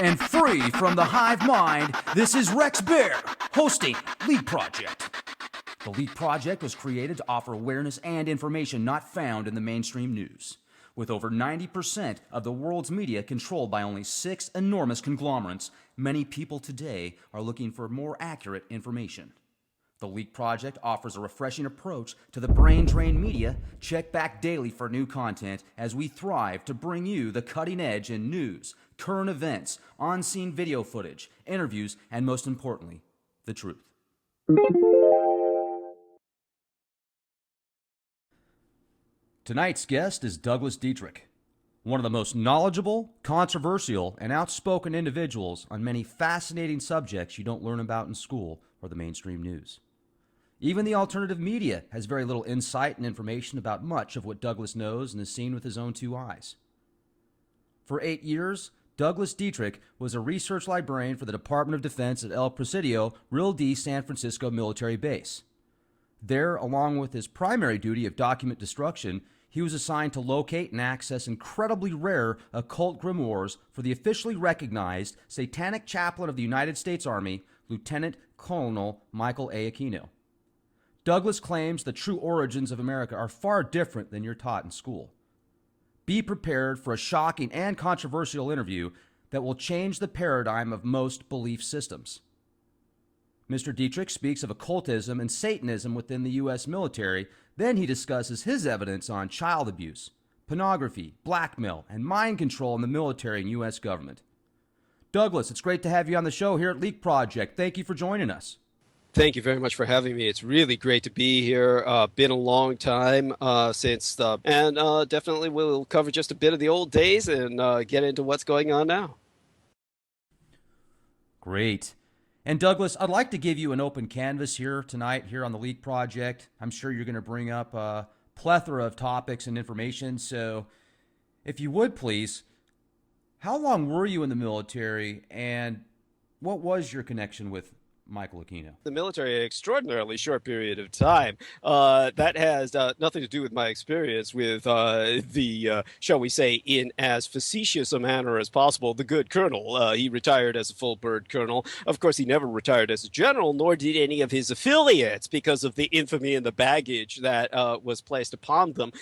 and free from the hive mind, this is Rex Bear, hosting Leak Project. The Leak Project was created to offer awareness and information not found in the mainstream news. With over 90% of the world's media controlled by only 6 enormous conglomerates, many people today are looking for more accurate information. The Leak Project offers a refreshing approach to the brain-drained media. Check back daily for new content as we thrive to bring you the cutting edge in news, current events, on-scene video footage, interviews, and most importantly, the truth. Tonight's guest is Douglas Dietrich, one of the most knowledgeable, controversial, and outspoken individuals on many fascinating subjects you don't learn about in school or the mainstream news. Even the alternative media has very little insight and information about much of what Douglas knows and has seen with his own 2 eyes. For 8 years, Douglas Dietrich was a research librarian for the Department of Defense at El Presidio, Real D, San Francisco military base. There, along with his primary duty of document destruction, he was assigned to locate and access incredibly rare occult grimoires for the officially recognized Satanic Chaplain of the United States Army, Lieutenant Colonel Michael A. Aquino. Douglas claims the true origins of America are far different than you're taught in school. Be prepared for a shocking and controversial interview that will change the paradigm of most belief systems. Mr. Dietrich speaks of occultism and Satanism within the U.S. military. Then he discusses his evidence on child abuse, pornography, blackmail, and mind control in the military and U.S. government. Douglas, it's great to have you on the show here at Leak Project. Thank you for joining us. Thank you very much for having me. It's really great to be here. Been a long time since, and definitely we'll cover just a bit of the old days and get into what's going on now. Great. And Douglas, I'd like to give you an open canvas here tonight here on the Leak Project. I'm sure you're going to bring up a plethora of topics and information. So if you would please, how long were you in the military and what was your connection with Michael Aquino? The military, an extraordinarily short period of time. That has nothing to do with my experience with shall we say, in as facetious a manner as possible, the good colonel. He retired as a full bird colonel. Of course, he never retired as a general, nor did any of his affiliates because of the infamy and the baggage that was placed upon them,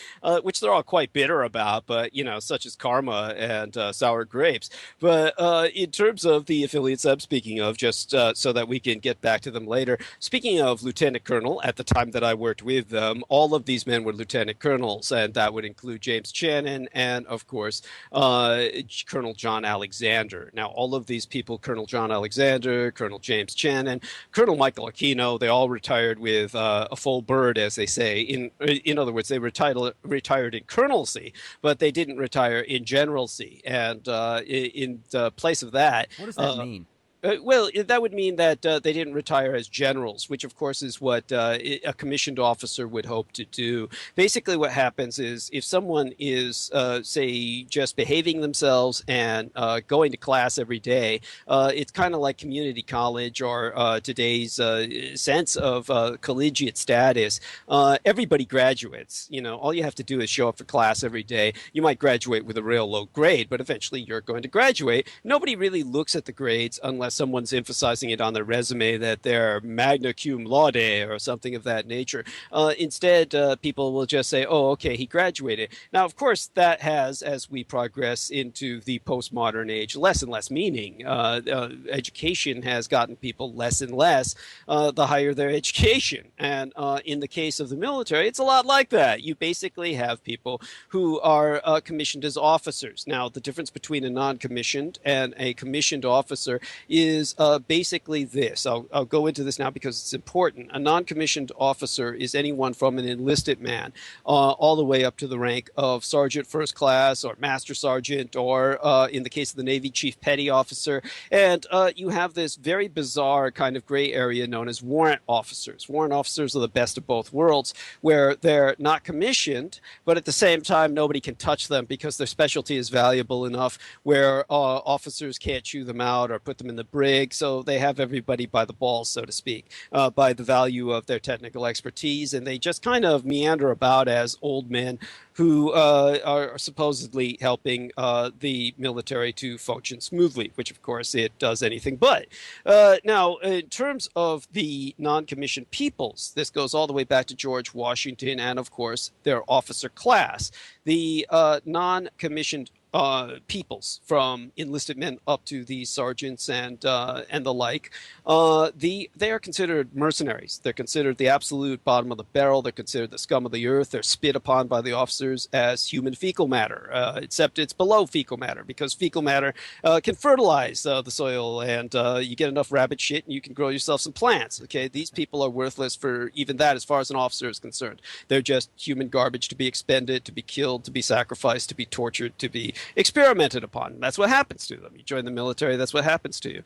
which they're all quite bitter about, but, you know, such as karma and sour grapes. But in terms of the affiliates I'm speaking of, just so that we can get back to them later. Speaking of lieutenant colonel, at the time that I worked with them, all of these men were lieutenant colonels, and that would include James Channon and, of course, Colonel John Alexander. Now, all of these people, Colonel John Alexander, Colonel James Channon, Colonel Michael Aquino, they all retired with a full bird, as they say. In other words, they retired in colonelcy, but they didn't retire in generalcy. And in place of that... What does that mean? Well, that would mean that they didn't retire as generals, which, of course, is what a commissioned officer would hope to do. Basically, what happens is if someone is, say, just behaving themselves and going to class every day, it's kind of like community college or today's sense of collegiate status. Everybody graduates. You know, all you have to do is show up for class every day. You might graduate with a real low grade, but eventually you're going to graduate. Nobody really looks at the grades unless someone's emphasizing it on their resume that they're magna cum laude or something of that nature. Instead, people will just say, oh, okay, he graduated. Now, of course, that has, as we progress into the postmodern age, less and less meaning. Education has gotten people less and less the higher their education. And in the case of the military, it's a lot like that. You basically have people who are commissioned as officers. Now, the difference between a non-commissioned and a commissioned officer is basically this. I'll go into this now because it's important. A non-commissioned officer is anyone from an enlisted man all the way up to the rank of sergeant first class or master sergeant or, in the case of the Navy, chief petty officer. And you have this very bizarre kind of gray area known as warrant officers. Warrant officers are the best of both worlds, where they're not commissioned, but at the same time, nobody can touch them because their specialty is valuable enough where officers can't chew them out or put them in the brig, so they have everybody by the balls, so to speak, by the value of their technical expertise, and they just kind of meander about as old men who are supposedly helping the military to function smoothly, which of course it does anything but. Now, in terms of the non-commissioned peoples, this goes all the way back to George Washington and, of course, their officer class. The non-commissioned peoples, from enlisted men up to the sergeants and the like, they are considered mercenaries. They're considered the absolute bottom of the barrel. They're considered the scum of the earth. They're spit upon by the officers as human fecal matter, except it's below fecal matter, because fecal matter can fertilize the soil, and you get enough rabbit shit and you can grow yourself some plants. Okay, these people are worthless for even that as far as an officer is concerned. They're just human garbage to be expended, to be killed, to be sacrificed, to be tortured, to be experimented upon. That's what happens to them. You join the military, that's what happens to you.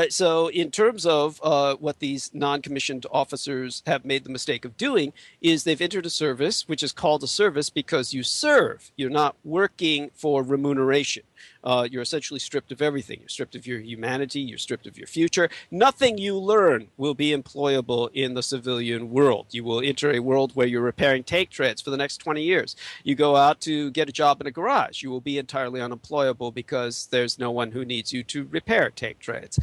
So in terms of what these non-commissioned officers have made the mistake of doing is they've entered a service, which is called a service because you serve. You're not working for remuneration. You're essentially stripped of everything. You're stripped of your humanity. You're stripped of your future. Nothing you learn will be employable in the civilian world. You will enter a world where you're repairing tank treads for the next 20 years. You go out to get a job in a garage. You will be entirely unemployable because there's no one who needs you to repair tank treads.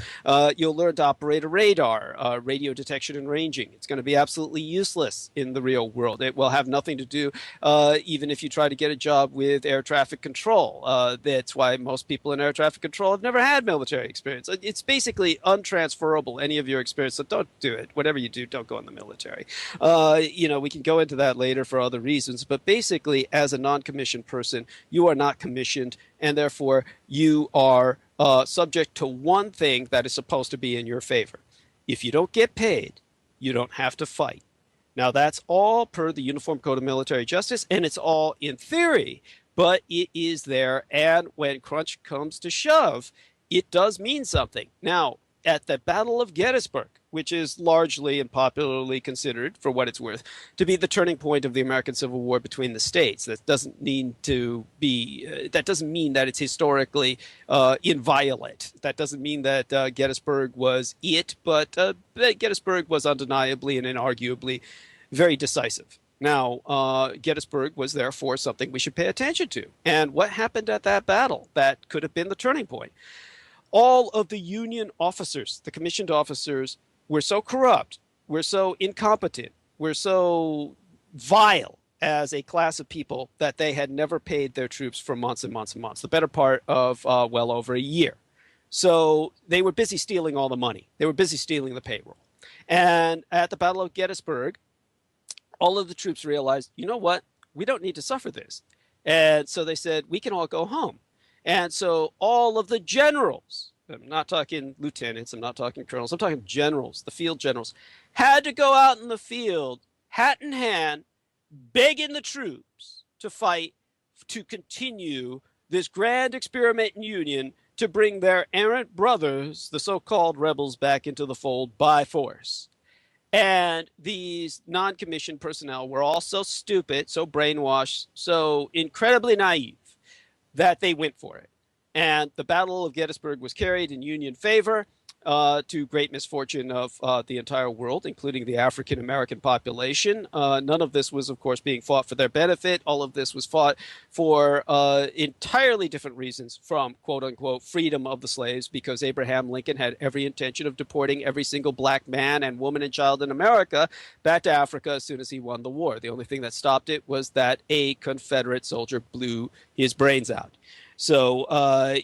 You'll learn to operate a radar, radio detection and ranging. It's going to be absolutely useless in the real world. It will have nothing to do, even if you try to get a job with air traffic control. That's why most people in air traffic control have never had military experience. It's basically untransferable, any of your experience, so don't do it. Whatever you do, don't go in the military. We can go into that later for other reasons, but basically, as a non-commissioned person, you are not commissioned, and therefore you are subject to one thing that is supposed to be in your favor. If you don't get paid, you don't have to fight. Now, that's all per the Uniform Code of Military Justice, and it's all in theory, but it is there, and when crunch comes to shove, it does mean something. Now, at the Battle of Gettysburg, which is largely and popularly considered, for what it's worth, to be the turning point of the American Civil War between the states. That doesn't mean that it's historically inviolate. That doesn't mean that Gettysburg was it, but Gettysburg was undeniably and inarguably very decisive. Now, Gettysburg was therefore something we should pay attention to. And what happened at that battle that could have been the turning point? All of the Union officers, the commissioned officers, were so corrupt, were so incompetent, were so vile as a class of people that they had never paid their troops for months and months and months, the better part of well over a year. So they were busy stealing all the money. They were busy stealing the payroll. And at the Battle of Gettysburg, all of the troops realized, you know what? We don't need to suffer this. And so they said, we can all go home. And so all of the generals, I'm not talking lieutenants, I'm not talking colonels, I'm talking generals, the field generals, had to go out in the field, hat in hand, begging the troops to fight, to continue this grand experiment in Union to bring their errant brothers, the so-called rebels, back into the fold by force. And these non-commissioned personnel were all so stupid, so brainwashed, so incredibly naive that they went for it. And the Battle of Gettysburg was carried in Union favor, to great misfortune of the entire world, including the African-American population. None of this was, of course, being fought for their benefit. All of this was fought for entirely different reasons from, quote-unquote, freedom of the slaves, because Abraham Lincoln had every intention of deporting every single black man and woman and child in America back to Africa as soon as he won the war. The only thing that stopped it was that a Confederate soldier blew his brains out. So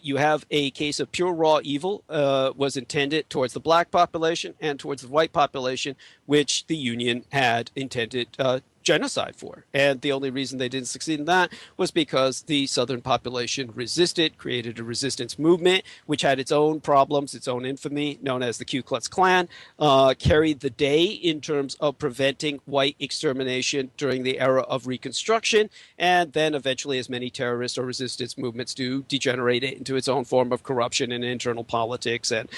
you have a case of pure raw evil was intended towards the black population and towards the white population, which the Union had intended genocide for. And the only reason they didn't succeed in that was because the Southern population resisted, created a resistance movement, which had its own problems, its own infamy, known as the Ku Klux Klan, carried the day in terms of preventing white extermination during the era of Reconstruction, and then eventually, as many terrorist or resistance movements do, degenerate it into its own form of corruption and internal politics and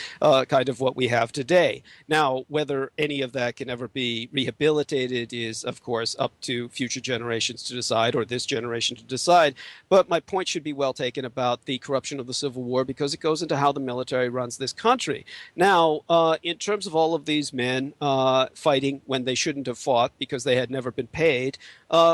kind of what we have today. Now, whether any of that can ever be rehabilitated is, of course, is up to future generations to decide, or this generation to decide. But my point should be well taken about the corruption of the Civil War, because it goes into how the military runs this country. Now, in terms of all of these men fighting when they shouldn't have fought because they had never been paid,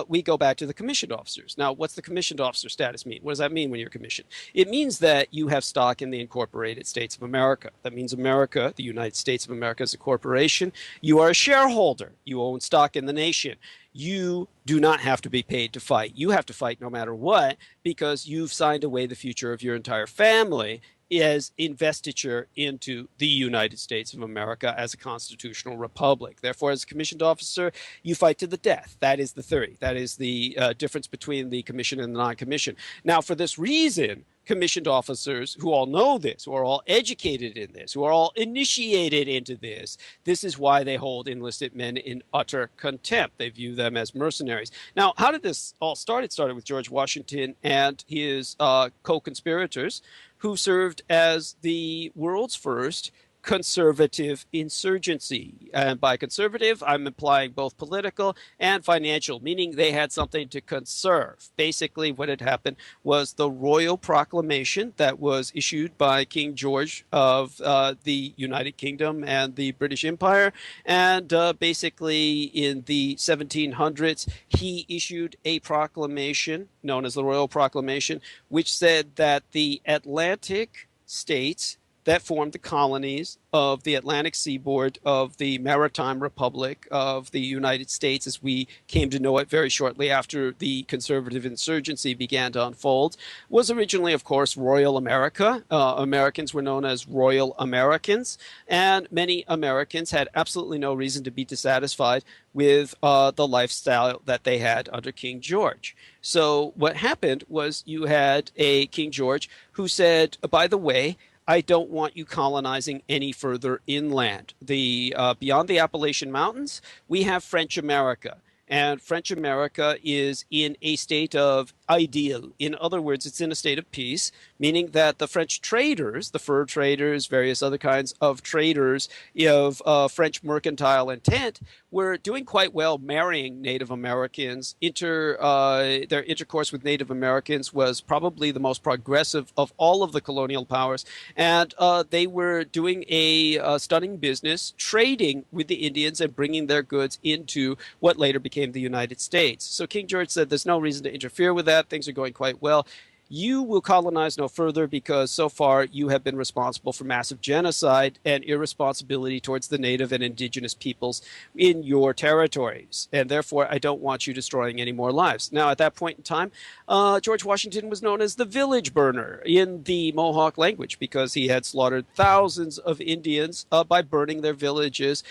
we go back to the commissioned officers. Now, what's the commissioned officer status mean? What does that mean when you're commissioned? It means that you have stock in the Incorporated States of America. That means America, the United States of America, is a corporation. You are a shareholder. You own stock in the nation. You do not have to be paid to fight. You have to fight no matter what, because you've signed away the future of your entire family as investiture into the United States of America as a constitutional republic. Therefore, as a commissioned officer, you fight to the death. That is the theory. That is the difference between the commission and the non-commission. Now, for this reason, commissioned officers who all know this, who are all educated in this, who are all initiated into this, this is why they hold enlisted men in utter contempt. They view them as mercenaries. Now, how did this all start? It started with George Washington and his co-conspirators, who served as the world's first conservative insurgency. And by conservative, I'm implying both political and financial, meaning they had something to conserve. Basically, what had happened was the royal proclamation that was issued by King George of the United Kingdom and the British Empire. And basically, in the 1700s, he issued a proclamation known as the Royal Proclamation, which said that the Atlantic states that formed the colonies of the Atlantic seaboard of the Maritime Republic of the United States, as we came to know it very shortly after the conservative insurgency began to unfold, was originally, of course, Royal America. Americans were known as Royal Americans, and many Americans had absolutely no reason to be dissatisfied with the lifestyle that they had under King George. So what happened was you had a King George who said, by the way, I don't want you colonizing any further inland. Beyond the Appalachian Mountains, we have French America. And French America is in a state of ideal. In other words, it's in a state of peace, meaning that the French traders, the fur traders, various other kinds of traders of French mercantile intent, were doing quite well marrying Native Americans. Their intercourse with Native Americans was probably the most progressive of all of the colonial powers. And they were doing a stunning business trading with the Indians and bringing their goods into what later became the United States. So King George said, there's no reason to interfere with that. Things are going quite well. You will colonize no further because so far you have been responsible for massive genocide and irresponsibility towards the native and indigenous peoples in your territories. And therefore, I don't want you destroying any more lives. Now, at that point in time, George Washington was known as the village burner in the Mohawk language because he had slaughtered thousands of Indians by burning their villages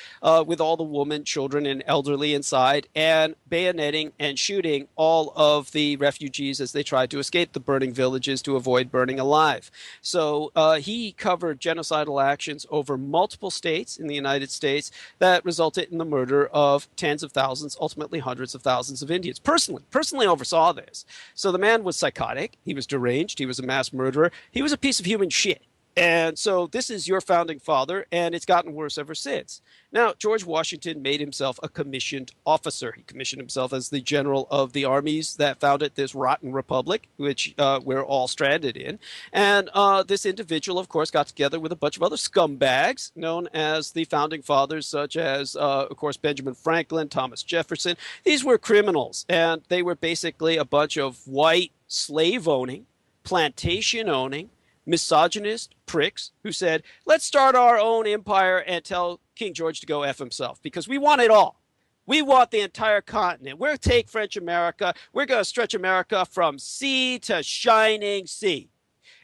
with all the women, children, and elderly inside, and bayoneting and shooting all of the refugees as they tried to escape the burning villages to avoid burning alive. So he covered genocidal actions over multiple states in the United States that resulted in the murder of tens of thousands, ultimately hundreds of thousands of Indians. Personally oversaw this. So the man was psychotic. He was deranged. He was a mass murderer. He was a piece of human shit. And so this is your founding father, and it's gotten worse ever since. Now, George Washington made himself a commissioned officer. He commissioned himself as the general of the armies that founded this rotten republic, which we're all stranded in. And this individual, of course, got together with a bunch of other scumbags known as the founding fathers, such as, of course, Benjamin Franklin, Thomas Jefferson. These were criminals, and they were basically a bunch of white slave-owning, plantation-owning, misogynist pricks who said, let's start our own empire and tell King George to go F himself because we want it all. We want the entire continent. We'll take French America. We're going to stretch America from sea to shining sea.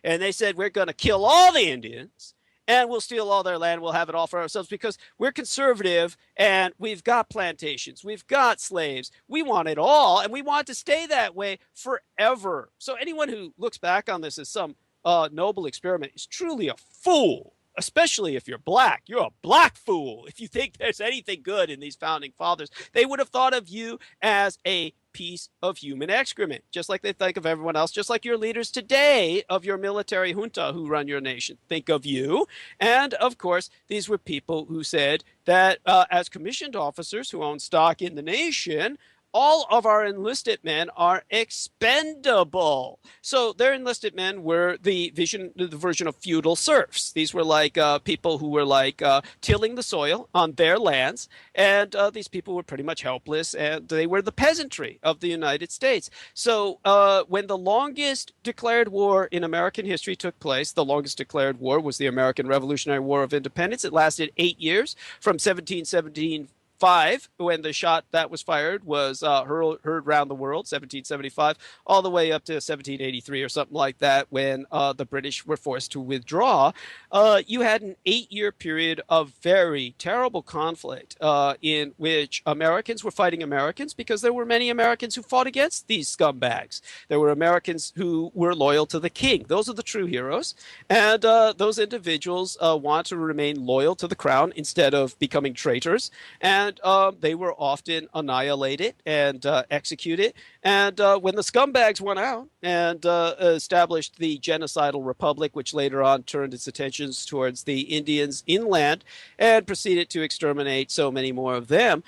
And they said, we're going to kill all the Indians and we'll steal all their land. We'll have it all for ourselves because we're conservative and we've got plantations. We've got slaves. We want it all and we want it to stay that way forever. So anyone who looks back on this as some noble experiment is truly a fool, especially if you're black. You're a black fool if you think there's anything good in these founding fathers. They would have thought of you as a piece of human excrement, just like they think of everyone else, just like your leaders today of your military junta who run your nation think of you. And of course, these were people who said that as commissioned officers who own stock in the nation, all of our enlisted men are expendable. So their enlisted men were the version of feudal serfs. These were like people who were like tilling the soil on their lands, and these people were pretty much helpless, and they were the peasantry of the United States. So when the longest declared war in American history took place, the longest declared war was the American Revolutionary War of Independence. It lasted 8 years, from 1717 when the shot that was fired was heard around the world, 1775, all the way up to 1783 or something like that, when the British were forced to withdraw. You had an 8-year period of very terrible conflict in which Americans were fighting Americans, because there were many Americans who fought against these scumbags. There were Americans who were loyal to the king. Those are the true heroes. And those individuals want to remain loyal to the crown instead of becoming traitors. And they were often annihilated and executed. And when the scumbags won out and established the genocidal republic, which later on turned its attentions towards the Indians inland and proceeded to exterminate so many more of them,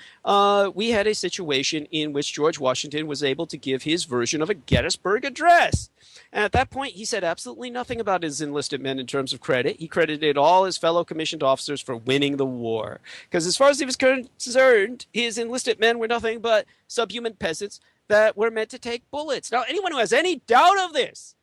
we had a situation in which George Washington was able to give his version of a Gettysburg Address. And at that point, he said absolutely nothing about his enlisted men in terms of credit. He credited all his fellow commissioned officers for winning the war. Because as far as he was concerned, his enlisted men were nothing but subhuman peasants that were meant to take bullets. Now, anyone who has any doubt of this,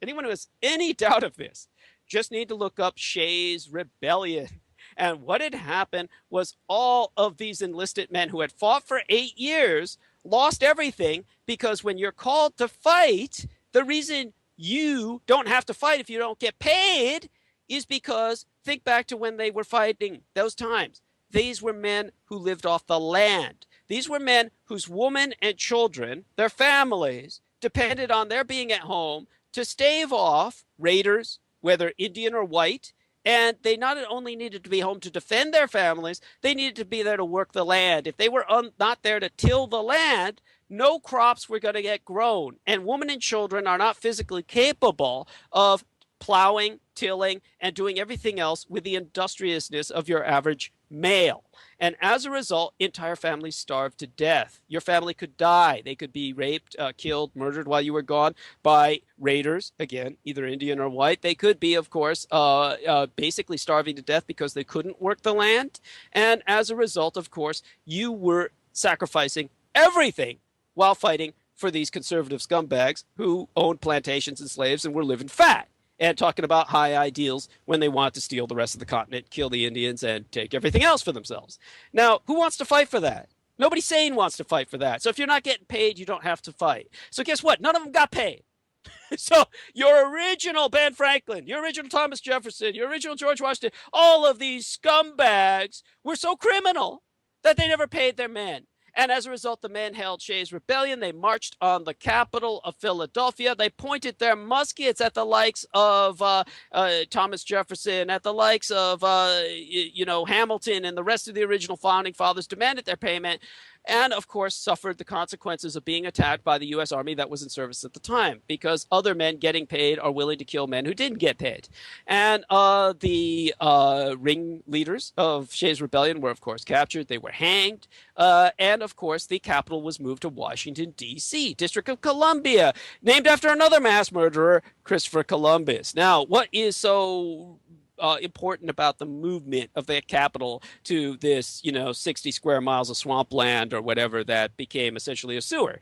just need to look up Shays' Rebellion. And what had happened was all of these enlisted men who had fought for 8 years lost everything, because when you're called to fight, the reason you don't have to fight if you don't get paid is because, think back to when they were fighting those times. These were men who lived off the land. These were men whose women and children, their families, depended on their being at home to stave off raiders, whether Indian or white. And they not only needed to be home to defend their families, they needed to be there to work the land. If they were not there to till the land, no crops were going to get grown. And women and children are not physically capable of plowing, tilling, and doing everything else with the industriousness of your average male. And as a result, entire families starved to death. Your family could die. They could be raped, killed, murdered while you were gone by raiders, again, either Indian or white. They could be, of course, basically starving to death because they couldn't work the land. And as a result, of course, you were sacrificing everything while fighting for these conservative scumbags who owned plantations and slaves and were living fat and talking about high ideals when they want to steal the rest of the continent, kill the Indians, and take everything else for themselves. Now, who wants to fight for that? Nobody sane wants to fight for that. So if you're not getting paid, you don't have to fight. So guess what? None of them got paid. So your original Ben Franklin, your original Thomas Jefferson, your original George Washington, all of these scumbags were so criminal that they never paid their men. And as a result, the men held Shays' Rebellion. They marched on the capital of Philadelphia. They pointed their muskets at the likes of Thomas Jefferson, at the likes of, Hamilton and the rest of the original founding fathers, demanded their payment, and, of course, suffered the consequences of being attacked by the U.S. Army that was in service at the time, because other men getting paid are willing to kill men who didn't get paid. And the ringleaders of Shays' Rebellion were, of course, captured. They were hanged. And, of course, the capital was moved to Washington, D.C., District of Columbia, named after another mass murderer, Christopher Columbus. Now, what is so important about the movement of the capital to this, 60 square miles of swampland or whatever that became essentially a sewer?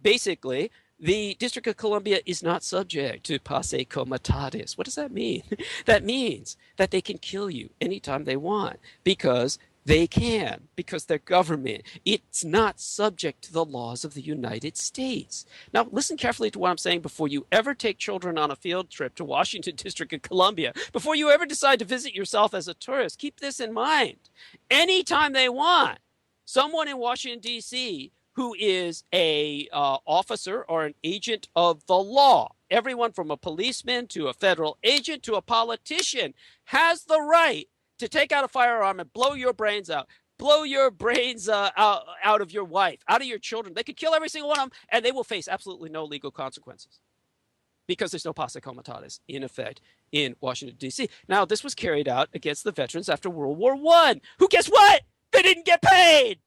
Basically, the District of Columbia is not subject to posse comitatus. What does that mean? That means that they can kill you anytime they want, because they can, because their government, it's not subject to the laws of the United States. Now, listen carefully to what I'm saying before you ever take children on a field trip to Washington, District of Columbia, before you ever decide to visit yourself as a tourist. Keep this in mind. Anytime they want, someone in Washington, D.C., who is a officer or an agent of the law, everyone from a policeman to a federal agent to a politician, has the right to take out a firearm and blow your brains out. Blow your brains out of your wife, out of your children. They could kill every single one of them, and they will face absolutely no legal consequences, because there's no posse comitatus in effect in Washington, D.C. Now, this was carried out against the veterans after World War I, who, guess what? They didn't get paid.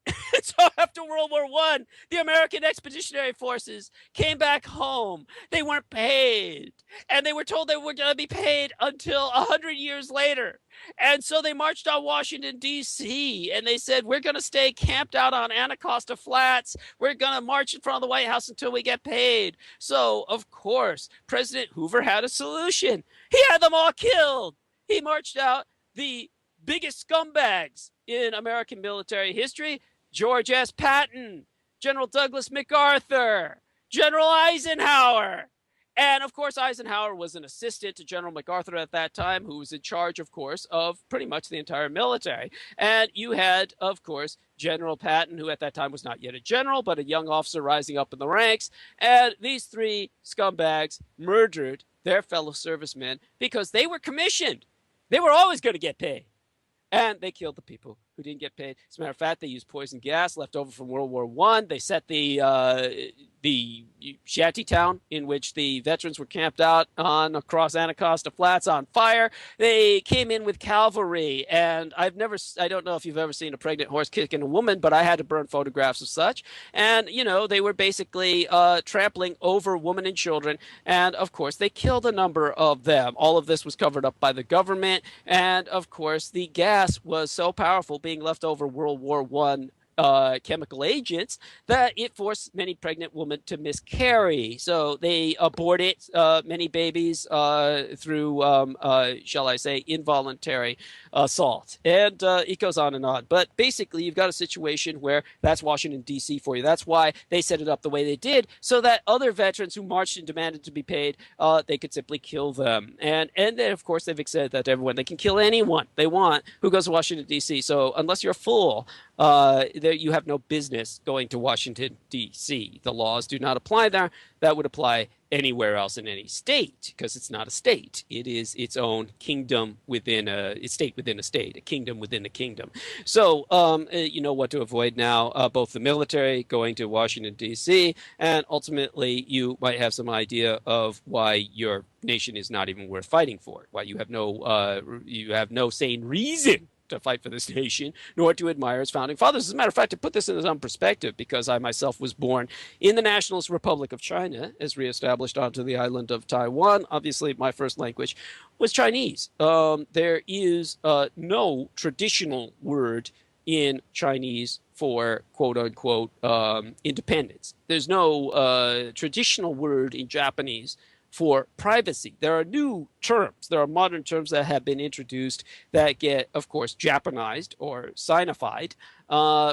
So after World War I, the American Expeditionary Forces came back home. They weren't paid. And they were told they were going to be paid until 100 years later. And so they marched on Washington, D.C., and they said, we're going to stay camped out on Anacostia Flats. We're going to march in front of the White House until we get paid. So, of course, President Hoover had a solution. He had them all killed. He marched out the biggest scumbags in American military history: George S. Patton, General Douglas MacArthur, General Eisenhower. And of course, Eisenhower was an assistant to General MacArthur at that time, who was in charge, of course, of pretty much the entire military. And you had, of course, General Patton, who at that time was not yet a general, but a young officer rising up in the ranks. And these three scumbags murdered their fellow servicemen because they were commissioned. They were always going to get paid. And they killed the people who didn't get paid. As a matter of fact, they used poison gas left over from World War I. They set the shanty town in which the veterans were camped out on across Anacostia Flats on fire. They came in with cavalry, and I don't know if you've ever seen a pregnant horse kicking a woman, but I had to burn photographs of such. And, they were basically trampling over women and children. And, of course, they killed a number of them. All of this was covered up by the government. And, of course, the gas was so powerful, being leftover World War I chemical agents, that it forced many pregnant women to miscarry. So they aborted many babies through, shall I say, involuntary assault. And it goes on and on. But basically, you've got a situation where that's Washington, D.C. for you. That's why they set it up the way they did, so that other veterans who marched and demanded to be paid, they could simply kill them. And then, of course, they've said that to everyone. They can kill anyone they want who goes to Washington, D.C. So unless you're a fool, you have no business going to Washington, D.C. The laws do not apply there. That would apply anywhere else in any state, because it's not a state. It is its own kingdom within a state within a state, a kingdom within a kingdom. So you know what to avoid now, both the military going to Washington, D.C., and ultimately you might have some idea of why your nation is not even worth fighting for, why you have no sane reason to fight for this nation, nor to admire its founding fathers. As a matter of fact, to put this in some perspective, because I myself was born in the Nationalist Republic of China, as reestablished onto the island of Taiwan. Obviously, my first language was Chinese. There is no traditional word in Chinese for quote-unquote independence. There's no traditional word in Japanese for privacy. There are new terms. There are modern terms that have been introduced that get, of course, Japanized or Sinified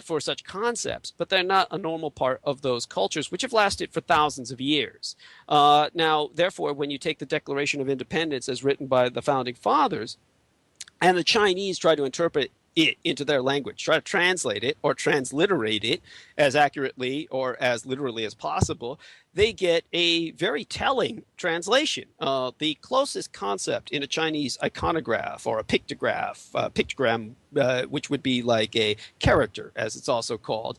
for such concepts, but they're not a normal part of those cultures, which have lasted for thousands of years. Now, therefore, when you take the Declaration of Independence as written by the Founding Fathers, and the Chinese try to interpret it into their language, try to translate it or transliterate it as accurately or as literally as possible, they get a very telling translation. The closest concept in a Chinese iconograph or a pictogram, which would be like a character, as it's also called,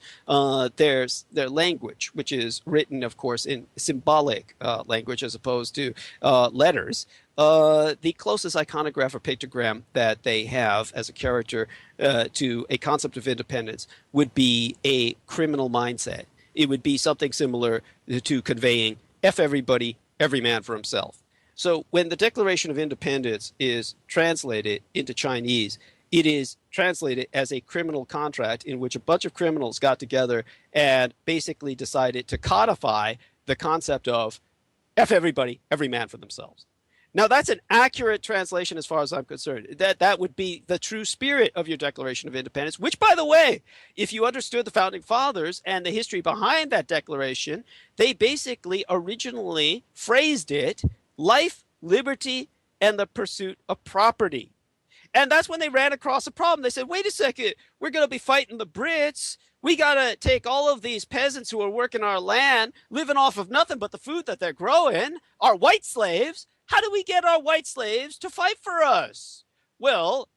there's their language, which is written, of course, in symbolic language as opposed to letters. The closest iconograph or pictogram that they have as a character to a concept of independence would be a criminal mindset. It would be something similar to conveying F everybody, every man for himself. So when the Declaration of Independence is translated into Chinese, it is translated as a criminal contract in which a bunch of criminals got together and basically decided to codify the concept of F everybody, every man for themselves. Now, that's an accurate translation as far as I'm concerned. That would be the true spirit of your Declaration of Independence, which, by the way, if you understood the Founding Fathers and the history behind that declaration, they basically originally phrased it life, liberty, and the pursuit of property. And that's when they ran across a problem. They said, wait a second, we're going to be fighting the Brits. We got to take all of these peasants who are working our land, living off of nothing but the food that they're growing, our white slaves. How do we get our white slaves to fight for us? Well,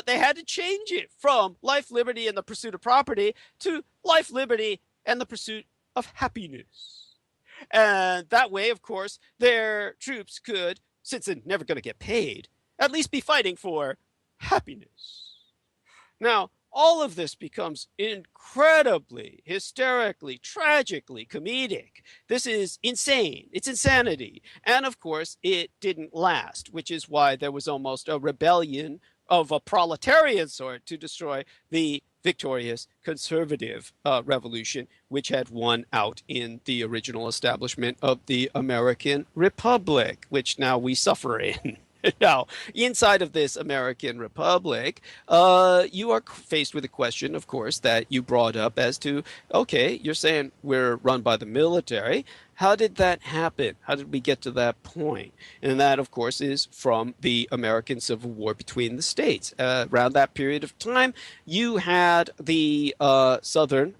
they had to change it from life, liberty, and the pursuit of property to life, liberty, and the pursuit of happiness. And that way, of course, their troops could, since they're never going to get paid, at least be fighting for happiness. Now, all of this becomes incredibly, hysterically, tragically comedic. This is insane. It's insanity. And of course, it didn't last, which is why there was almost a rebellion of a proletarian sort to destroy the victorious conservative revolution, which had won out in the original establishment of the American Republic, which now we suffer in. Now, inside of this American Republic, you are faced with a question, of course, that you brought up as to, okay, you're saying we're run by the military. How did that happen? How did we get to that point? And that, of course, is from the American Civil War between the states. Around that period of time, you had the southern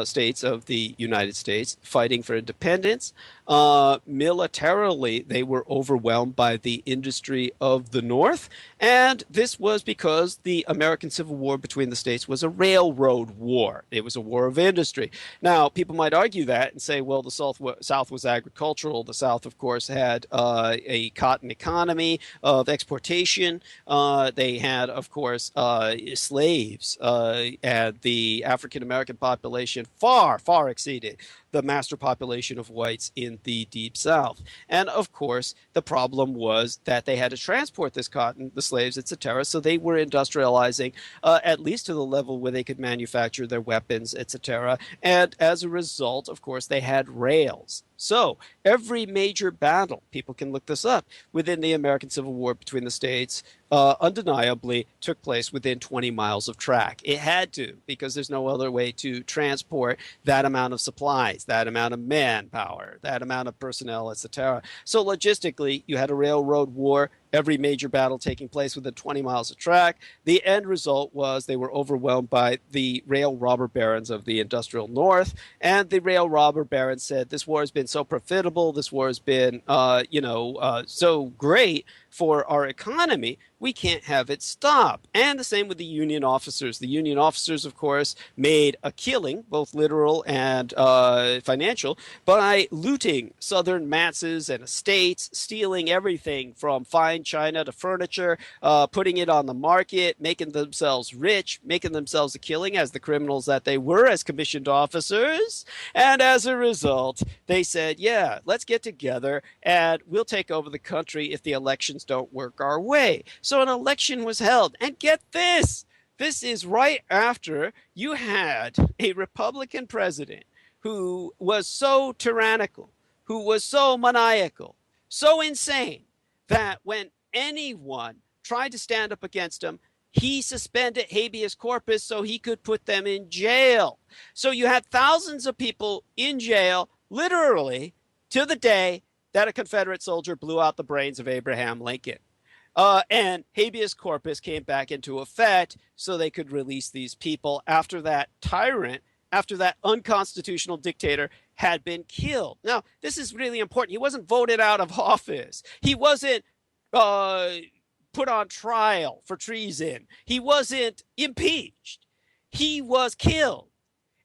states of the United States fighting for independence. Militarily, they were overwhelmed by the industry of the North. And this was because the American Civil War between the states was a railroad war. It was a war of industry. Now, people might argue that and say, well, the South was agricultural. The South, of course, had a cotton economy of exportation. They had, of course, slaves, and the African American population far, far exceeded the master population of whites in the Deep South. And of course, the problem was that they had to transport this cotton, the slaves, etc. So they were industrializing at least to the level where they could manufacture their weapons, etc. And as a result, of course, they had rails. So every major battle, people can look this up, within the American Civil War between the states, undeniably took place within 20 miles of track. It had to, because there's no other way to transport that amount of supplies, that amount of manpower, that amount of personnel, etc. So logistically, you had a railroad war, every major battle taking place within 20 miles of track. The end result was they were overwhelmed by the rail robber barons of the industrial North, and the rail robber barons said, this war has been so profitable, this war has been, so great for our economy, we can't have it stop. And the same with the Union officers. The Union officers, of course, made a killing, both literal and financial, by looting southern manses and estates, stealing everything from fine china to furniture, putting it on the market, making themselves rich, making themselves a killing as the criminals that they were as commissioned officers. And as a result, they said, yeah, let's get together and we'll take over the country if the elections don't work our way. So an election was held. And get this, this is right after you had a Republican president who was so tyrannical, who was so maniacal, so insane, that when anyone tried to stand up against him, he suspended habeas corpus so he could put them in jail. So you had thousands of people in jail, literally, to the day that a Confederate soldier blew out the brains of Abraham Lincoln. And habeas corpus came back into effect so they could release these people after that tyrant, after that unconstitutional dictator had been killed. Now, this is really important. He wasn't voted out of office. He wasn't put on trial for treason. He wasn't impeached. He was killed.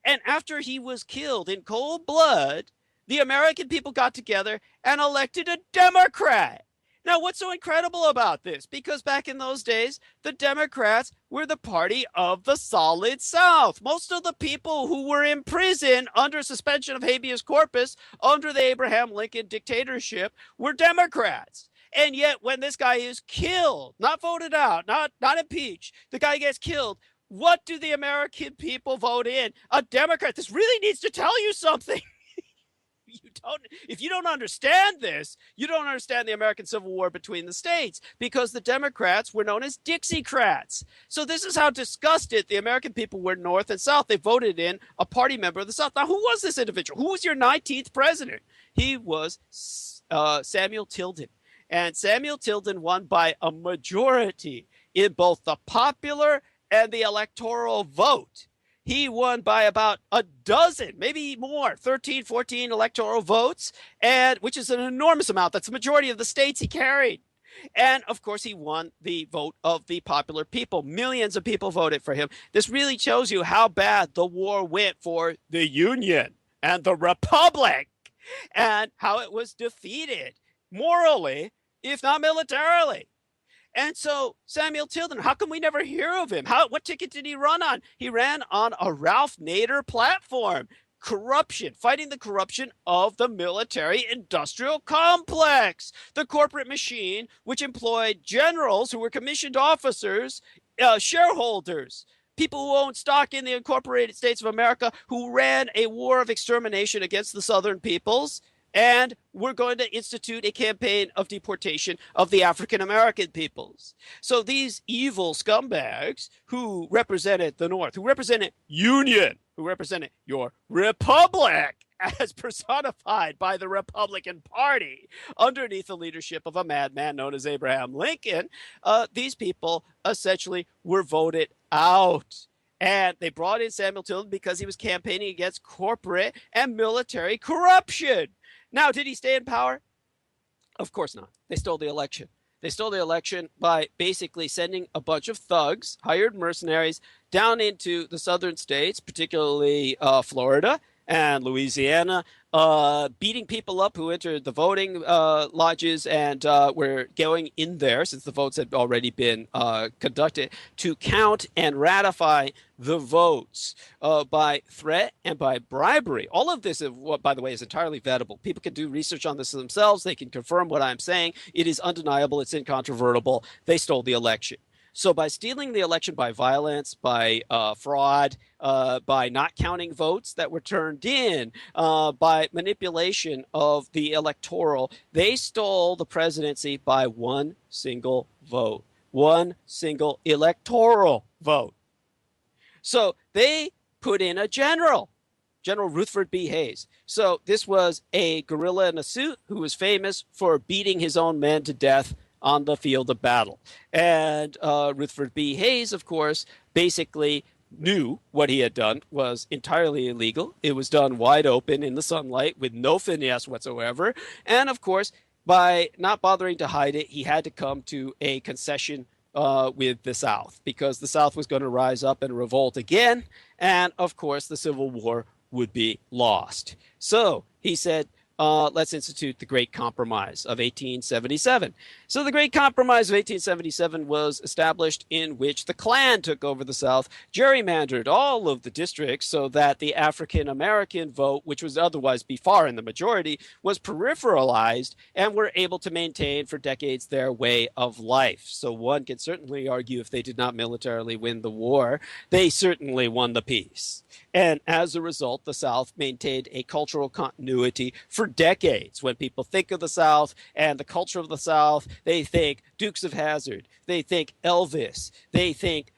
And after he was killed in cold blood, the American people got together and elected a Democrat. Now, what's so incredible about this? Because back in those days, the Democrats were the party of the Solid South. Most of the people who were in prison under suspension of habeas corpus under the Abraham Lincoln dictatorship were Democrats. And yet, when this guy is killed, not voted out, not impeached, the guy gets killed, what do the American people vote in? A Democrat. This really needs to tell you something. If you don't understand this, you don't understand the American Civil War between the states, because the Democrats were known as Dixiecrats. So this is how disgusted the American people were, North and South. They voted in a party member of the South. Now, who was this individual? Who was your 19th president? He was Samuel Tilden. And Samuel Tilden won by a majority in both the popular and the electoral vote. He won by about a dozen, maybe more, 13, 14 electoral votes, and which is an enormous amount. That's the majority of the states he carried. And, of course, he won the vote of the popular people. Millions of people voted for him. This really shows you how bad the war went for the Union and the Republic, and how it was defeated morally, if not militarily. And so Samuel Tilden, how come we never hear of him? What ticket did he run on? He ran on a Ralph Nader platform. Corruption, fighting the corruption of the military industrial complex, the corporate machine, which employed generals who were commissioned officers, shareholders, people who owned stock in the Incorporated States of America, who ran a war of extermination against the Southern peoples. And we're going to institute a campaign of deportation of the African American peoples. So these evil scumbags who represented the North, who represented Union, who represented your republic as personified by the Republican Party underneath the leadership of a madman known as Abraham Lincoln, these people essentially were voted out. And they brought in Samuel Tilden because he was campaigning against corporate and military corruption. Now, did he stay in power? Of course not. They stole the election. They stole the election by basically sending a bunch of thugs, hired mercenaries, down into the southern states, particularly Florida and Louisiana, beating people up who entered the voting lodges and were going in there, since the votes had already been conducted, to count and ratify the votes by threat and by bribery. All of this, by the way, is entirely vettable. People can do research on this themselves. They can confirm what I'm saying. It is undeniable. It's incontrovertible. They stole the election. So by stealing the election by violence, by fraud, by not counting votes that were turned in, by manipulation of the electoral, they stole the presidency by one single vote, one single electoral vote. So they put in a general, General Rutherford B. Hayes. So this was a guerrilla in a suit who was famous for beating his own men to death on the field of battle. And Rutherford B. Hayes, of course, basically knew what he had done was entirely illegal. It was done wide open in the sunlight with no finesse whatsoever. And of course, by not bothering to hide it, he had to come to a concession with the South, because the South was going to rise up and revolt again. And of course, the Civil War would be lost. So he said, let's institute the Great Compromise of 1877. So the Great Compromise of 1877 was established, in which the Klan took over the South, gerrymandered all of the districts so that the African American vote, which was otherwise be far in the majority, was peripheralized, and were able to maintain for decades their way of life. So one can certainly argue, if they did not militarily win the war, they certainly won the peace. And as a result, the South maintained a cultural continuity for decades. When people think of the South and the culture of the South, they think Dukes of Hazzard, they think Elvis, they think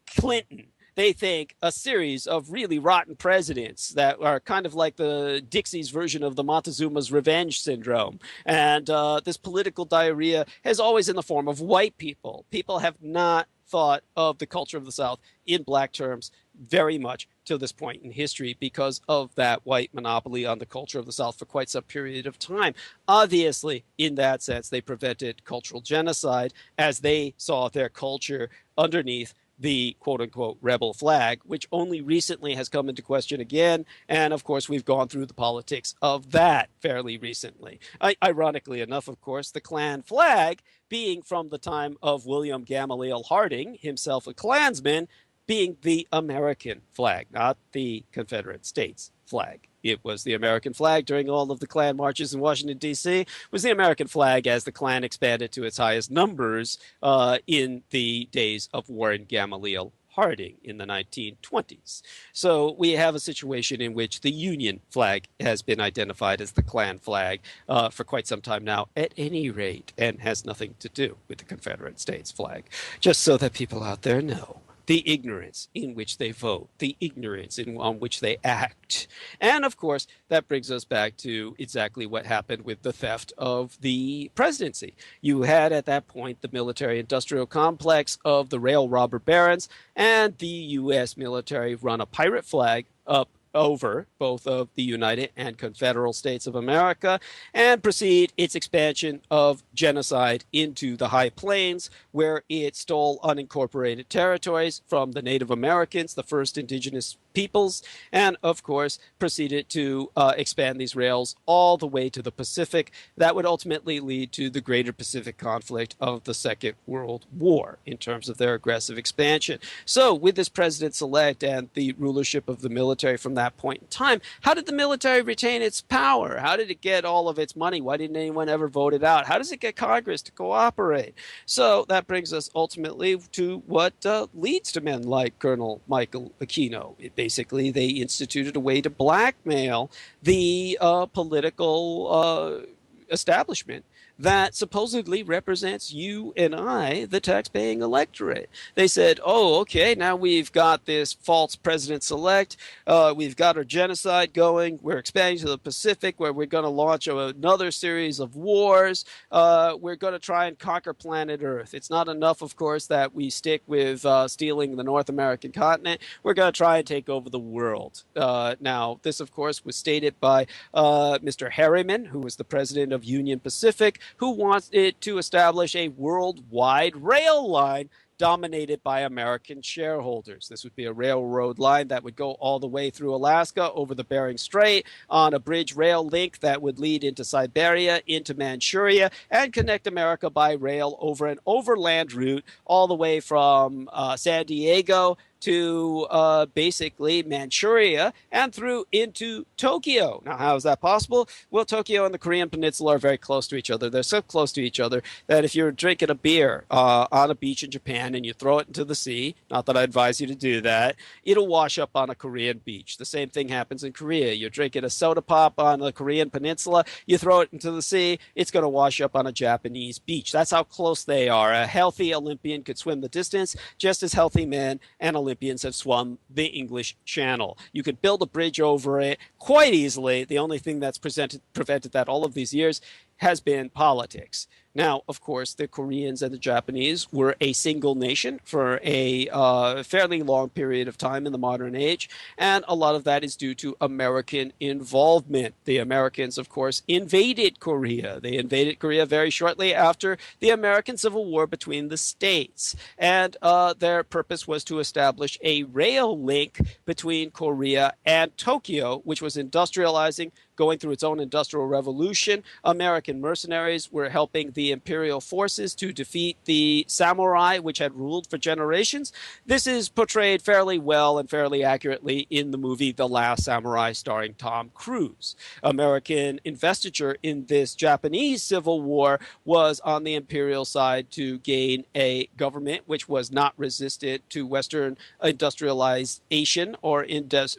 Clinton, they think a series of really rotten presidents that are kind of like the Dixie's version of the Montezuma's revenge syndrome. And this political diarrhea has always in the form of white people. People have not thought of the culture of the South in black terms very much till this point in history, because of that white monopoly on the culture of the South for quite some period of time. Obviously, in that sense, they prevented cultural genocide, as they saw their culture underneath the quote-unquote rebel flag, which only recently has come into question again. And of course, we've gone through the politics of that fairly recently. Ironically enough, of course, the Klan flag being from the time of William Gamaliel Harding, himself a Klansman, being the American flag, not the Confederate States flag. It was the American flag during all of the Klan marches in Washington, D.C. It was the American flag as the Klan expanded to its highest numbers in the days of Warren Gamaliel Harding in the 1920s. So we have a situation in which the Union flag has been identified as the Klan flag for quite some time now, at any rate, and has nothing to do with the Confederate States flag. Just so that people out there know the ignorance in which they vote, the ignorance on which they act. And of course, that brings us back to exactly what happened with the theft of the presidency. You had at that point the military-industrial complex of the rail robber barons, and the U.S. military run a pirate flag up over both of the United and Confederal States of America, and proceed its expansion of genocide into the High Plains, where it stole unincorporated territories from the Native Americans, the first indigenous peoples, and of course proceeded to expand these rails all the way to the Pacific. That would ultimately lead to the Greater Pacific Conflict of the Second World War in terms of their aggressive expansion. So with this president-elect and the rulership of the military from that point in time, how did the military retain its power? How did it get all of its money? Why didn't anyone ever vote it out? How does it get Congress to cooperate? So that brings us ultimately to what leads to men like Colonel Michael Aquino. Basically, they instituted a way to blackmail the political establishment that supposedly represents you and I, the tax-paying electorate. They said, oh, okay, now we've got this false president-elect. We've got our genocide going. We're expanding to the Pacific, where we're going to launch another series of wars. We're going to try and conquer planet Earth. It's not enough, of course, that we stick with stealing the North American continent. We're going to try and take over the world. Now, this, of course, was stated by Mr. Harriman, who was the president of Union Pacific, who wanted to establish a worldwide rail line dominated by American shareholders. This would be a railroad line that would go all the way through Alaska, over the Bering Strait, on a bridge rail link that would lead into Siberia, into Manchuria, and connect America by rail over an overland route all the way from San Diego to basically Manchuria and through into Tokyo. Now, how is that possible? Well, Tokyo and the Korean Peninsula are very close to each other. They're so close to each other that if you're drinking a beer on a beach in Japan and you throw it into the sea, not that I advise you to do that, it'll wash up on a Korean beach. The same thing happens in Korea. You're drinking a soda pop on the Korean Peninsula, you throw it into the sea, it's going to wash up on a Japanese beach. That's how close they are. A healthy Olympian could swim the distance, just as healthy men and Olympians have swum the English Channel. You could build a bridge over it quite easily. The only thing that's prevented that all of these years has been politics. Now, of course, the Koreans and the Japanese were a single nation for a fairly long period of time in the modern age, and a lot of that is due to American involvement. The Americans, of course, invaded Korea. They invaded Korea very shortly after the American Civil War between the states, and their purpose was to establish a rail link between Korea and Tokyo, which was industrializing, going through its own industrial revolution. American mercenaries were helping the imperial forces to defeat the samurai, which had ruled for generations. This is portrayed fairly well and fairly accurately in the movie The Last Samurai, starring Tom Cruise. American investiture in this Japanese Civil War was on the imperial side to gain a government which was not resistant to Western industrialization or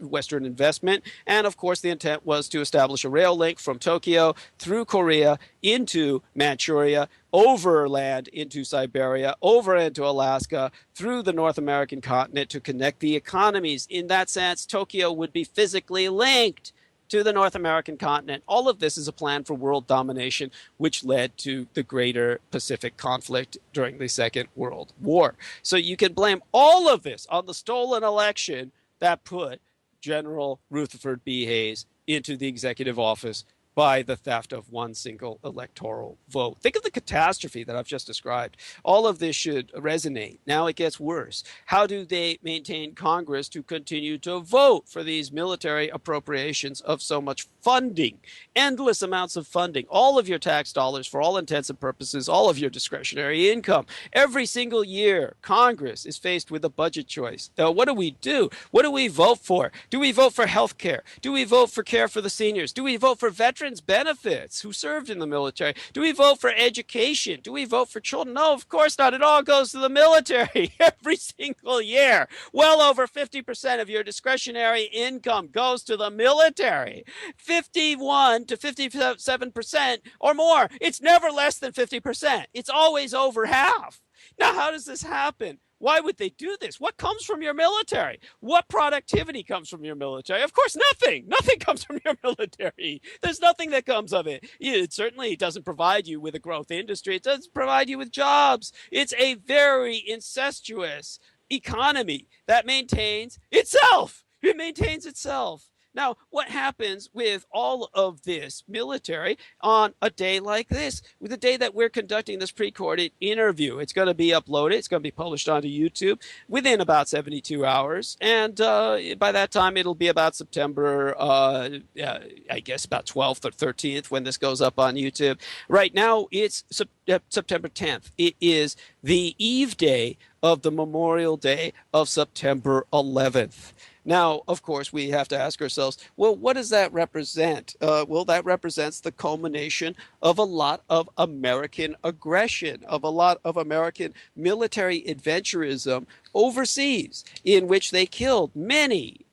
Western investment. And of course, the intent was to establish a rail link from Tokyo through Korea into Manchuria, overland into Siberia, over into Alaska, through the North American continent to connect the economies. In that sense, Tokyo would be physically linked to the North American continent. All of this is a plan for world domination, which led to the Greater Pacific Conflict during the Second World War. So you can blame all of this on the stolen election that put General Rutherford B. Hayes into the executive office by the theft of one single electoral vote. Think of the catastrophe that I've just described. All of this should resonate. Now it gets worse. How do they maintain Congress to continue to vote for these military appropriations of so much funding? Endless amounts of funding. All of your tax dollars, for all intents and purposes, all of your discretionary income. Every single year, Congress is faced with a budget choice. Now, what do? What do we vote for? Do we vote for health care? Do we vote for care for the seniors? Do we vote for veterans benefits who served in the military? Do we vote for education? Do we vote for children? No, of course not. It all goes to the military every single year. Well over 50% of your discretionary income goes to the military. 51 to 57% or more. It's never less than 50%. It's always over half. Now, how does this happen? Why would they do this? What comes from your military? What productivity comes from your military? Of course, nothing. Nothing comes from your military. There's nothing that comes of it. It certainly doesn't provide you with a growth industry. It doesn't provide you with jobs. It's a very incestuous economy that maintains itself. It maintains itself. Now, what happens with all of this military on a day like this, with the day that we're conducting this pre-recorded interview? It's going to be uploaded. It's going to be published onto YouTube within about 72 hours. And by that time, it'll be about September, I guess about 12th or 13th when this goes up on YouTube. Right now, it's September 10th. It is the eve day of the Memorial Day of September 11th. Now, of course, we have to ask ourselves, well, what does that represent? Well, that represents the culmination of a lot of American aggression, of a lot of American military adventurism overseas, in which they killed many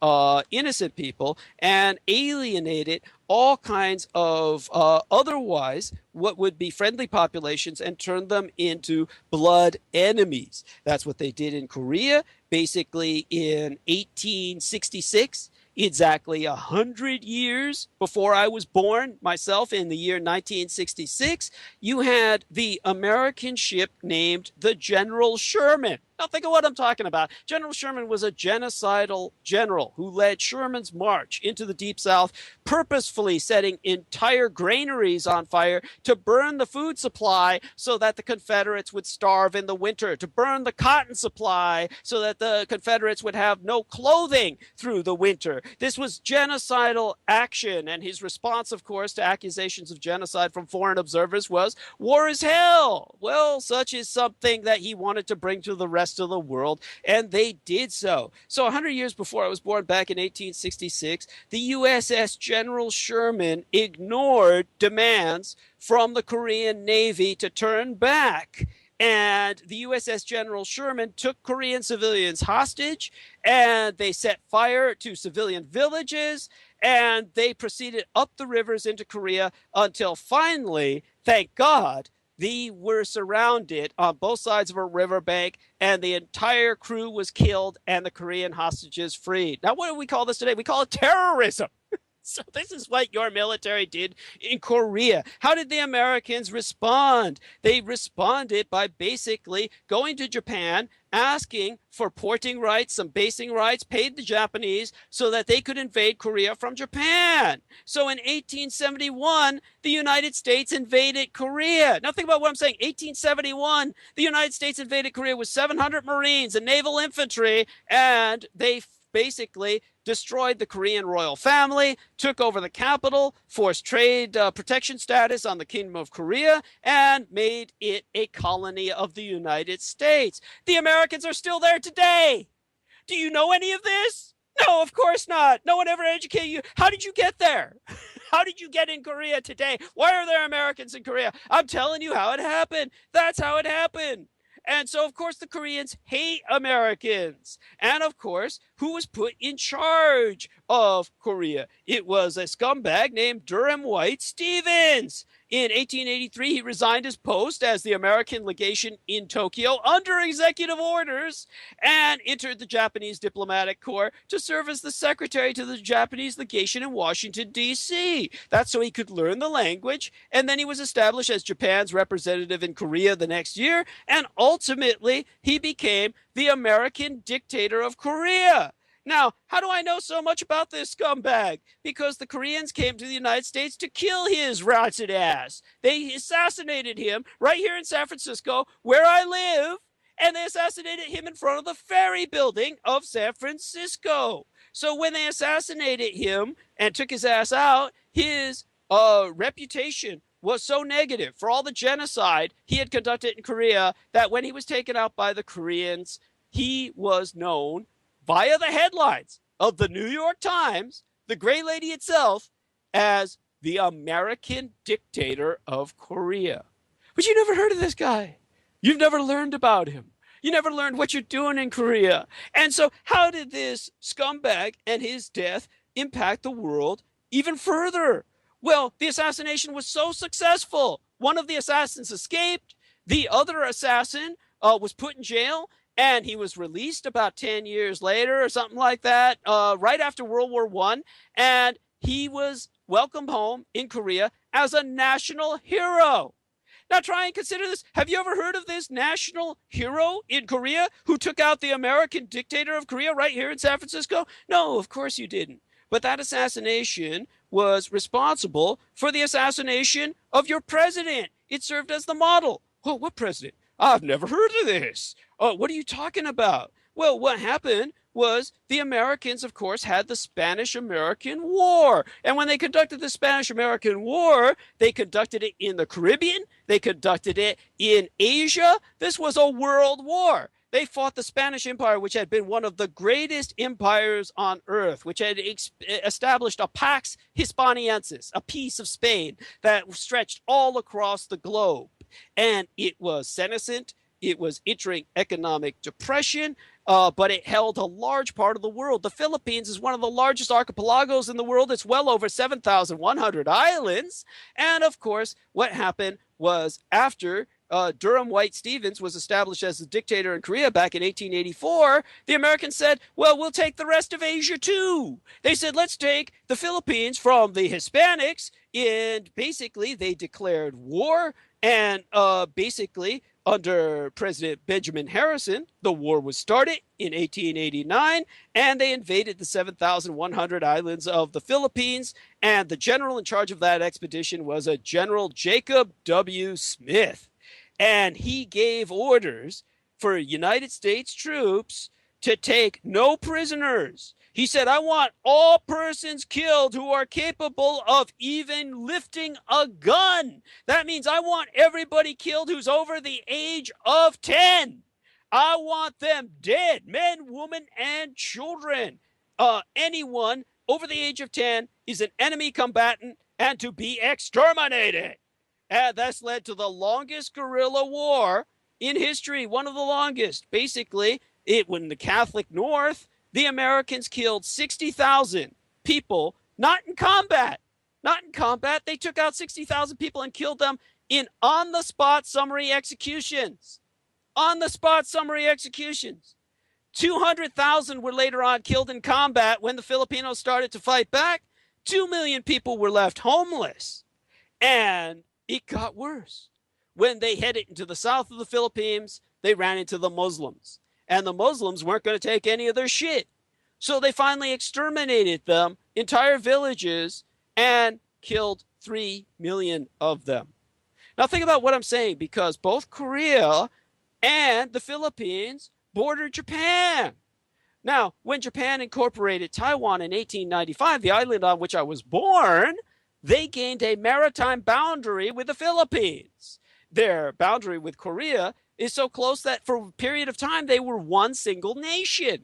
innocent people and alienated all kinds of otherwise what would be friendly populations and turned them into blood enemies. That's what they did in Korea, basically in 1866. Exactly 100 years before I was born myself, in the year 1966, you had the American ship named the General Sherman. Now think of what I'm talking about. General Sherman was a genocidal general who led Sherman's march into the Deep South, purposefully setting entire granaries on fire to burn the food supply so that the Confederates would starve in the winter, to burn the cotton supply so that the Confederates would have no clothing through the winter. This was genocidal action, and his response, of course, to accusations of genocide from foreign observers was, war is hell. Well, such is something that he wanted to bring to the rest of the world, and they did so. So 100 years before I was born, back in 1866, the USS General Sherman ignored demands from the Korean Navy to turn back. And the USS General Sherman took Korean civilians hostage, and they set fire to civilian villages, and they proceeded up the rivers into Korea until finally, thank God, they were surrounded on both sides of a riverbank, and the entire crew was killed and the Korean hostages freed. Now, what do we call this today? We call it terrorism. So this is what your military did in Korea. How did the Americans respond? They responded by basically going to Japan, asking for porting rights, some basing rights, paid the Japanese so that they could invade Korea from Japan. So in 1871, the United States invaded Korea. Now think about what I'm saying. 1871, the United States invaded Korea with 700 Marines and naval infantry, and they basically destroyed the Korean royal family, took over the capital, forced trade protection status on the Kingdom of Korea, and made it a colony of the United States. The Americans are still there today. Do you know any of this? No, of course not. No one ever educated you. How did you get there? How did you get in Korea today? Why are there Americans in Korea? I'm telling you how it happened. That's how it happened. And so, of course, the Koreans hate Americans. And, of course, who was put in charge of Korea? It was a scumbag named Durham White Stevens. In 1883, he resigned his post as the American legation in Tokyo under executive orders and entered the Japanese diplomatic corps to serve as the secretary to the Japanese legation in Washington, D.C. That's so he could learn the language, and then he was established as Japan's representative in Korea the next year, and ultimately he became the American dictator of Korea. Now, how do I know so much about this scumbag? Because the Koreans came to the United States to kill his rancid ass. They assassinated him right here in San Francisco, where I live, and they assassinated him in front of the ferry building of San Francisco. So when they assassinated him and took his ass out, his reputation was so negative for all the genocide he had conducted in Korea that when he was taken out by the Koreans, he was known via the headlines of the New York Times, the Gray Lady itself, as the American dictator of Korea. But you never heard of this guy. You've never learned about him. You never learned what you're doing in Korea. And so how did this scumbag and his death impact the world even further? Well, the assassination was so successful. One of the assassins escaped. The other assassin was put in jail, and he was released about 10 years later or something like that, right after World War I. And he was welcomed home in Korea as a national hero. Now try and consider this. Have you ever heard of this national hero in Korea who took out the American dictator of Korea right here in San Francisco? No, of course you didn't. but that assassination was responsible for the assassination of your president. It served as the model. Oh, what president? I've never heard of this. Oh, what are you talking about? Well, what happened was the Americans, of course, had the Spanish-American War. And when they conducted the Spanish-American War, they conducted it in the Caribbean. They conducted it in Asia. This was a world war. They fought the Spanish Empire, which had been one of the greatest empires on earth, which had established a Pax Hispaniensis, a peace of Spain that stretched all across the globe. And it was senescent. It was entering economic depression, but it held a large part of the world. The Philippines is one of the largest archipelagos in the world. It's well over 7,100 islands. And of course, what happened was after Durham White Stevens was established as the dictator in Korea back in 1884, the Americans said, well, we'll take the rest of Asia too. They said, let's take the Philippines from the Hispanics, and basically they declared war, and basically under President Benjamin Harrison, the war was started in 1889, and they invaded the 7,100 islands of the Philippines, and the general in charge of that expedition was a General Jacob W. Smith. And he gave orders for United States troops to take no prisoners. He said, I want all persons killed who are capable of even lifting a gun. That means I want everybody killed who's over the age of 10. I want them dead, men, women, and children. Anyone over the age of 10 is an enemy combatant and to be exterminated. And that's led to the longest guerrilla war in history, one of the longest. Basically, when the Catholic North, the Americans killed 60,000 people, not in combat. Not in combat. They took out 60,000 people and killed them in on-the-spot summary executions. On-the-spot summary executions. 200,000 were later on killed in combat when the Filipinos started to fight back. 2 million people were left homeless. And it got worse. When they headed into the south of the Philippines, they ran into the Muslims. And the Muslims weren't going to take any of their shit. So they finally exterminated them, entire villages, and killed 3 million of them. Now think about what I'm saying, because both Korea and the Philippines border Japan. Now, when Japan incorporated Taiwan in 1895, the island on which I was born, they gained a maritime boundary with the Philippines. Their boundary with Korea is so close that for a period of time they were one single nation.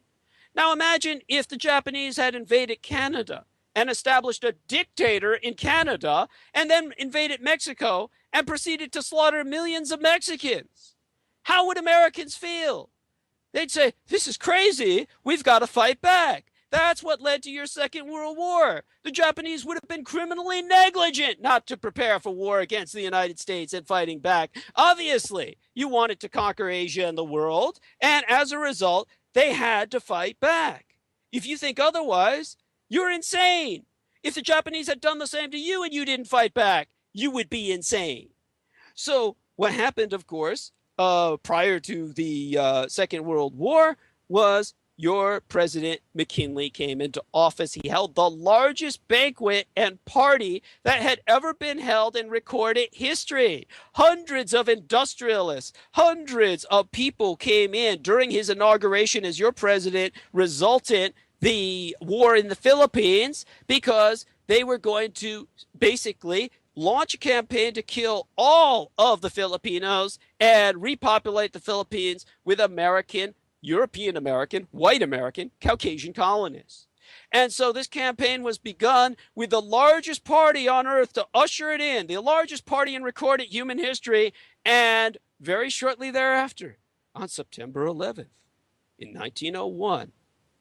Now imagine if the Japanese had invaded Canada and established a dictator in Canada and then invaded Mexico and proceeded to slaughter millions of Mexicans. How would Americans feel? They'd say, this is crazy, we've got to fight back. That's what led to your Second World War. The Japanese would have been criminally negligent not to prepare for war against the United States and fighting back. Obviously, you wanted to conquer Asia and the world, and as a result, they had to fight back. If you think otherwise, you're insane. If the Japanese had done the same to you and you didn't fight back, you would be insane. So what happened, of course, prior to the Second World War was your President McKinley came into office. He held the largest banquet and party that had ever been held in recorded history. Hundreds of industrialists, hundreds of people came in during his inauguration as your president, resulted the war in the Philippines because they were going to basically launch a campaign to kill all of the Filipinos and repopulate the Philippines with European American, white American, Caucasian colonists. And so this campaign was begun with the largest party on earth to usher it in, the largest party in recorded human history. And very shortly thereafter, on September 11th, in 1901,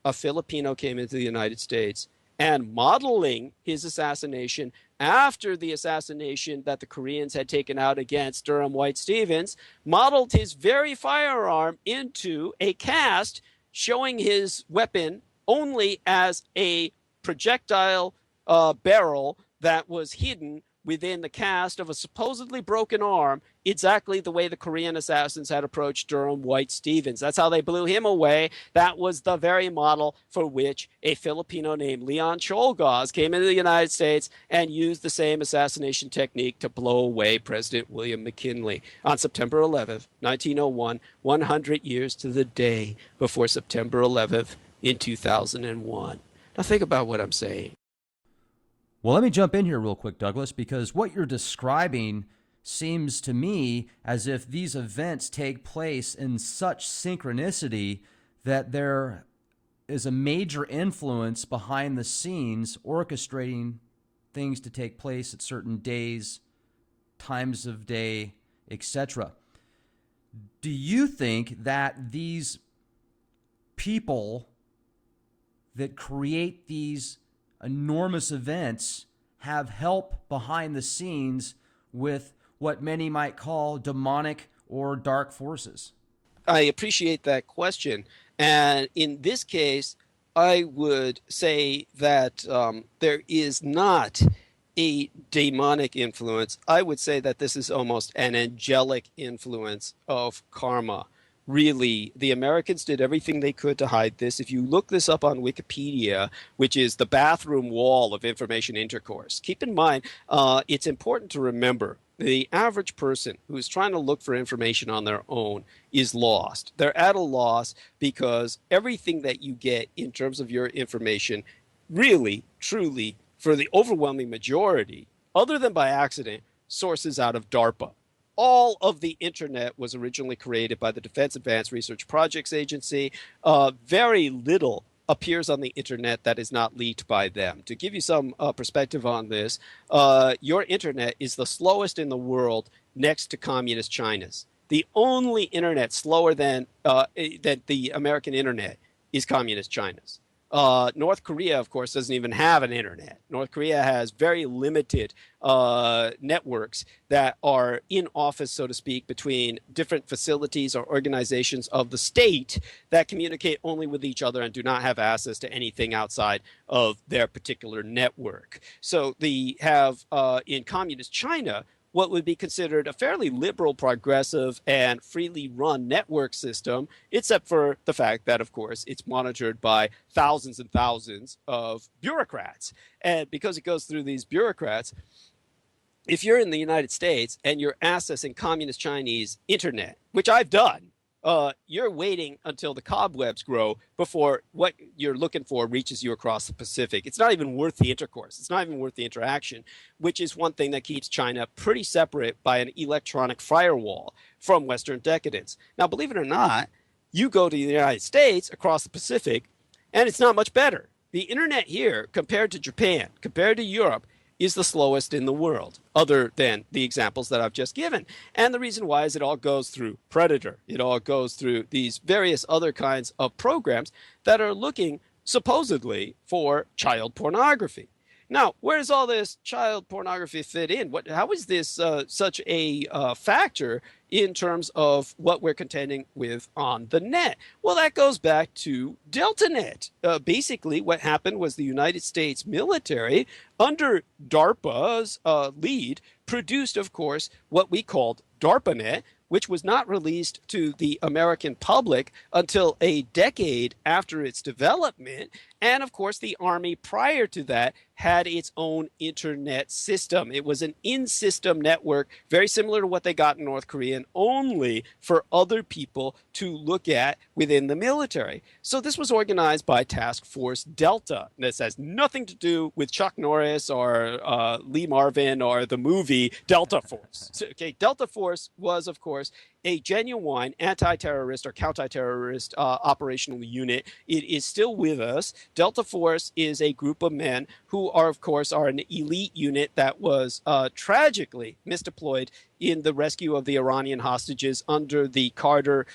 a Filipino came into the United States, and modeling his assassination after the assassination that the Koreans had taken out against Durham White Stevens, modeled his very firearm into a cast showing his weapon only as a projectile barrel that was hidden within the cast of a supposedly broken arm, exactly the way the Korean assassins had approached Durham White Stevens. That's how they blew him away. That was the very model for which a Filipino named Leon Cholgaz came into the United States and used the same assassination technique to blow away President William McKinley on September 11th, 1901, 100 years to the day before September 11th in 2001. Now think about what I'm saying. Well, let me jump in here real quick, Douglas, because what you're describing seems to me as if these events take place in such synchronicity that there is a major influence behind the scenes orchestrating things to take place at certain days, times of day, etc. Do you think that these people that create these enormous events have help behind the scenes with what many might call demonic or dark forces? I appreciate that question. And in this case, I would say that there is not a demonic influence. I would say that this is almost an angelic influence of karma. Really, the Americans did everything they could to hide this. If you look this up on Wikipedia, which is the bathroom wall of information intercourse, keep in mind, it's important to remember the average person who is trying to look for information on their own is lost. They're at a loss because everything that you get in terms of your information really, truly, for the overwhelming majority, other than by accident, sources out of DARPA. All of the internet was originally created by the Defense Advanced Research Projects Agency. Very little appears on the internet that is not leaked by them. To give you some perspective on this, your internet is the slowest in the world next to communist China's. The only internet slower than the American internet is communist China's. North Korea, of course, doesn't even have an internet. North Korea has very limited networks that are in office, so to speak, between different facilities or organizations of the state that communicate only with each other and do not have access to anything outside of their particular network. So they have, in communist China, what would be considered a fairly liberal, progressive, and freely run network system, except for the fact that, of course, it's monitored by thousands and thousands of bureaucrats. And because it goes through these bureaucrats, if you're in the United States and you're accessing communist Chinese internet, which I've done, you're waiting until the cobwebs grow before what you're looking for reaches you across the Pacific. It's not even worth the intercourse. It's not even worth the interaction, which is one thing that keeps China pretty separate by an electronic firewall from Western decadence. Now, believe it or not, you go to the United States across the Pacific, and it's not much better. The internet here, compared to Japan, compared to Europe, is the slowest in the world, other than the examples that I've just given. And the reason why is it all goes through Predator. It all goes through these various other kinds of programs that are looking supposedly for child pornography. Now, where does all this child pornography fit in? How is this such a factor in terms of what we're contending with on the net? Well, that goes back to DeltaNet. Basically, what happened was the United States military, under DARPA's lead, produced, of course, what we called DARPANet, which was not released to the American public until a decade after its development. And of course, the Army prior to that had its own internet system. It was an in-system network, very similar to what they got in North Korea, and only for other people to look at within the military. So this was organized by Task Force Delta. And this has nothing to do with Chuck Norris or Lee Marvin or the movie Delta Force. So, okay, Delta Force was, of course, a genuine anti-terrorist or counter-terrorist operational unit. It is still with us. Delta Force is a group of men who are, of course, an elite unit that was tragically misdeployed in the rescue of the Iranian hostages under the Carter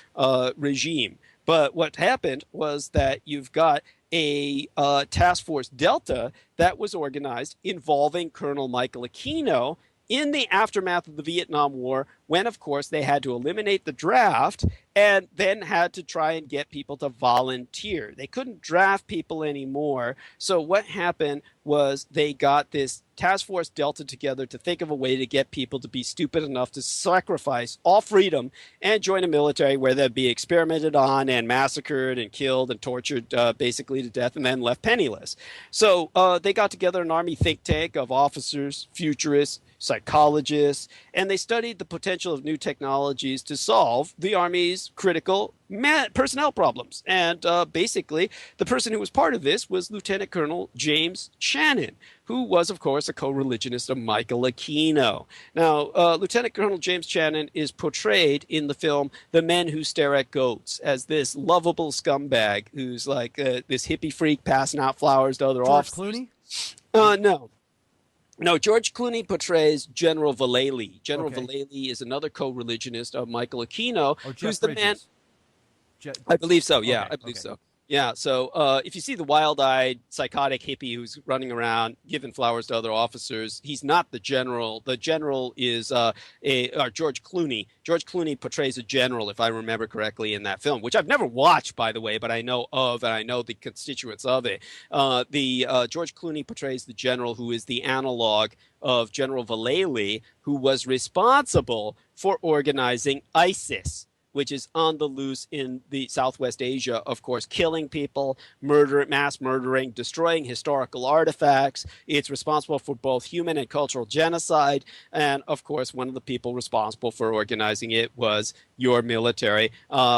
regime. But what happened was that you've got a Task Force Delta that was organized involving Colonel Michael Aquino in the aftermath of the Vietnam War, when, of course, they had to eliminate the draft and then had to try and get people to volunteer. They couldn't draft people anymore. So what happened was they got this Task Force Delta together to think of a way to get people to be stupid enough to sacrifice all freedom and join a military where they'd be experimented on and massacred and killed and tortured basically to death and then left penniless. So they got together an army think tank of officers, futurists, psychologists, and they studied the potential of new technologies to solve the Army's critical personnel problems. And basically, the person who was part of this was Lieutenant Colonel James Shannon, who was, of course, a co-religionist of Michael Aquino. Now, Lieutenant Colonel James Shannon is portrayed in the film The Men Who Stare at Goats as this lovable scumbag who's like this hippie freak passing out flowers to other officers. George Clooney? No. No, George Clooney portrays General Vallely. General Okay. Vallely is another co-religionist of Michael Aquino, Or Jeff who's the man. Bridges? I believe so. Yeah, Okay, I believe okay. so. Yeah. So if you see the wild-eyed, psychotic hippie who's running around giving flowers to other officers, he's not the general. The general is George Clooney. George Clooney portrays a general, if I remember correctly, in that film, which I've never watched, by the way, but I know of and I know the constituents of it. George Clooney portrays the general who is the analog of General Vallely, who was responsible for organizing ISIS, which is on the loose in the Southwest Asia, of course, killing people, mass murdering, destroying historical artifacts. It's responsible for both human and cultural genocide. And, of course, one of the people responsible for organizing it was your military,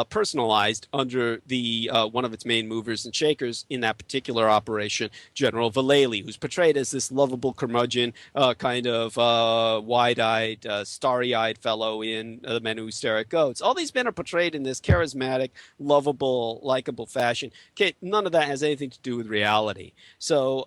personalized under the one of its main movers and shakers in that particular operation, General Vallely, who's portrayed as this lovable curmudgeon, kind of wide-eyed, starry-eyed fellow in The Men Who Stare at Goats. All these men are portrayed in this charismatic, lovable, likable fashion. Okay, none of that has anything to do with reality. So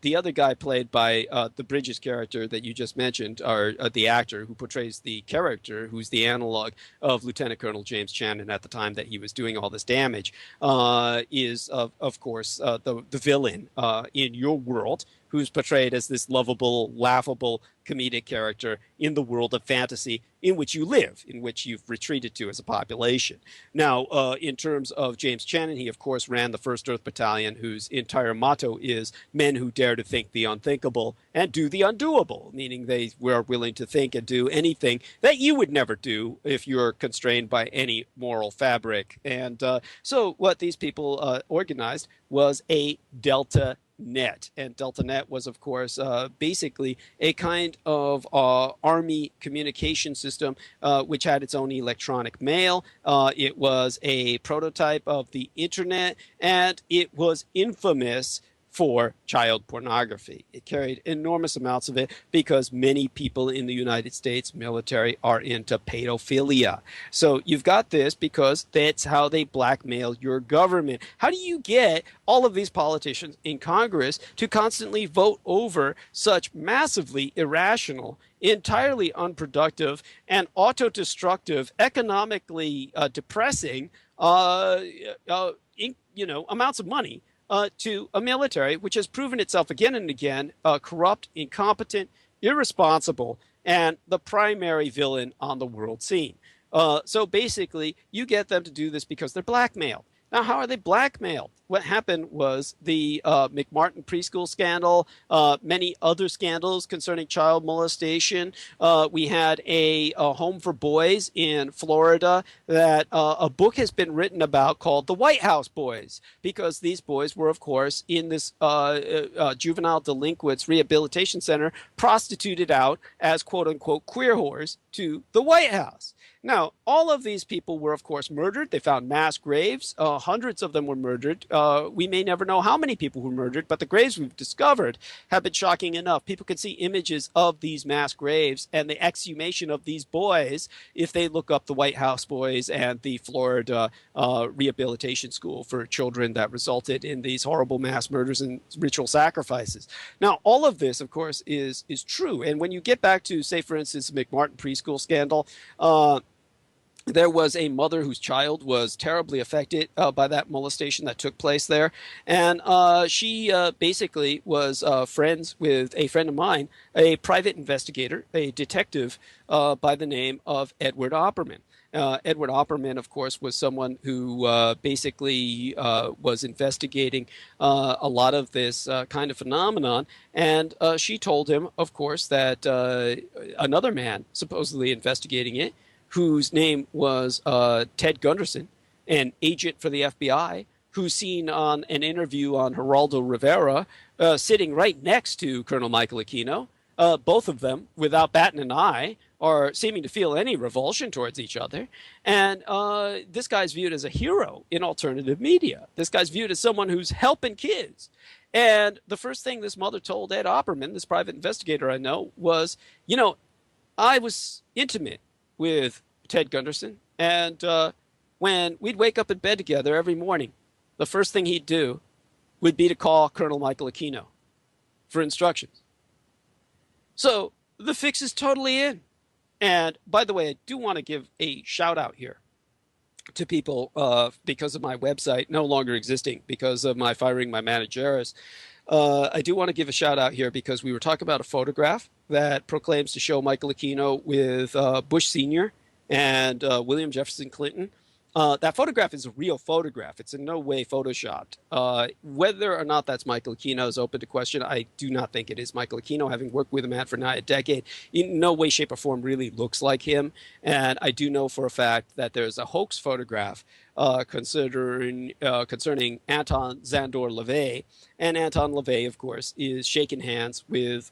the other guy played by the Bridges character that you just mentioned, or the actor who portrays the character, who's the analog of Lieutenant Colonel James Shannon at the time that he was doing all this damage, is, of course, the villain in your world, who's portrayed as this lovable, laughable, comedic character in the world of fantasy in which you live, in which you've retreated to as a population. Now, in terms of James Shannon, he, of course, ran the 1st Earth Battalion, whose entire motto is men who dare to think the unthinkable and do the undoable, meaning they were willing to think and do anything that you would never do if you're constrained by any moral fabric. And so what these people organized was a Delta Net. And Delta Net was, of course, basically a kind of army communication system which had its own electronic mail. It was a prototype of the internet, and it was infamous for child pornography. It carried enormous amounts of it because many people in the United States military are into pedophilia. So you've got this because that's how they blackmail your government. How do you get all of these politicians in Congress to constantly vote over such massively irrational, entirely unproductive, and autodestructive, economically depressing amounts of money to a military which has proven itself again and again corrupt, incompetent, irresponsible, and the primary villain on the world scene. So basically, you get them to do this because they're blackmailed. Now, how are they blackmailed? What happened was the McMartin preschool scandal, many other scandals concerning child molestation. We had a home for boys in Florida that a book has been written about called The White House Boys, because these boys were, of course, in this juvenile delinquents rehabilitation center, prostituted out as quote-unquote queer whores to the White House. Now, all of these people were, of course, murdered. They found mass graves. Hundreds of them were murdered. We may never know how many people were murdered, but the graves we've discovered have been shocking enough. People can see images of these mass graves and the exhumation of these boys if they look up the White House Boys and the Florida rehabilitation school for children that resulted in these horrible mass murders and ritual sacrifices. Now, all of this, of course, is true. And when you get back to, say, for instance, the McMartin preschool scandal, there was a mother whose child was terribly affected by that molestation that took place there. And she basically was friends with a friend of mine, a private investigator, a detective by the name of Edward Opperman. Edward Opperman, of course, was someone who basically was investigating a lot of this kind of phenomenon. And she told him, of course, that another man supposedly investigating it, whose name was Ted Gunderson, an agent for the FBI, who's seen on an interview on Geraldo Rivera, sitting right next to Colonel Michael Aquino. Both of them, without batting an eye, are seeming to feel any revulsion towards each other. And this guy's viewed as a hero in alternative media. This guy's viewed as someone who's helping kids. And the first thing this mother told Ed Opperman, this private investigator I know, was, I was intimate with Ted Gunderson, and when we'd wake up in bed together every morning, the first thing he'd do would be to call Colonel Michael Aquino for instructions. So the fix is totally in. And by the way, I do want to give a shout out here to people because of my website no longer existing because of my firing my manageress. I do want to give a shout out here because we were talking about a photograph that proclaims to show Michael Aquino with Bush Sr. and William Jefferson Clinton. That photograph is a real photograph. It's in no way photoshopped. Whether or not that's Michael Aquino is open to question. I do not think it is Michael Aquino, having worked with him for nigh a decade. In no way, shape, or form really looks like him. And I do know for a fact that there's a hoax photograph concerning Anton Szandor LaVey. And Anton LaVey, of course, is shaking hands with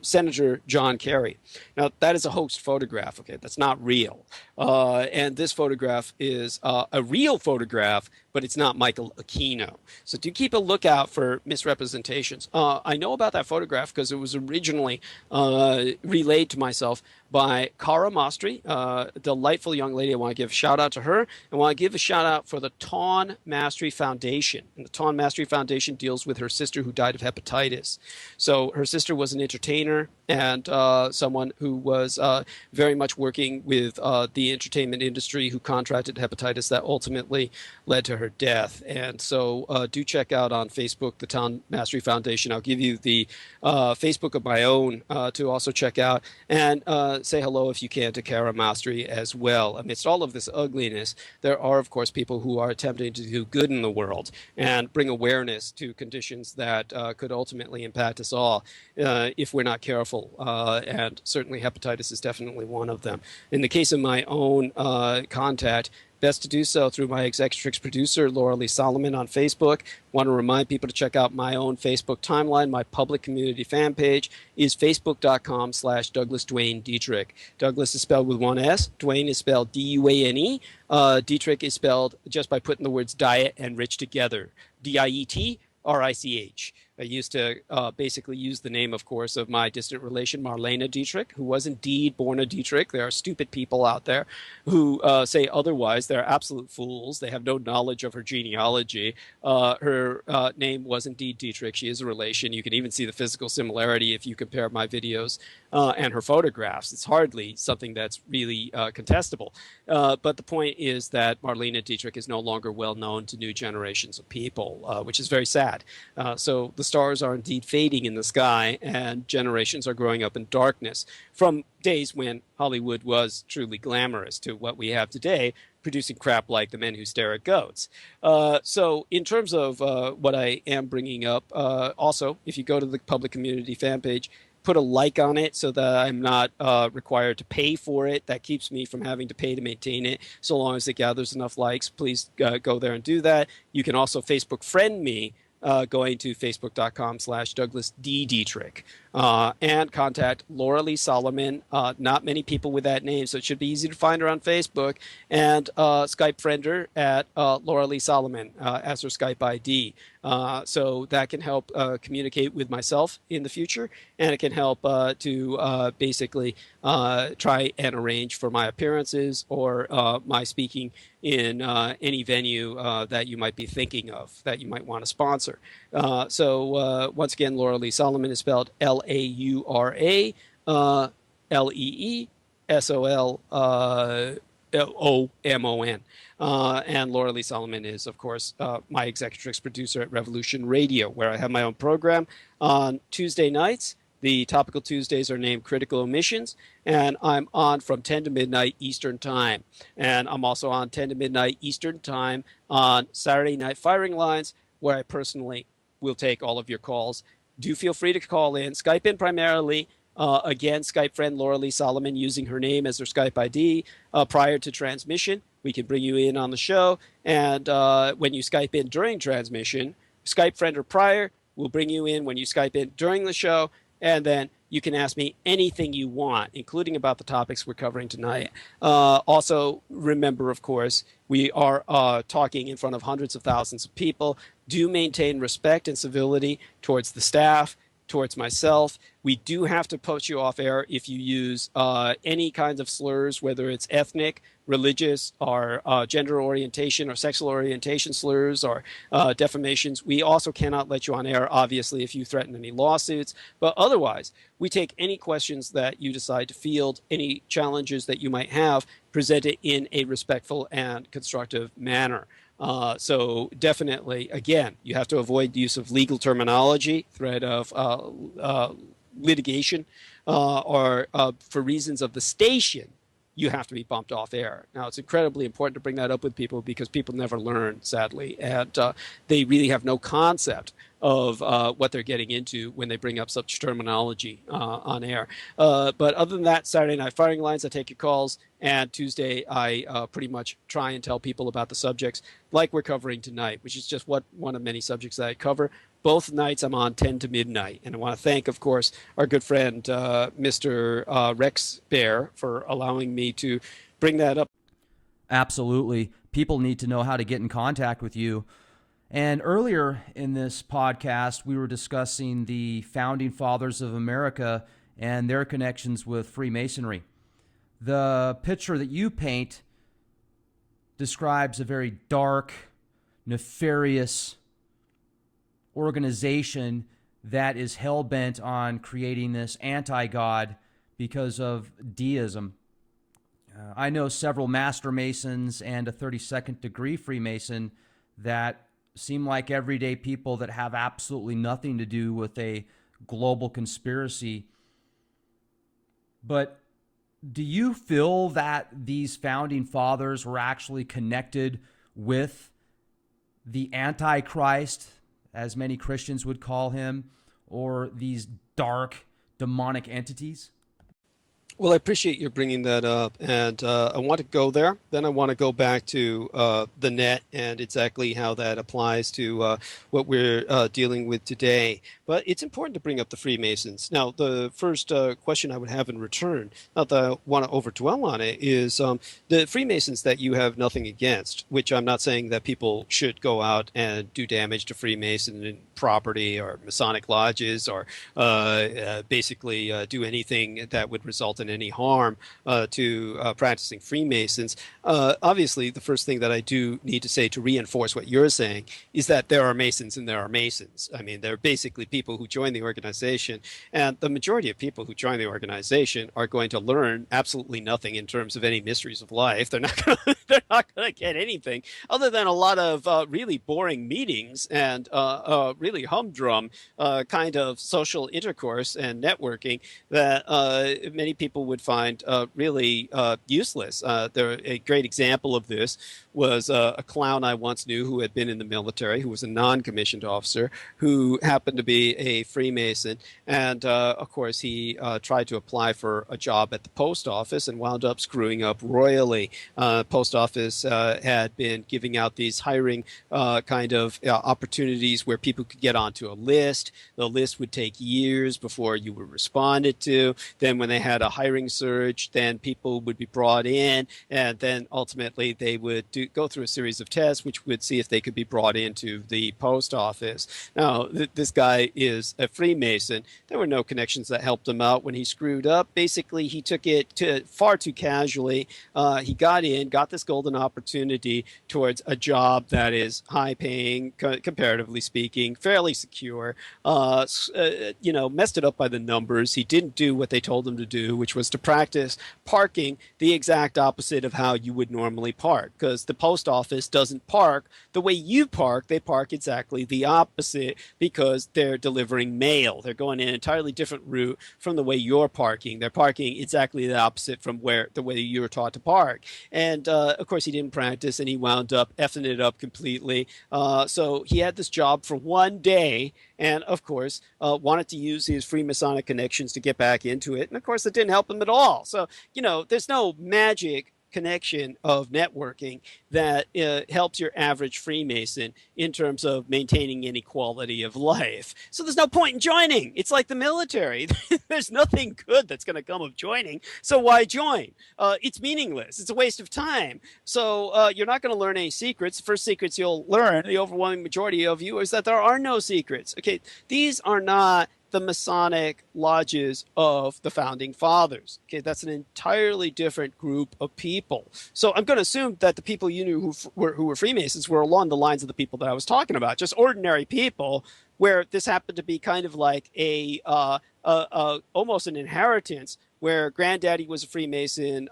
Senator John Kerry. Now, that is a hoax photograph, okay? That's not real. And this photograph is a real photograph, but it's not Michael Aquino. So do keep a lookout for misrepresentations. I know about that photograph because it was originally relayed to myself by Cara Mastri, a delightful young lady. I want to give a shout out to her. I want to give a shout out for the Tawn Mastri Foundation. And the Tawn Mastri Foundation deals with her sister who died of hepatitis. So her sister was an entertainer and someone who was very much working with the entertainment industry, who contracted hepatitis that ultimately led to her death. And so do check out on Facebook the Tawn Mastri Foundation. I'll give you the Facebook of my own to also check out, and say hello if you can to Cara Mastri as well. Amidst all of this ugliness, there are, of course, people who are attempting to do good in the world and bring awareness to conditions that could ultimately impact us all if we're not careful. And certainly hepatitis is definitely one of them. In the case of my own contact, best to do so through my Executrix producer, Laura Lee Solomon, on Facebook. Want to remind people to check out my own Facebook timeline. My public community fan page is facebook.com/Douglas Duane Dietrich. Douglas is spelled with one S. Duane is spelled D-U-A-N-E. Dietrich is spelled just by putting the words diet and rich together. D-I-E-T-R-I-C-H. I used to basically use the name, of course, of my distant relation, Marlene Dietrich, who was indeed born a Dietrich. There are stupid people out there who say otherwise. They're absolute fools. They have no knowledge of her genealogy. Her name was indeed Dietrich. She is a relation. You can even see the physical similarity if you compare my videos and her photographs. It's hardly something that's really contestable. But the point is that Marlene Dietrich is no longer well known to new generations of people, which is very sad. So the stars are indeed fading in the sky, and generations are growing up in darkness from days when Hollywood was truly glamorous to what we have today, producing crap like The Men Who Stare at Goats. So in terms of what I am bringing up, also, if you go to the public community fan page, put a like on it so that I'm not required to pay for it. That keeps me from having to pay to maintain it. So long as it gathers enough likes, please go there and do that. You can also Facebook friend me, going to facebook.com/Douglas D. Dietrich, and contact Laura Lee Solomon. Not many people with that name, so it should be easy to find her on Facebook, and Skype friend her at Laura Lee Solomon as her Skype ID. So that can help communicate with myself in the future, and it can help to basically try and arrange for my appearances or my speaking in any venue that you might be thinking of that you might want to sponsor. So once again, Laura Lee Solomon is spelled Laura Leesol OMON. And Laura Lee Solomon is, of course, my executrix producer at Revolution Radio, where I have my own program on Tuesday nights. The topical Tuesdays are named Critical Omissions, and I'm on from 10 to midnight Eastern Time. And I'm also on 10 to midnight Eastern Time on Saturday Night Firing Lines, where I personally will take all of your calls. Do feel free to call in. Skype in primarily. Again, Skype friend Laura Lee Solomon using her name as her Skype ID prior to transmission. We can bring you in on the show. And when you Skype in during transmission, Skype friend or prior will bring you in when you Skype in during the show. And then you can ask me anything you want, including about the topics we're covering tonight. Also, remember, of course, we are talking in front of hundreds of thousands of people. Do maintain respect and civility towards the staff, towards myself. We do have to post you off air if you use any kinds of slurs, whether it's ethnic, religious, or gender orientation or sexual orientation slurs or defamations. We also cannot let you on air, obviously, if you threaten any lawsuits. But otherwise, we take any questions that you decide to field, any challenges that you might have, presented in a respectful and constructive manner. So definitely, again, you have to avoid the use of legal terminology, threat of litigation, or for reasons of the station, you have to be bumped off air. Now, it's incredibly important to bring that up with people because people never learn, sadly, and they really have no concept of what they're getting into when they bring up such terminology on air. But other than that, Saturday Night Firing Lines, I take your calls, and Tuesday, I pretty much try and tell people about the subjects like we're covering tonight, which is just one of many subjects that I cover. Both nights I'm on 10 to midnight. And I want to thank, of course, our good friend, Mr. Rex Bear, for allowing me to bring that up. Absolutely. People need to know how to get in contact with you. And earlier in this podcast, we were discussing the founding fathers of America and their connections with Freemasonry. The picture that you paint describes a very dark, nefarious organization that is hell-bent on creating this anti-God because of deism. I know several Master Masons and a 32nd degree Freemason that seem like everyday people that have absolutely nothing to do with a global conspiracy. But do you feel that these founding fathers were actually connected with the Antichrist, as many Christians would call him, or these dark demonic entities? Well, I appreciate you bringing that up, and I want to go there. Then I want to go back to the net and exactly how that applies to what we're dealing with today. But it's important to bring up the Freemasons. Now, the first question I would have in return, not that I want to overdwell on it, is the Freemasons that you have nothing against, which I'm not saying that people should go out and do damage to Freemason property or Masonic lodges or basically do anything that would result in any harm to practicing Freemasons. Obviously, the first thing that I do need to say to reinforce what you're saying is that there are Masons and there are Masons. I mean, they're basically people who join the organization, and the majority of people who join the organization are going to learn absolutely nothing in terms of any mysteries of life. They're not going to get anything other than a lot of really boring meetings and really humdrum kind of social intercourse and networking that many people would find really useless. A great example of this was a clown I once knew who had been in the military, who was a non-commissioned officer, who happened to be a Freemason. And, of course, he tried to apply for a job at the post office and wound up screwing up royally. Post office had been giving out these hiring kind of opportunities where people could get onto a list. The list would take years before you were responded to. Then when they had a hiring surge, then people would be brought in, and then ultimately they would go through a series of tests which would see if they could be brought into the post office. Now, this guy is a Freemason. There were no connections that helped him out when he screwed up. Basically, he took it far too casually. He got this golden opportunity towards a job that is high paying, comparatively speaking, fairly secure, messed it up by the numbers. He didn't do what they told him to do, which was to practice parking the exact opposite of how you would normally park, because the post office doesn't park the way you park. They park exactly the opposite because they're delivering mail. They're going in an entirely different route from the way you're parking. They're parking exactly the opposite from the way you were taught to park. And of course, he didn't practice, and he wound up effing it up completely. So he had this job for one day, and of course, wanted to use his Freemasonic connections to get back into it. And of course, it didn't help him at all. So, there's no magic connection of networking that helps your average Freemason in terms of maintaining any quality of life. So there's no point in joining. It's like the military. There's nothing good that's going to come of joining. So why join? It's meaningless. It's a waste of time. So you're not going to learn any secrets. The first secrets you'll learn, the overwhelming majority of you, is that there are no secrets. Okay, these are not the Masonic lodges of the Founding Fathers. Okay, that's an entirely different group of people. So I'm going to assume that the people you knew who were Freemasons were along the lines of the people that I was talking about, just ordinary people, where this happened to be kind of like almost an inheritance, where granddaddy was a Freemason,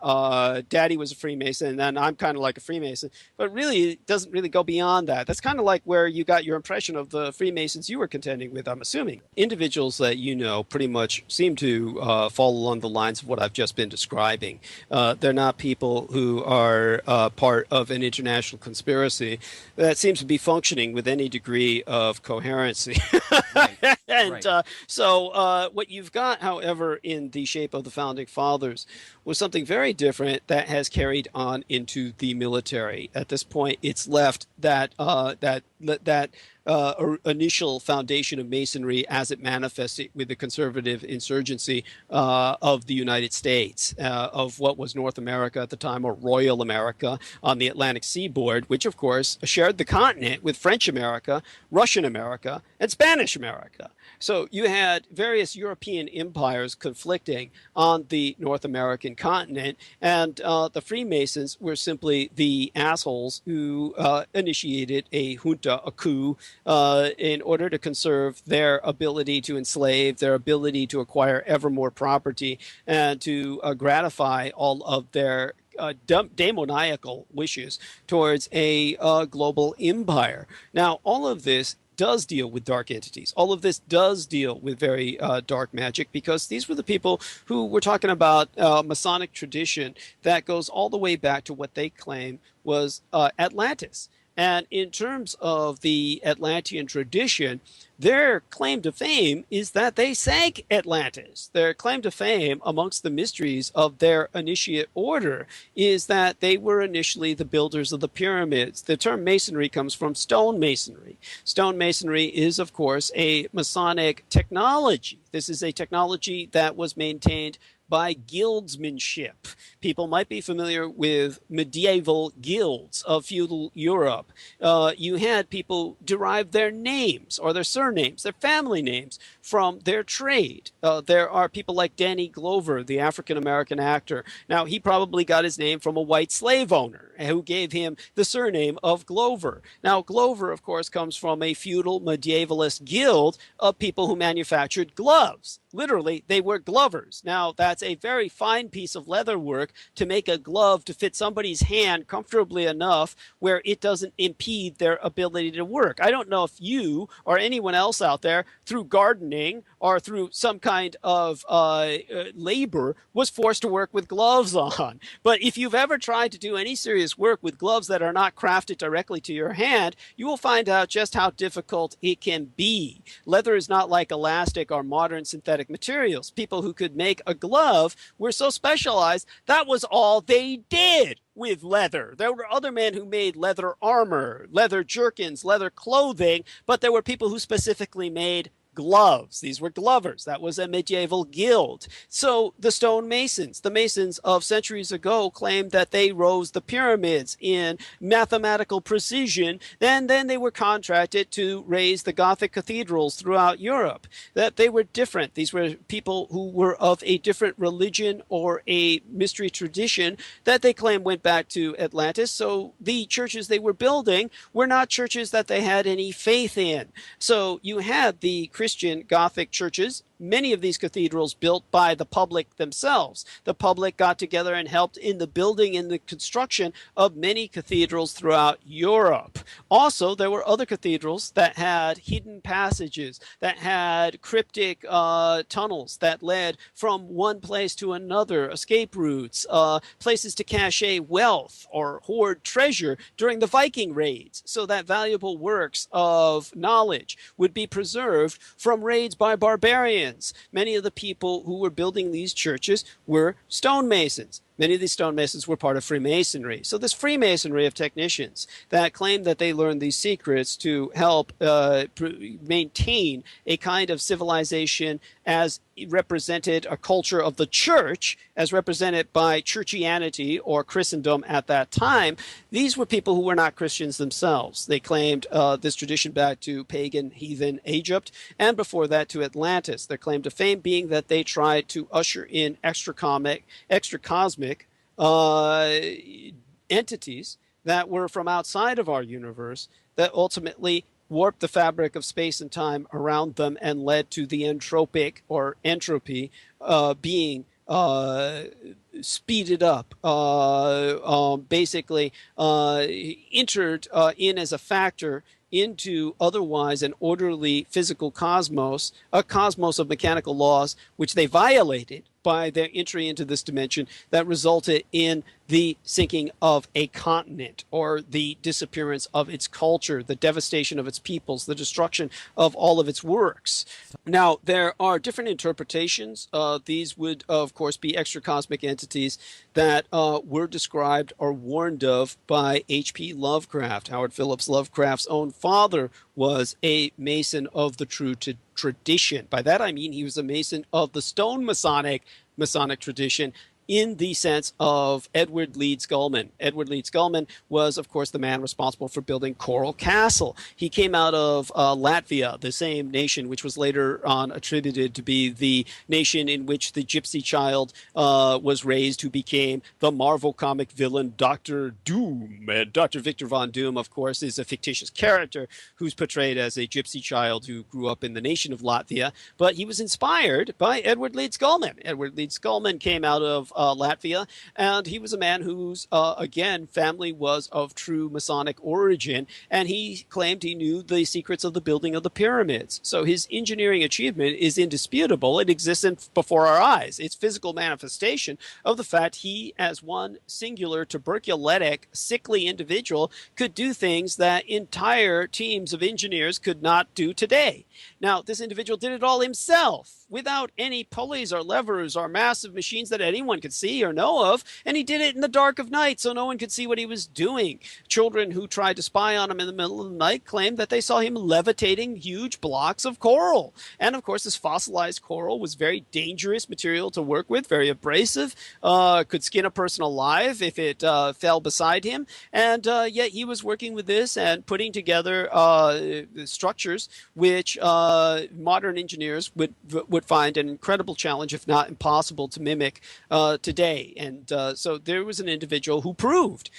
daddy was a Freemason, and then I'm kind of like a Freemason. But really, it doesn't really go beyond that. That's kind of like where you got your impression of the Freemasons you were contending with, I'm assuming. Individuals that you know pretty much seem to fall along the lines of what I've just been describing. They're not people who are part of an international conspiracy that seems to be functioning with any degree of coherency. Right. And right. So what you've got, however, in the shape of the Founding Fathers was something very different that has carried on into the military. At this point, it's left that initial foundation of Masonry as it manifested with the conservative insurgency of the United States, of what was North America at the time, or Royal America on the Atlantic seaboard, which of course shared the continent with French America, Russian America, and Spanish America. So you had various European empires conflicting on the North American continent, and the Freemasons were simply the assholes who initiated a junta, a coup, in order to conserve their ability to enslave, their ability to acquire ever more property, and to gratify all of their demoniacal wishes towards a global empire. Now, all of this does deal with dark entities. All of this does deal with very dark magic, because these were the people who were talking about Masonic tradition that goes all the way back to what they claim was Atlantis. And in terms of the Atlantean tradition, their claim to fame is that they sank Atlantis. Their claim to fame amongst the mysteries of their initiate order is that they were initially the builders of the pyramids. The term masonry comes from stone masonry. Stone masonry is, of course, a Masonic technology. This is a technology that was maintained by guildsmanship. People might be familiar with medieval guilds of feudal Europe. You had people derive their names or their surnames, their family names, from their trade. There are people like Danny Glover, the African-American actor. Now, he probably got his name from a white slave owner who gave him the surname of Glover. Now, Glover, of course, comes from a feudal medievalist guild of people who manufactured gloves. Literally, they were glovers. Now, that's a very fine piece of leather work to make a glove to fit somebody's hand comfortably enough where it doesn't impede their ability to work. I don't know if you or anyone else out there, through gardening or through some kind of labor, was forced to work with gloves on. But if you've ever tried to do any serious work with gloves that are not crafted directly to your hand, you will find out just how difficult it can be. Leather is not like elastic or modern synthetic materials. People who could make a glove were so specialized that was all they did with leather. There were other men who made leather armor, leather jerkins, leather clothing, but there were people who specifically made gloves. These were glovers. That was a medieval guild. So the stonemasons, the masons of centuries ago, claimed that they rose the pyramids in mathematical precision. Then they were contracted to raise the Gothic cathedrals throughout Europe. That they were different. These were people who were of a different religion or a mystery tradition that they claimed went back to Atlantis. So the churches they were building were not churches that they had any faith in. So you had the Christian Gothic churches, many of these cathedrals built by the public themselves. The public got together and helped in the building and the construction of many cathedrals throughout Europe. Also, there were other cathedrals that had hidden passages, that had cryptic tunnels that led from one place to another, escape routes, places to cache wealth or hoard treasure during the Viking raids, so that valuable works of knowledge would be preserved from raids by barbarians. Many of the people who were building these churches were stonemasons. Many of these stonemasons were part of Freemasonry. So this Freemasonry of technicians that claimed that they learned these secrets to help maintain a kind of civilization as represented a culture of the church, as represented by churchianity or Christendom at that time, these were people who were not Christians themselves. They claimed this tradition back to pagan, heathen Egypt, and before that to Atlantis. Their claim to fame being that they tried to usher in extracosmic entities that were from outside of our universe that ultimately warped the fabric of space and time around them and led to the entropic or entropy being speeded up, basically entered in as a factor into otherwise an orderly physical cosmos, a cosmos of mechanical laws, which they violated by their entry into this dimension that resulted in the sinking of a continent or the disappearance of its culture, the devastation of its peoples, the destruction of all of its works. Now, there are different interpretations. These would, of course, be extracosmic entities that were described or warned of by H.P. Lovecraft. Howard Phillips Lovecraft's own father was a Mason of the true tradition. By that I mean he was a Mason of the stone Masonic tradition, in the sense of Edward Leeds Gullman. Edward Leeds Gullman was, of course, the man responsible for building Coral Castle. He came out of Latvia, the same nation which was later on attributed to be the nation in which the gypsy child was raised, who became the Marvel comic villain Dr. Doom. And Dr. Victor Von Doom, of course, is a fictitious character who's portrayed as a gypsy child who grew up in the nation of Latvia, but he was inspired by Edward Leeds Gullman. Edward Leeds Gullman came out of Latvia, and he was a man whose, again, family was of true Masonic origin, and he claimed he knew the secrets of the building of the pyramids. So his engineering achievement is indisputable. It exists before our eyes. It's physical manifestation of the fact he, as one singular tuberculotic, sickly individual, could do things that entire teams of engineers could not do today. Now, this individual did it all himself, without any pulleys or levers or massive machines that anyone could see or know of, and he did it in the dark of night so no one could see what he was doing. Children who tried to spy on him in the middle of the night claimed that they saw him levitating huge blocks of coral. And of course, this fossilized coral was very dangerous material to work with, very abrasive, could skin a person alive if it fell beside him, and yet he was working with this and putting together structures which modern engineers would find an incredible challenge, if not impossible, to mimic today. And so there was an individual who proved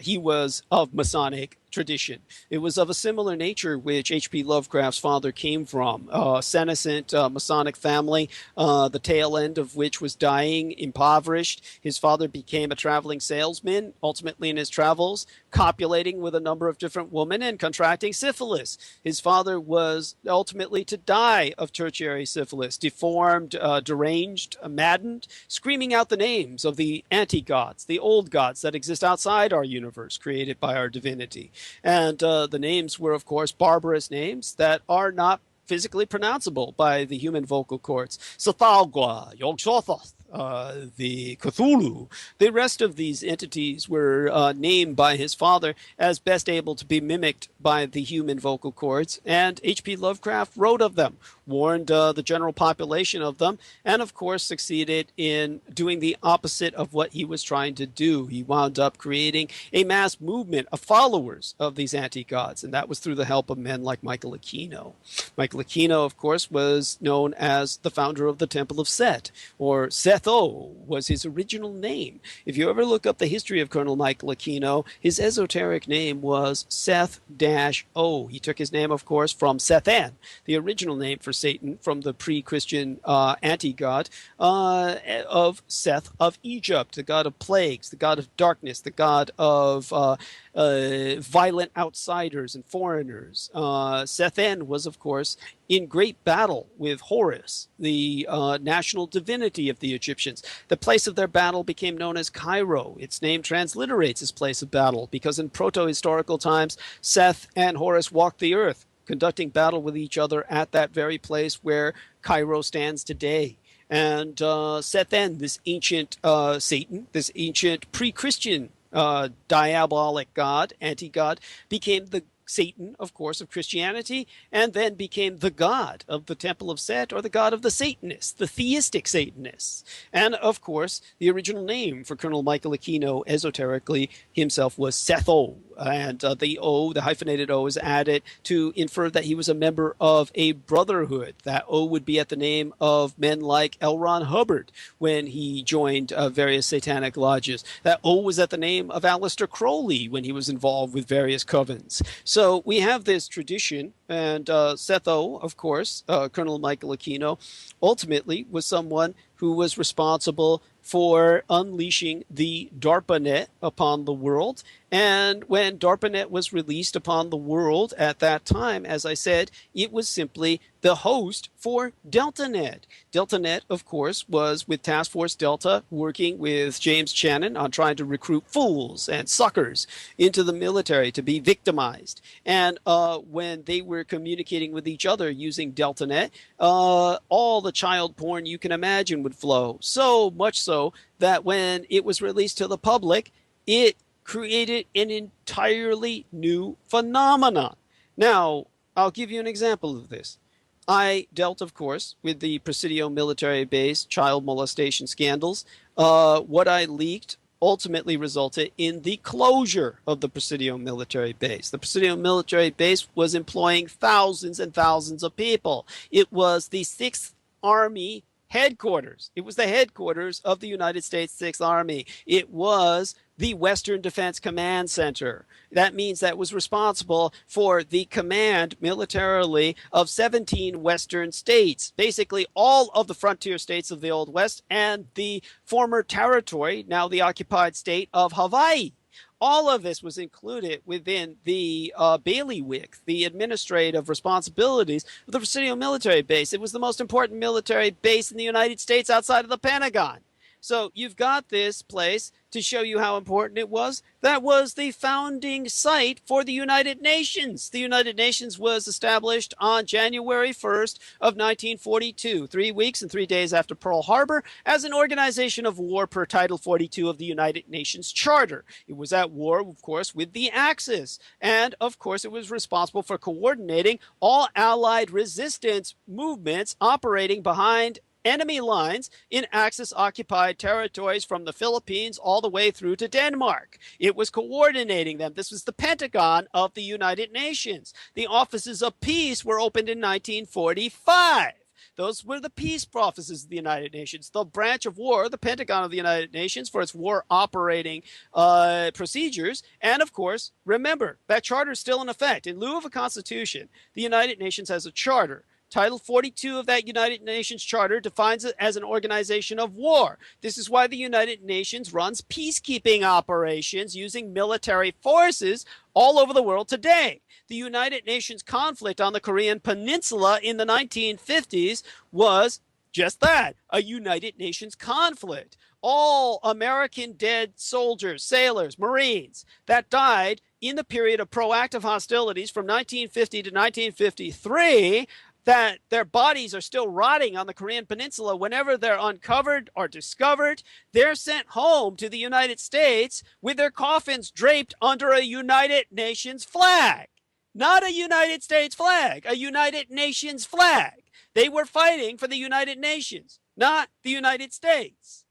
he was of Masonic tradition. It was of a similar nature which H.P. Lovecraft's father came from, a senescent Masonic family, the tail end of which was dying, impoverished. His father became a traveling salesman, ultimately in his travels, copulating with a number of different women and contracting syphilis. His father was ultimately to die of tertiary syphilis, deformed, deranged, maddened, screaming out the names of the anti-gods, the old gods that exist outside our universe, created by our divinity. And the names were, of course, barbarous names that are not physically pronounceable by the human vocal cords. Sathalgwa, Yogshothoth, the Cthulhu. The rest of these entities were named by his father as best able to be mimicked by the human vocal cords, and H.P. Lovecraft wrote of them, warned the general population of them, and of course succeeded in doing the opposite of what he was trying to do. He wound up creating a mass movement of followers of these anti-gods, and that was through the help of men like Michael Aquino. Michael Aquino, of course, was known as the founder of the Temple of Set, or Setho was his original name. If you ever look up the history of Colonel Michael Aquino, his esoteric name was Seth-O. He took his name, of course, from Sethan, the original name for Satan, from the pre-Christian anti-god of Seth of Egypt, the god of plagues, the god of darkness, the god of violent outsiders and foreigners. Sethan was, of course, in great battle with Horus, the national divinity of the Egyptians. The place of their battle became known as Cairo. Its name transliterates as place of battle because in proto-historical times, Seth and Horus walked the earth, conducting battle with each other at that very place where Cairo stands today. And Sethan, this ancient Satan, this ancient pre-Christian diabolic god, anti-god, became the Satan, of course, of Christianity, and then became the god of the Temple of Set, or the god of the Satanists, the theistic Satanists. And, of course, the original name for Colonel Michael Aquino, esoterically, himself was Setho. And the O, the hyphenated O, is added to infer that he was a member of a brotherhood. That O would be at the name of men like L. Ron Hubbard when he joined various satanic lodges. That O was at the name of Aleister Crowley when he was involved with various covens. So we have this tradition, and Setho, of course, Colonel Michael Aquino, ultimately was someone who was responsible for unleashing the DARPANET upon the world. And when DARPANET was released upon the world at that time, as I said, it was simply the host for DeltaNet. DeltaNet, of course, was with Task Force Delta working with James Channon on trying to recruit fools and suckers into the military to be victimized. And when they were communicating with each other using DeltaNet, all the child porn you can imagine would flow. So much so that when it was released to the public, it created an entirely new phenomenon. Now, I'll give you an example of this. I dealt, of course, with the Presidio military base child molestation scandals. What I leaked ultimately resulted in the closure of the Presidio military base. The Presidio military base was employing thousands and thousands of people. It was the 6th Army headquarters. It was the headquarters of the United States 6th Army. It was the Western Defense Command Center. That means that was responsible for the command militarily of 17 Western states, basically all of the frontier states of the Old West and the former territory, now the occupied state of Hawaii. All of this was included within the bailiwick, the administrative responsibilities of the Presidio military base. It was the most important military base in the United States outside of the Pentagon. So you've got this place to show you how important it was. That was the founding site for the United Nations. The United Nations was established on January 1st of 1942, 3 weeks and 3 days after Pearl Harbor, as an organization of war per Title 42 of the United Nations Charter. It was at war, of course, with the Axis. And, of course, it was responsible for coordinating all Allied resistance movements operating behind enemy lines in Axis-occupied territories from the Philippines all the way through to Denmark. It was coordinating them. This was the Pentagon of the United Nations. The offices of peace were opened in 1945. Those were the peace offices of the United Nations. The branch of war, the Pentagon of the United Nations, for its war operating procedures. And, of course, remember, that charter is still in effect. In lieu of a constitution, the United Nations has a charter. Title 42 of that United Nations Charter defines it as an organization of war. This is why the United Nations runs peacekeeping operations using military forces all over the world today. The United Nations conflict on the Korean Peninsula in the 1950s was just that, a United Nations conflict. All American dead soldiers, sailors, Marines that died in the period of proactive hostilities from 1950 to 1953 that their bodies are still rotting on the Korean Peninsula, whenever they're uncovered or discovered, they're sent home to the United States with their coffins draped under a United Nations flag. Not a United States flag, a United Nations flag. They were fighting for the United Nations, not the United States.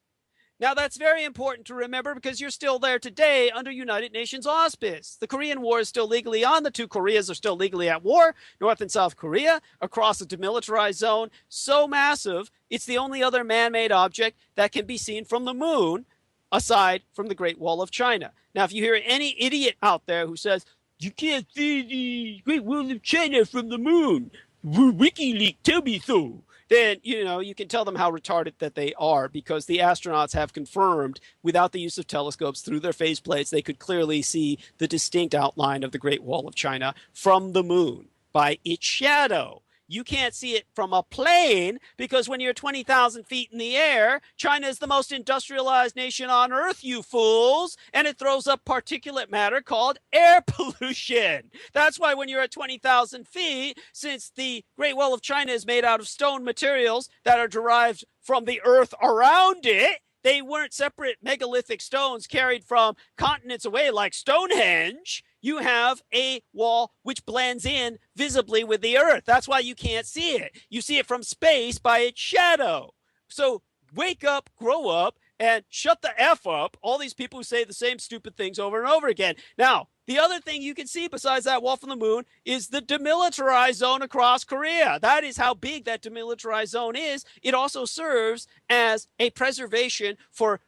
Now, that's very important to remember because you're still there today under United Nations auspice. The Korean War is still legally on. The two Koreas are still legally at war, North and South Korea, across a demilitarized zone so massive, it's the only other man-made object that can be seen from the moon, aside from the Great Wall of China. Now, if you hear any idiot out there who says, you can't see the Great Wall of China from the moon, WikiLeaks tell me so, then, you can tell them how retarded that they are, because the astronauts have confirmed, without the use of telescopes, through their faceplates, they could clearly see the distinct outline of the Great Wall of China from the moon by its shadow. You can't see it from a plane because when you're 20,000 feet in the air, China is the most industrialized nation on earth, you fools, and it throws up particulate matter called air pollution. That's why when you're at 20,000 feet, since the Great Wall of China is made out of stone materials that are derived from the earth around it, they weren't separate megalithic stones carried from continents away like Stonehenge. You have a wall which blends in visibly with the earth. That's why you can't see it. You see it from space by its shadow. So wake up, grow up, and shut the F up, all these people who say the same stupid things over and over again. Now, the other thing you can see besides that wall from the moon is the demilitarized zone across Korea. That is how big that demilitarized zone is. It also serves as a preservation for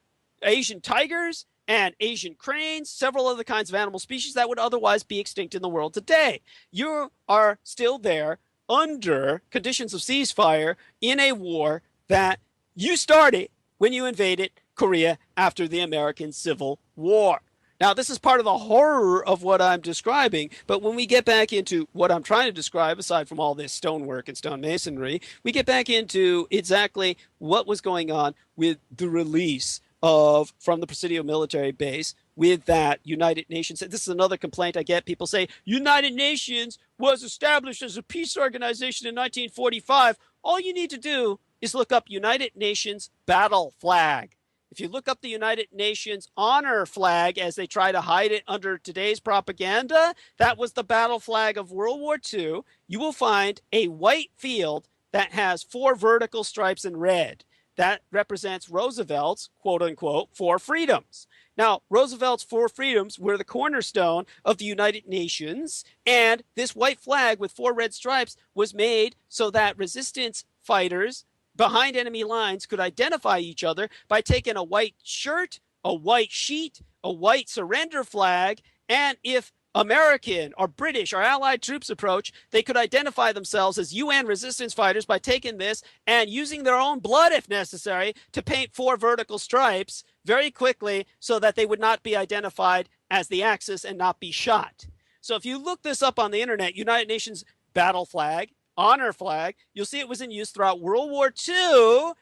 Asian tigers and Asian cranes, several other kinds of animal species that would otherwise be extinct in the world today. You are still there under conditions of ceasefire in a war that you started when you invaded Korea after the American Civil War. Now, this is part of the horror of what I'm describing, but when we get back into what I'm trying to describe, aside from all this stonework and stonemasonry, we get back into exactly what was going on with the release from the Presidio military base with that United Nations. This is another complaint I get. People say, United Nations was established as a peace organization in 1945. All you need to do is look up United Nations battle flag. If you look up the United Nations honor flag as they try to hide it under today's propaganda, that was the battle flag of World War II. You will find a white field that has 4 vertical stripes in red. That represents Roosevelt's, quote unquote, 4 freedoms. Now, Roosevelt's 4 freedoms were the cornerstone of the United Nations, and this white flag with 4 red stripes was made so that resistance fighters behind enemy lines could identify each other by taking a white shirt, a white sheet, a white surrender flag, and if American or British or Allied troops approach, they could identify themselves as UN resistance fighters by taking this and using their own blood, if necessary, to paint 4 vertical stripes very quickly so that they would not be identified as the Axis and not be shot. So if you look this up on the internet, United Nations battle flag, honor flag, you'll see it was in use throughout World War II,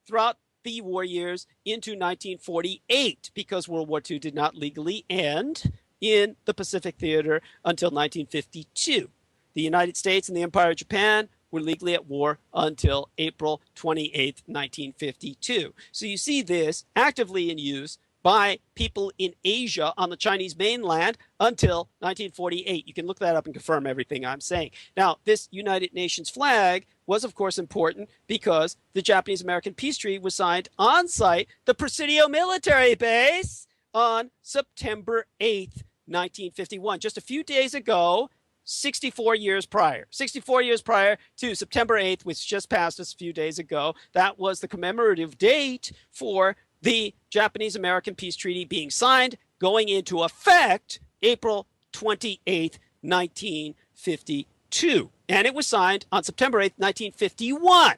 throughout the war years into 1948, because World War II did not legally end in the Pacific Theater until 1952. The United States and the Empire of Japan were legally at war until April 28, 1952. So you see this actively in use by people in Asia on the Chinese mainland until 1948. You can look that up and confirm everything I'm saying. Now, this United Nations flag was, of course, important because the Japanese-American peace treaty was signed on site, the Presidio military base, on September 8th, 1951. Just a few days ago, 64 years prior. 64 years prior to September 8th, which just passed us a few days ago. That was the commemorative date for the Japanese-American peace treaty being signed, going into effect April 28th, 1952. And it was signed on September 8th, 1951.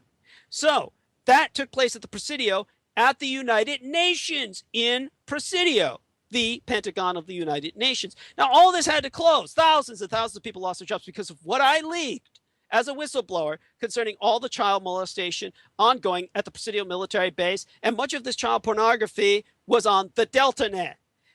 So that took place at the Presidio at the United Nations in Presidio, the Pentagon of the United Nations. Now, all this had to close. Thousands and thousands of people lost their jobs because of what I leaked as a whistleblower concerning all the child molestation ongoing at the Presidio military base, and much of this child pornography was on the DeltaNet.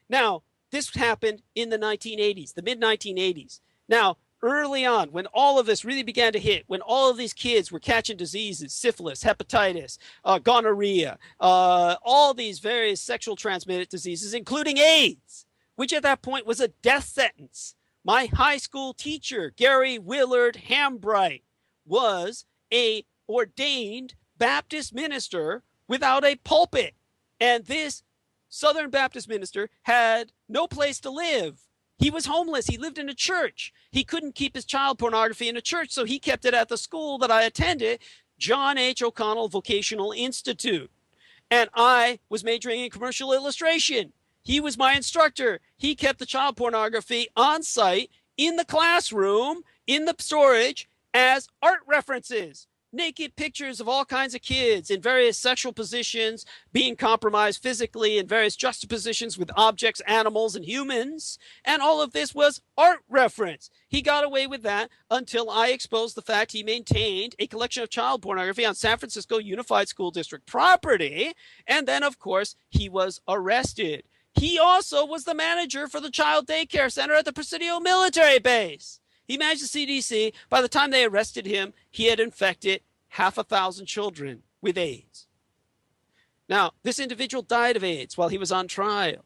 Now, this happened in the 1980s, the mid-1980s. Now, early on, when all of this really began to hit, when all of these kids were catching diseases, syphilis, hepatitis, gonorrhea, all these various sexual transmitted diseases, including AIDS, which at that point was a death sentence. My high school teacher, Gary Willard Hambright, was a ordained Baptist minister without a pulpit. And this Southern Baptist minister had no place to live. He was homeless. He lived in a church. He couldn't keep his child pornography in a church, so he kept it at the school that I attended, John H. O'Connell Vocational Institute. And I was majoring in commercial illustration. He was my instructor. He kept the child pornography on site in the classroom, in the storage, as art references. Naked pictures of all kinds of kids in various sexual positions, being compromised physically in various juxtapositions with objects, animals, and humans. And all of this was art reference. He got away with that until I exposed the fact he maintained a collection of child pornography on San Francisco Unified School District property. And then, of course, he was arrested. He also was the manager for the child daycare center at the Presidio military base. He managed the CDC. By the time they arrested him, he had infected 1,000 children with AIDS. Now, this individual died of AIDS while he was on trial.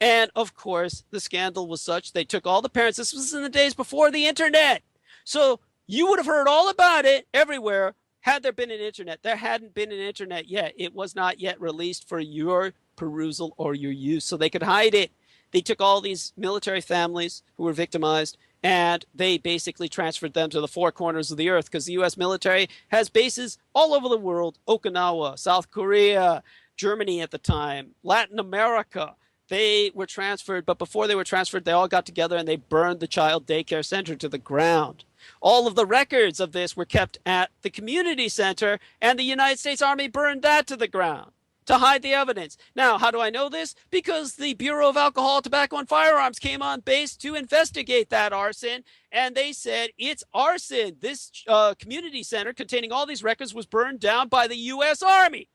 And, of course, the scandal was such, they took all the parents. This was in the days before the internet. So you would have heard all about it everywhere had there been an internet. There hadn't been an internet yet. It was not yet released for your perusal or your use, so they could hide it. They took all these military families who were victimized, and they basically transferred them to the four corners of the earth, because the U.S. military has bases all over the world: Okinawa, South Korea, Germany at the time, Latin America. They were transferred, but before they were transferred, they all got together and they burned the child daycare center to the ground. All of the records of this were kept at the community center, and the United States Army burned that to the ground to hide the evidence. Now, how do I know this? Because the Bureau of Alcohol, Tobacco, and Firearms came on base to investigate that arson, and they said it's arson. This community center containing all these records was burned down by the U.S. Army.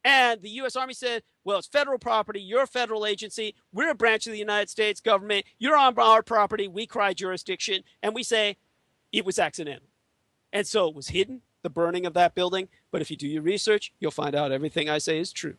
And the U.S. Army said, well, it's federal property. You're a federal agency. We're a branch of the United States government. You're on our property. We cry jurisdiction. And we say it was accidental. And so it was hidden, the burning of that building. But if you do your research, you'll find out everything I say is true.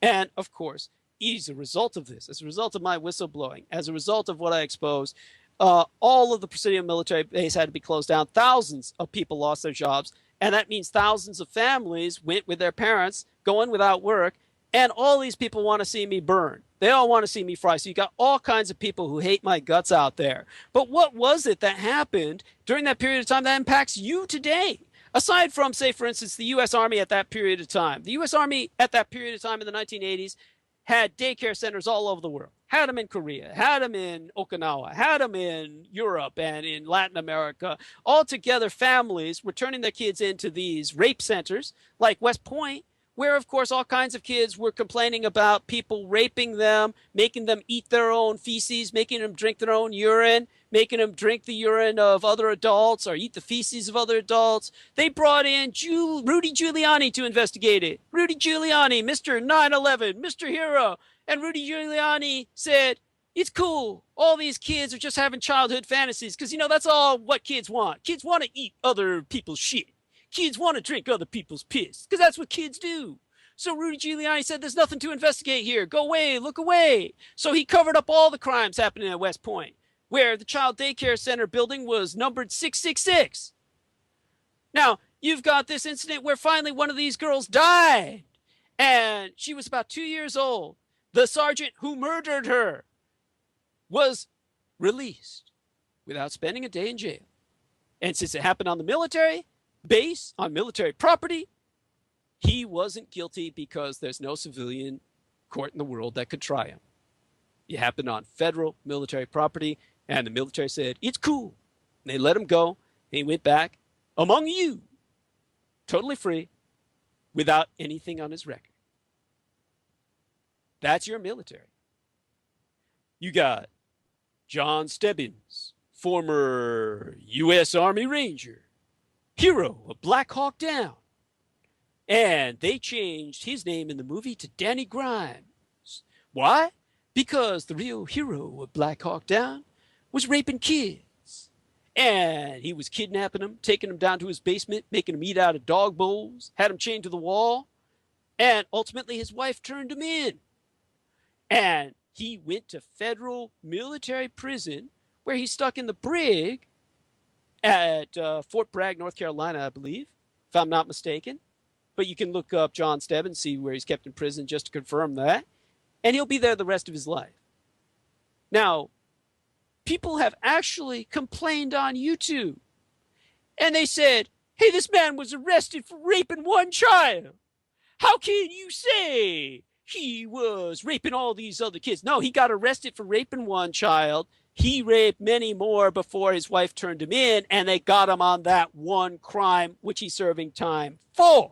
And, of course, as a result of this, as a result of my whistleblowing, as a result of what I exposed, all of the Presidio military base had to be closed down. Thousands of people lost their jobs. And that means thousands of families went with their parents, going without work. And all these people want to see me burn. They all want to see me fry. So you got all kinds of people who hate my guts out there. But what was it that happened during that period of time that impacts you today? Aside from, say, for instance, the U.S. Army at that period of time. The U.S. Army at that period of time in the 1980s had daycare centers all over the world. Had them in Korea, had them in Okinawa, had them in Europe and in Latin America. Altogether, families were turning their kids into these rape centers like West Point, where, of course, all kinds of kids were complaining about people raping them, making them eat their own feces, making them drink their own urine, making them drink the urine of other adults or eat the feces of other adults. They brought in Rudy Giuliani to investigate it. Rudy Giuliani, Mr. 9/11, Mr. Hero. And Rudy Giuliani said, it's cool. All these kids are just having childhood fantasies because, you know, that's all what kids want. Kids want to eat other people's shit. Kids want to drink other people's piss because that's what kids do. So Rudy Giuliani said there's nothing to investigate here. Go away, look away. So he covered up all the crimes happening at West Point, where the child daycare center building was numbered 666. Now, you've got this incident where finally one of these girls died, and she was about 2 years old. The sergeant who murdered her was released without spending a day in jail. And since it happened on the military base, on military property, he wasn't guilty because there's no civilian court in the world that could try him. It happened on federal military property, and the military said, it's cool. And they let him go, and he went back among you, totally free, without anything on his record. That's your military. You got John Stebbins, former U.S. Army Ranger, hero of Black Hawk Down. And they changed his name in the movie to Danny Grimes. Why? Because the real hero of Black Hawk Down was raping kids. And he was kidnapping him, taking him down to his basement, making him eat out of dog bowls, had him chained to the wall. And ultimately, his wife turned him in. And he went to federal military prison where he's stuck in the brig at Fort Bragg, North Carolina, I believe, if I'm not mistaken. But you can look up John Stebbins, see where he's kept in prison just to confirm that. And he'll be there the rest of his life. Now, people have actually complained on YouTube. And they said, hey, this man was arrested for raping one child. How can you say he was raping all these other kids? No, he got arrested for raping one child. He raped many more before his wife turned him in, and they got him on that one crime, which he's serving time for.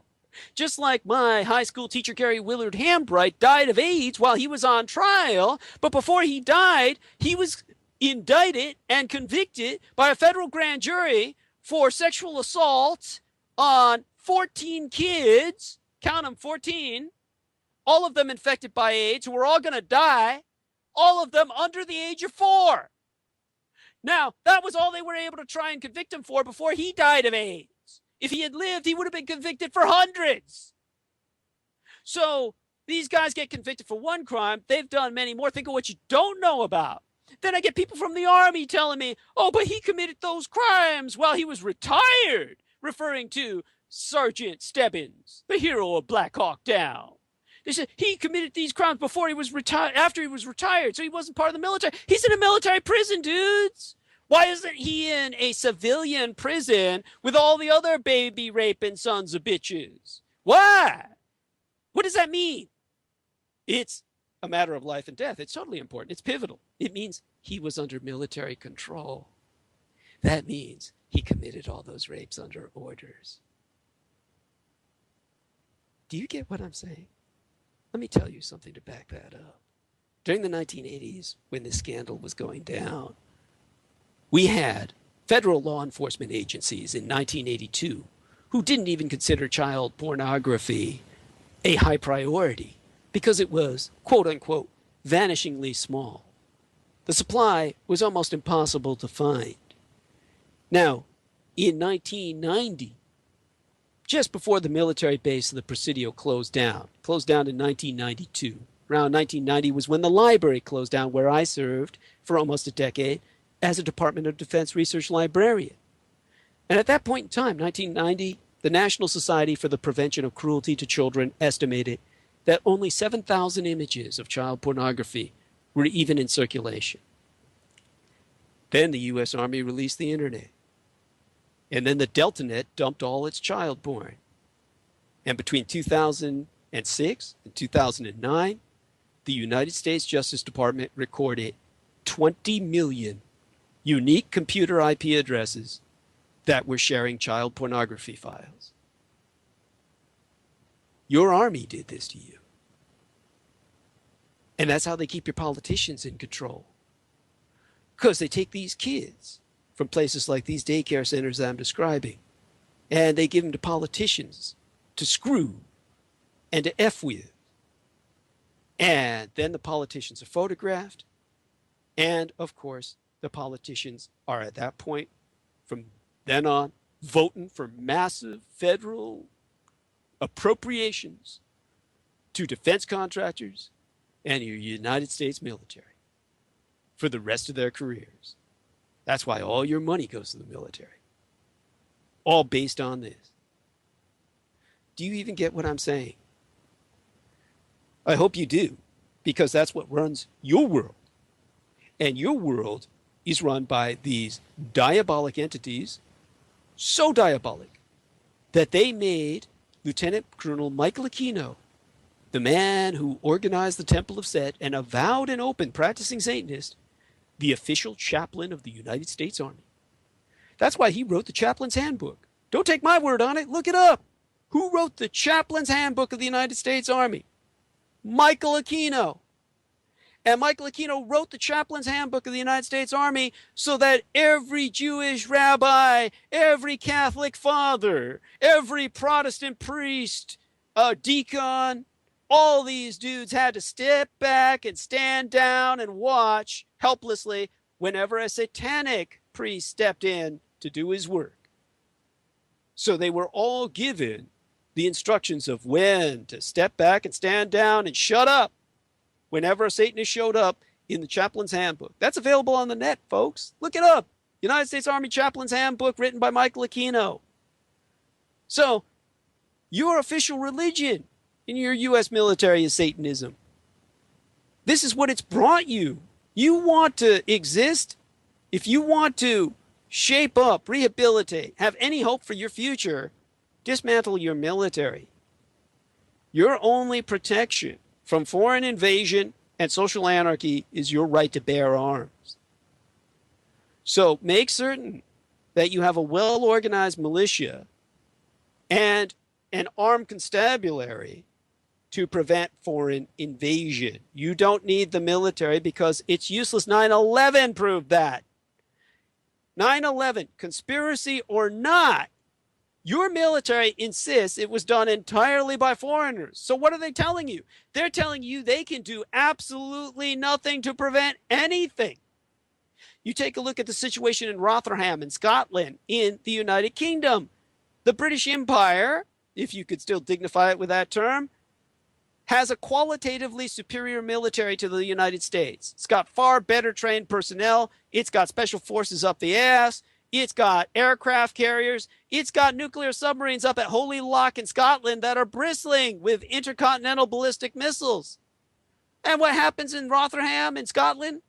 Just like my high school teacher, Gary Willard Hambright, died of AIDS while he was on trial, but before he died, he was indicted and convicted by a federal grand jury for sexual assault on 14 kids, count them, 14, all of them infected by AIDS, who were all going to die, all of them under the age of 4. Now, that was all they were able to try and convict him for before he died of AIDS. If he had lived, he would have been convicted for hundreds. So these guys get convicted for one crime. They've done many more. Think of what you don't know about. Then I get people from the Army telling me, oh, but he committed those crimes while he was retired, referring to Sergeant Stebbins, the hero of Black Hawk Down. They said he committed these crimes before he was retired, after he was retired, so he wasn't part of the military. He's in a military prison, dudes. Why isn't he in a civilian prison with all the other baby raping sons of bitches? Why? What does that mean? It's a matter of life and death. It's totally important. It's pivotal. It means he was under military control. That means he committed all those rapes under orders. Do you get what I'm saying? Let me tell you something to back that up. During the 1980s, when this scandal was going down, we had federal law enforcement agencies in 1982 who didn't even consider child pornography a high priority because it was, quote unquote, vanishingly small. The supply was almost impossible to find. Now, in 1990, just before the military base of the Presidio closed down in 1992. Around 1990 was when the library closed down where I served for almost a decade as a Department of Defense research librarian. And at that point in time, 1990, the National Society for the Prevention of Cruelty to Children estimated that only 7,000 images of child pornography were even in circulation. Then the U.S. Army released the internet. And then the DeltaNet dumped all its child porn. And between 2006 and 2009, the United States Justice Department recorded 20 million unique computer IP addresses that were sharing child pornography files. Your army did this to you. And that's how they keep your politicians in control. Because they take these kids from places like these daycare centers that I'm describing, and they give them to politicians to screw and to F with. And then the politicians are photographed, and of course, the politicians are at that point, from then on, voting for massive federal appropriations to defense contractors and your United States military for the rest of their careers. That's why all your money goes to the military. All based on this. Do you even get what I'm saying? I hope you do, because that's what runs your world. And your world is run by these diabolic entities, so diabolic that they made Lieutenant Colonel Michael Aquino, the man who organized the Temple of Set and avowed an open practicing Satanist, the official chaplain of the United States Army. That's why he wrote the Chaplain's Handbook. Don't take my word on it. Look it up. Who wrote the Chaplain's Handbook of the United States Army? Michael Aquino. And Michael Aquino wrote the Chaplain's Handbook of the United States Army so that every Jewish rabbi, every Catholic father, every Protestant priest, deacon, all these dudes had to step back and stand down and watch helplessly whenever a satanic priest stepped in to do his work. So they were all given the instructions of when to step back and stand down and shut up whenever a Satanist showed up in the chaplain's handbook. That's available on the net, folks. Look it up. United States Army Chaplain's Handbook, written by Michael Aquino. So your official religion in your U.S. military is Satanism. This is what it's brought you. You want to exist? If you want to shape up, rehabilitate, have any hope for your future, dismantle your military. Your only protection from foreign invasion and social anarchy is your right to bear arms. So make certain that you have a well-organized militia and an armed constabulary to prevent foreign invasion. You don't need the military because it's useless. 9/11 proved that. 9/11, conspiracy or not, your military insists it was done entirely by foreigners. So what are they telling you? They're telling you they can do absolutely nothing to prevent anything. You take a look at the situation in Rotherham in Scotland in the United Kingdom. The British Empire, if you could still dignify it with that term, has a qualitatively superior military to the United States. It's got far better trained personnel. It's got special forces up the ass. It's got aircraft carriers. It's got nuclear submarines up at Holy Loch in Scotland that are bristling with intercontinental ballistic missiles. And what happens in Rotherham in Scotland?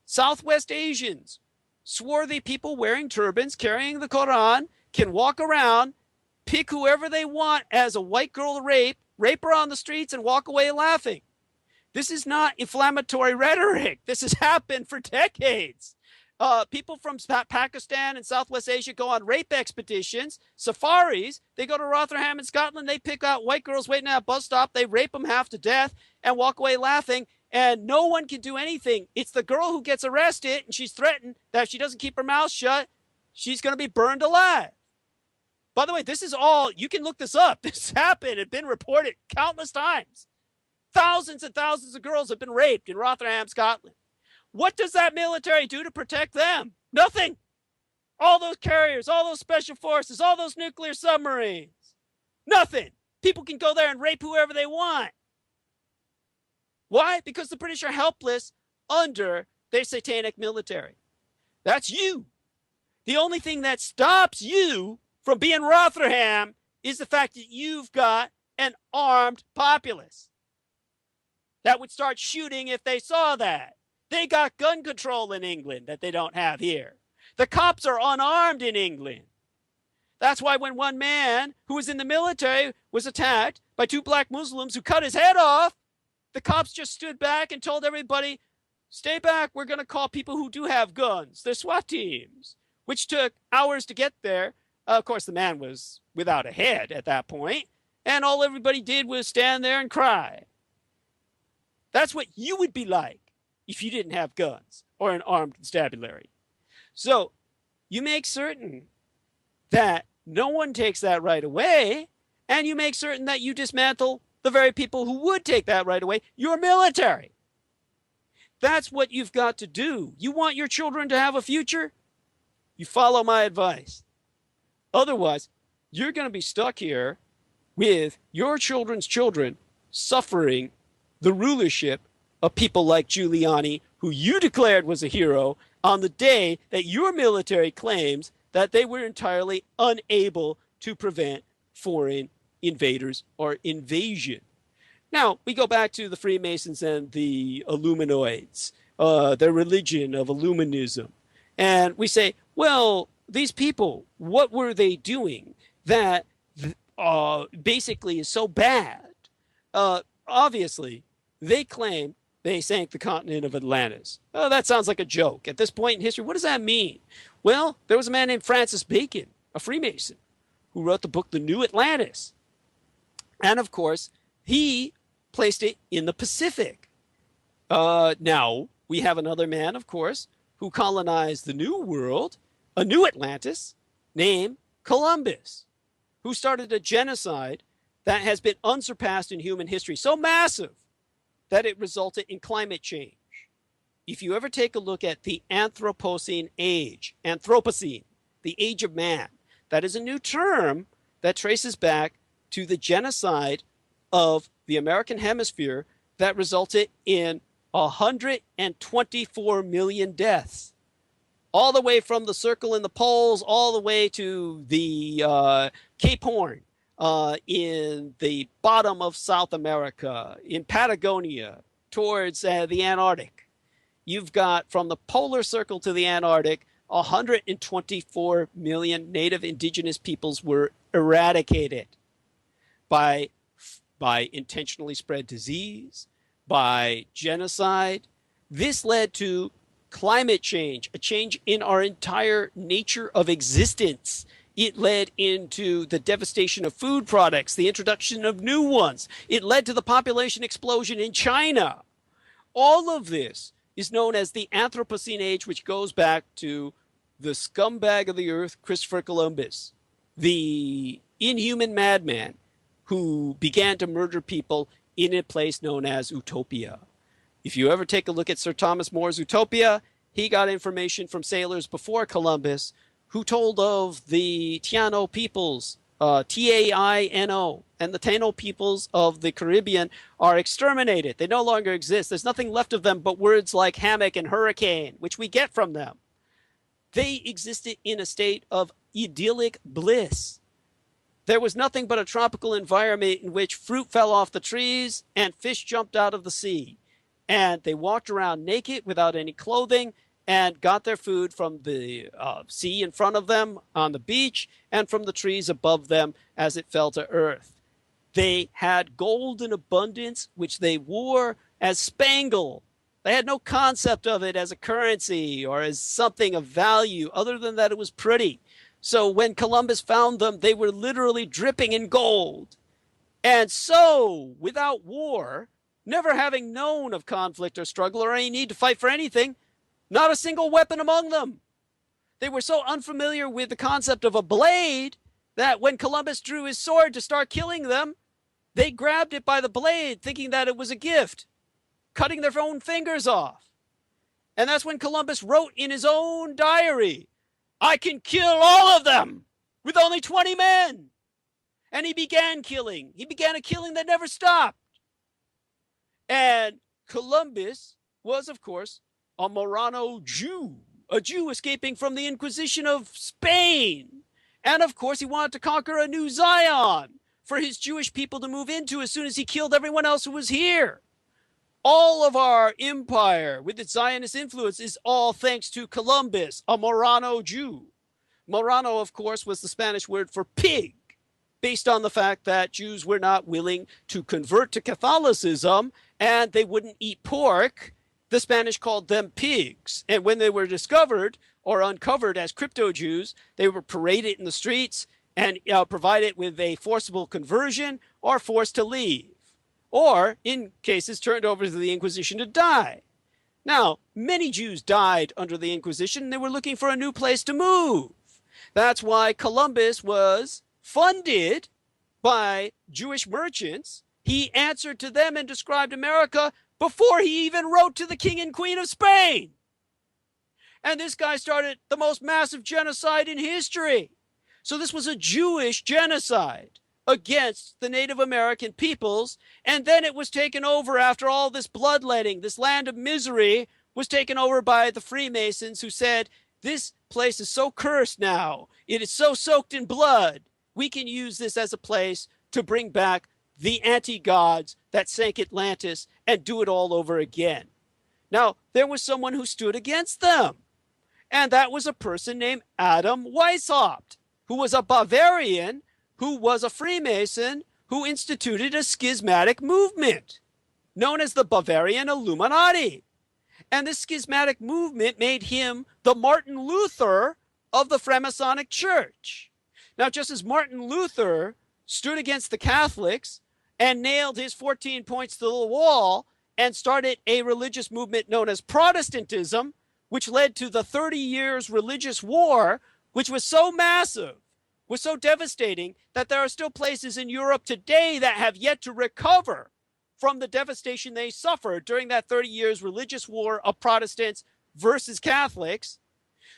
Southwest Asians, swarthy people wearing turbans, carrying the Quran, can walk around, pick whoever they want as a white girl to rape her on the streets, and walk away laughing. This is not inflammatory rhetoric. This has happened for decades. People from Pakistan and Southwest Asia go on rape expeditions, safaris. They go to Rotherham in Scotland. They pick out white girls waiting at a bus stop. They rape them half to death and walk away laughing. And no one can do anything. It's the girl who gets arrested, and she's threatened that if she doesn't keep her mouth shut, she's going to be burned alive. By the way, this is all, you can look this up. This happened and been reported countless times. Thousands and thousands of girls have been raped in Rotherham, Scotland. What does that military do to protect them? Nothing. All those carriers, all those special forces, all those nuclear submarines. Nothing. People can go there and rape whoever they want. Why? Because the British are helpless under their satanic military. That's you. The only thing that stops you from being Rotherham is the fact that you've got an armed populace that would start shooting if they saw that. They got gun control in England that they don't have here. The cops are unarmed in England. That's why when one man who was in the military was attacked by two black Muslims who cut his head off, the cops just stood back and told everybody, stay back, we're going to call people who do have guns. They're SWAT teams, which took hours to get there. Of course, the man was without a head at that point, and all everybody did was stand there and cry. That's what you would be like if you didn't have guns or an armed constabulary. So you make certain that no one takes that right away, and you make certain that you dismantle the very people who would take that right away, your military. That's what you've got to do. You want your children to have a future? You follow my advice. Otherwise, you're going to be stuck here with your children's children suffering the rulership of people like Giuliani, who you declared was a hero on the day that your military claims that they were entirely unable to prevent foreign invaders or invasion. Now, we go back to the Freemasons and the Illuminoids, their religion of Illuminism. And we say, well, these people, what were they doing that basically is so bad? Obviously, they claim they sank the continent of Atlantis. Oh, that sounds like a joke. At this point in history, what does that mean? Well, there was a man named Francis Bacon, a Freemason, who wrote the book The New Atlantis. And of course, he placed it in the Pacific. Now, we have another man, of course, who colonized the New World, a new Atlantis, named Columbus, who started a genocide that has been unsurpassed in human history, so massive that it resulted in climate change if you ever take a look at the Anthropocene age, Anthropocene, the age of man, that is a new term that traces back to the genocide of the American hemisphere that resulted in 124 million deaths, all the way from the Circle in the Poles, all the way to the Cape Horn in the bottom of South America, in Patagonia, towards the Antarctic. You've got from the polar circle to the Antarctic, 124 million native indigenous peoples were eradicated by intentionally spread disease, by genocide. This led to climate change, a change in our entire nature of existence. It led into the devastation of food products, the introduction of new ones. It led to the population explosion in China. All of this is known as the Anthropocene age, which goes back to the scumbag of the earth, Christopher Columbus, the inhuman madman who began to murder people in a place known as Utopia. If you ever take a look at Sir Thomas More's Utopia, he got information from sailors before Columbus who told of the Taino peoples, Taino, and the Taino peoples of the Caribbean are exterminated. They no longer exist. There's nothing left of them but words like hammock and hurricane, which we get from them. They existed in a state of idyllic bliss. There was nothing but a tropical environment in which fruit fell off the trees and fish jumped out of the sea. And they walked around naked without any clothing and got their food from the sea in front of them on the beach and from the trees above them as it fell to earth. They had gold in abundance, which they wore as spangle. They had no concept of it as a currency or as something of value other than that it was pretty. So when Columbus found them, they were literally dripping in gold. And so, without war, never having known of conflict or struggle or any need to fight for anything, not a single weapon among them. They were so unfamiliar with the concept of a blade that when Columbus drew his sword to start killing them, they grabbed it by the blade thinking that it was a gift, cutting their own fingers off. And that's when Columbus wrote in his own diary, "I can kill all of them with only 20 men." And he began killing. He began a killing that never stopped. And Columbus was, of course, a Marrano Jew, a Jew escaping from the Inquisition of Spain. And, of course, he wanted to conquer a new Zion for his Jewish people to move into as soon as he killed everyone else who was here. All of our empire, with its Zionist influence, is all thanks to Columbus, a Marrano Jew. Marrano, of course, was the Spanish word for pig, based on the fact that Jews were not willing to convert to Catholicism and they wouldn't eat pork. The Spanish called them pigs. And when they were discovered or uncovered as crypto-Jews, they were paraded in the streets and provided with a forcible conversion or forced to leave, or in cases turned over to the Inquisition to die. Now, many Jews died under the Inquisition. They were looking for a new place to move. That's why Columbus was funded by Jewish merchants. He answered to them and described America before he even wrote to the King and Queen of Spain. And this guy started the most massive genocide in history. So this was a Jewish genocide against the Native American peoples, and then it was taken over after all this bloodletting. This land of misery was taken over by the Freemasons, who said, this place is so cursed now, it is so soaked in blood, we can use this as a place to bring back the anti-gods that sank Atlantis and do it all over again. Now, there was someone who stood against them, and that was a person named Adam Weishaupt, who was a Bavarian, who was a Freemason, who instituted a schismatic movement known as the Bavarian Illuminati. And this schismatic movement made him the Martin Luther of the Freemasonic Church. Now, just as Martin Luther stood against the Catholics and nailed his 14 points to the wall and started a religious movement known as Protestantism, which led to the 30 Years Religious War, which was so massive, was so devastating, that there are still places in Europe today that have yet to recover from the devastation they suffered during that 30 years religious war of Protestants versus Catholics,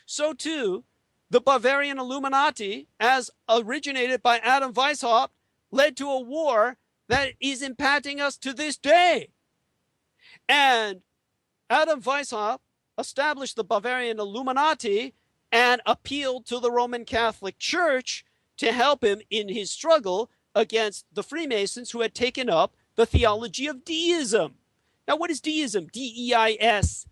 so too the Bavarian Illuminati, as originated by Adam Weishaupt, led to a war that is impacting us to this day. And Adam Weishaupt established the Bavarian Illuminati and appealed to the Roman Catholic Church to help him in his struggle against the Freemasons, who had taken up the theology of deism. Now, what is deism? D-E-I-S-M.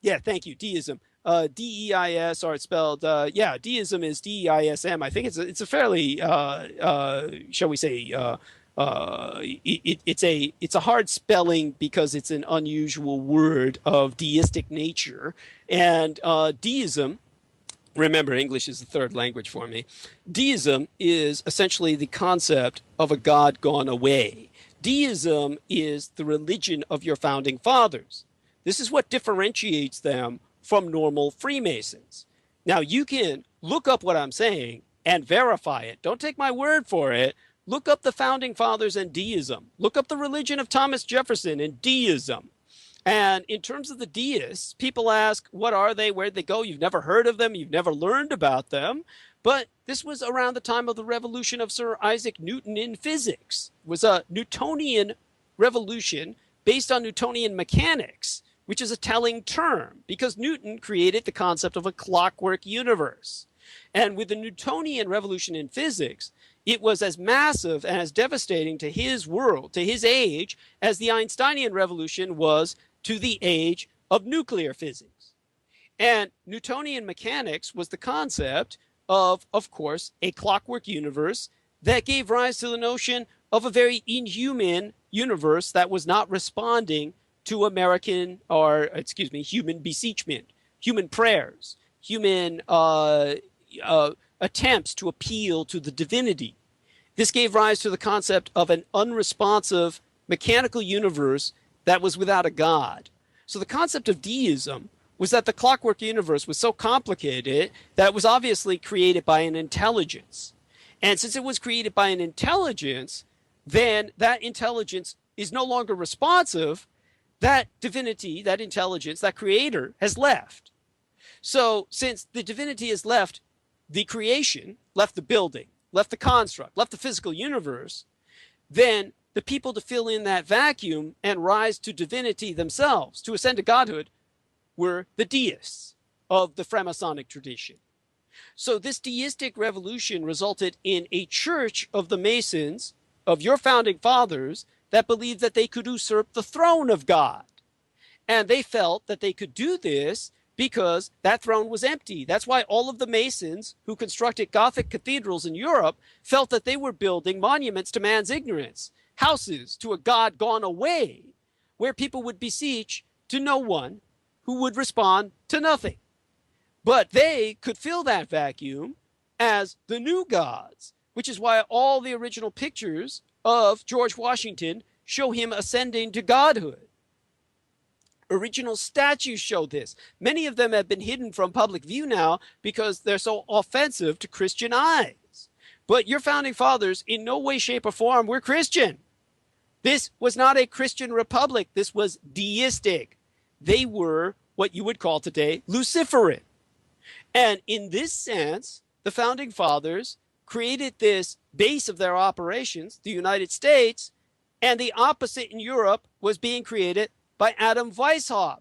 Yeah, thank you, deism. D-E-I-S, or it's spelled, deism is D-E-I-S-M. I think it's a fairly, shall we say, it's a hard spelling because it's an unusual word of deistic nature. And deism, remember, English is the third language for me. Deism is essentially the concept of a God gone away. Deism is the religion of your founding fathers. This is what differentiates them from normal Freemasons. Now, you can look up what I'm saying and verify it. Don't take my word for it. Look up the founding fathers and deism. Look up the religion of Thomas Jefferson and deism. And in terms of the deists, people ask, what are they? Where'd they go? You've never heard of them. You've never learned about them. But this was around the time of the revolution of Sir Isaac Newton in physics. It was a Newtonian revolution based on Newtonian mechanics, which is a telling term because Newton created the concept of a clockwork universe. And with the Newtonian revolution in physics, it was as massive and as devastating to his world, to his age, as the Einsteinian revolution was to the age of nuclear physics. And Newtonian mechanics was the concept of course, a clockwork universe that gave rise to the notion of a very inhuman universe that was not responding to human beseechment, human prayers, human attempts to appeal to the divinity. This gave rise to the concept of an unresponsive mechanical universe that was without a God. So the concept of deism was that the clockwork universe was so complicated that it was obviously created by an intelligence. And since it was created by an intelligence, then that intelligence is no longer responsive. That divinity, that intelligence, that creator has left. So since the divinity has left the creation, left the building, left the construct, left the physical universe, then the people to fill in that vacuum and rise to divinity themselves, to ascend to godhood, were the deists of the Freemasonic tradition. So this deistic revolution resulted in a church of the Masons, of your founding fathers, that believed that they could usurp the throne of God. And they felt that they could do this because that throne was empty. That's why all of the Masons who constructed Gothic cathedrals in Europe felt that they were building monuments to man's ignorance, houses to a God gone away, where people would beseech to no one who would respond to nothing. But they could fill that vacuum as the new gods, which is why all the original pictures of George Washington show him ascending to godhood. Original statues show this. Many of them have been hidden from public view now because they're so offensive to Christian eyes. But your founding fathers, in no way, shape, or form, were Christian. This was not a Christian republic. This was deistic. They were what you would call today Luciferin. And in this sense, the founding fathers created this base of their operations, the United States, and the opposite in Europe was being created by Adam Weishaupt.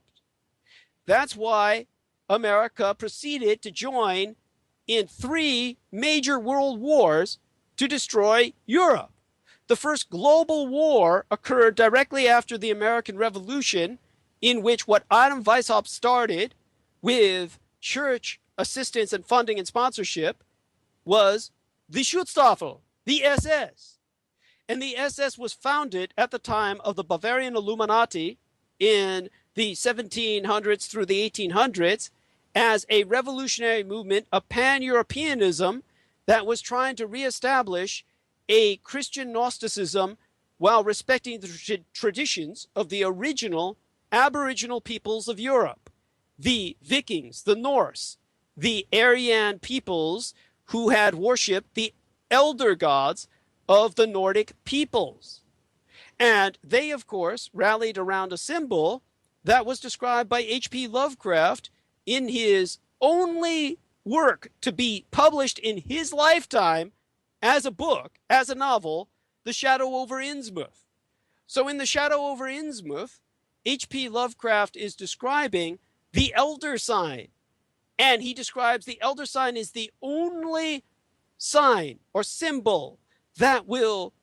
That's why America proceeded to join in 3 major world wars to destroy Europe. The first global war occurred directly after the American Revolution, in which what Adam Weishaupt started with church assistance and funding and sponsorship was the Schutzstaffel, the SS. And the SS was founded at the time of the Bavarian Illuminati in the 1700s through the 1800s as a revolutionary movement of pan-Europeanism that was trying to reestablish a Christian Gnosticism while respecting the traditions of the original Aboriginal peoples of Europe, the Vikings, the Norse, the Aryan peoples who had worshipped the elder gods of the Nordic peoples. And they, of course, rallied around a symbol that was described by H.P. Lovecraft in his only work to be published in his lifetime as a book, as a novel, The Shadow over Innsmouth. So in The Shadow over Innsmouth, H.P. Lovecraft is describing the elder sign. And he describes the elder sign as the only sign or symbol that will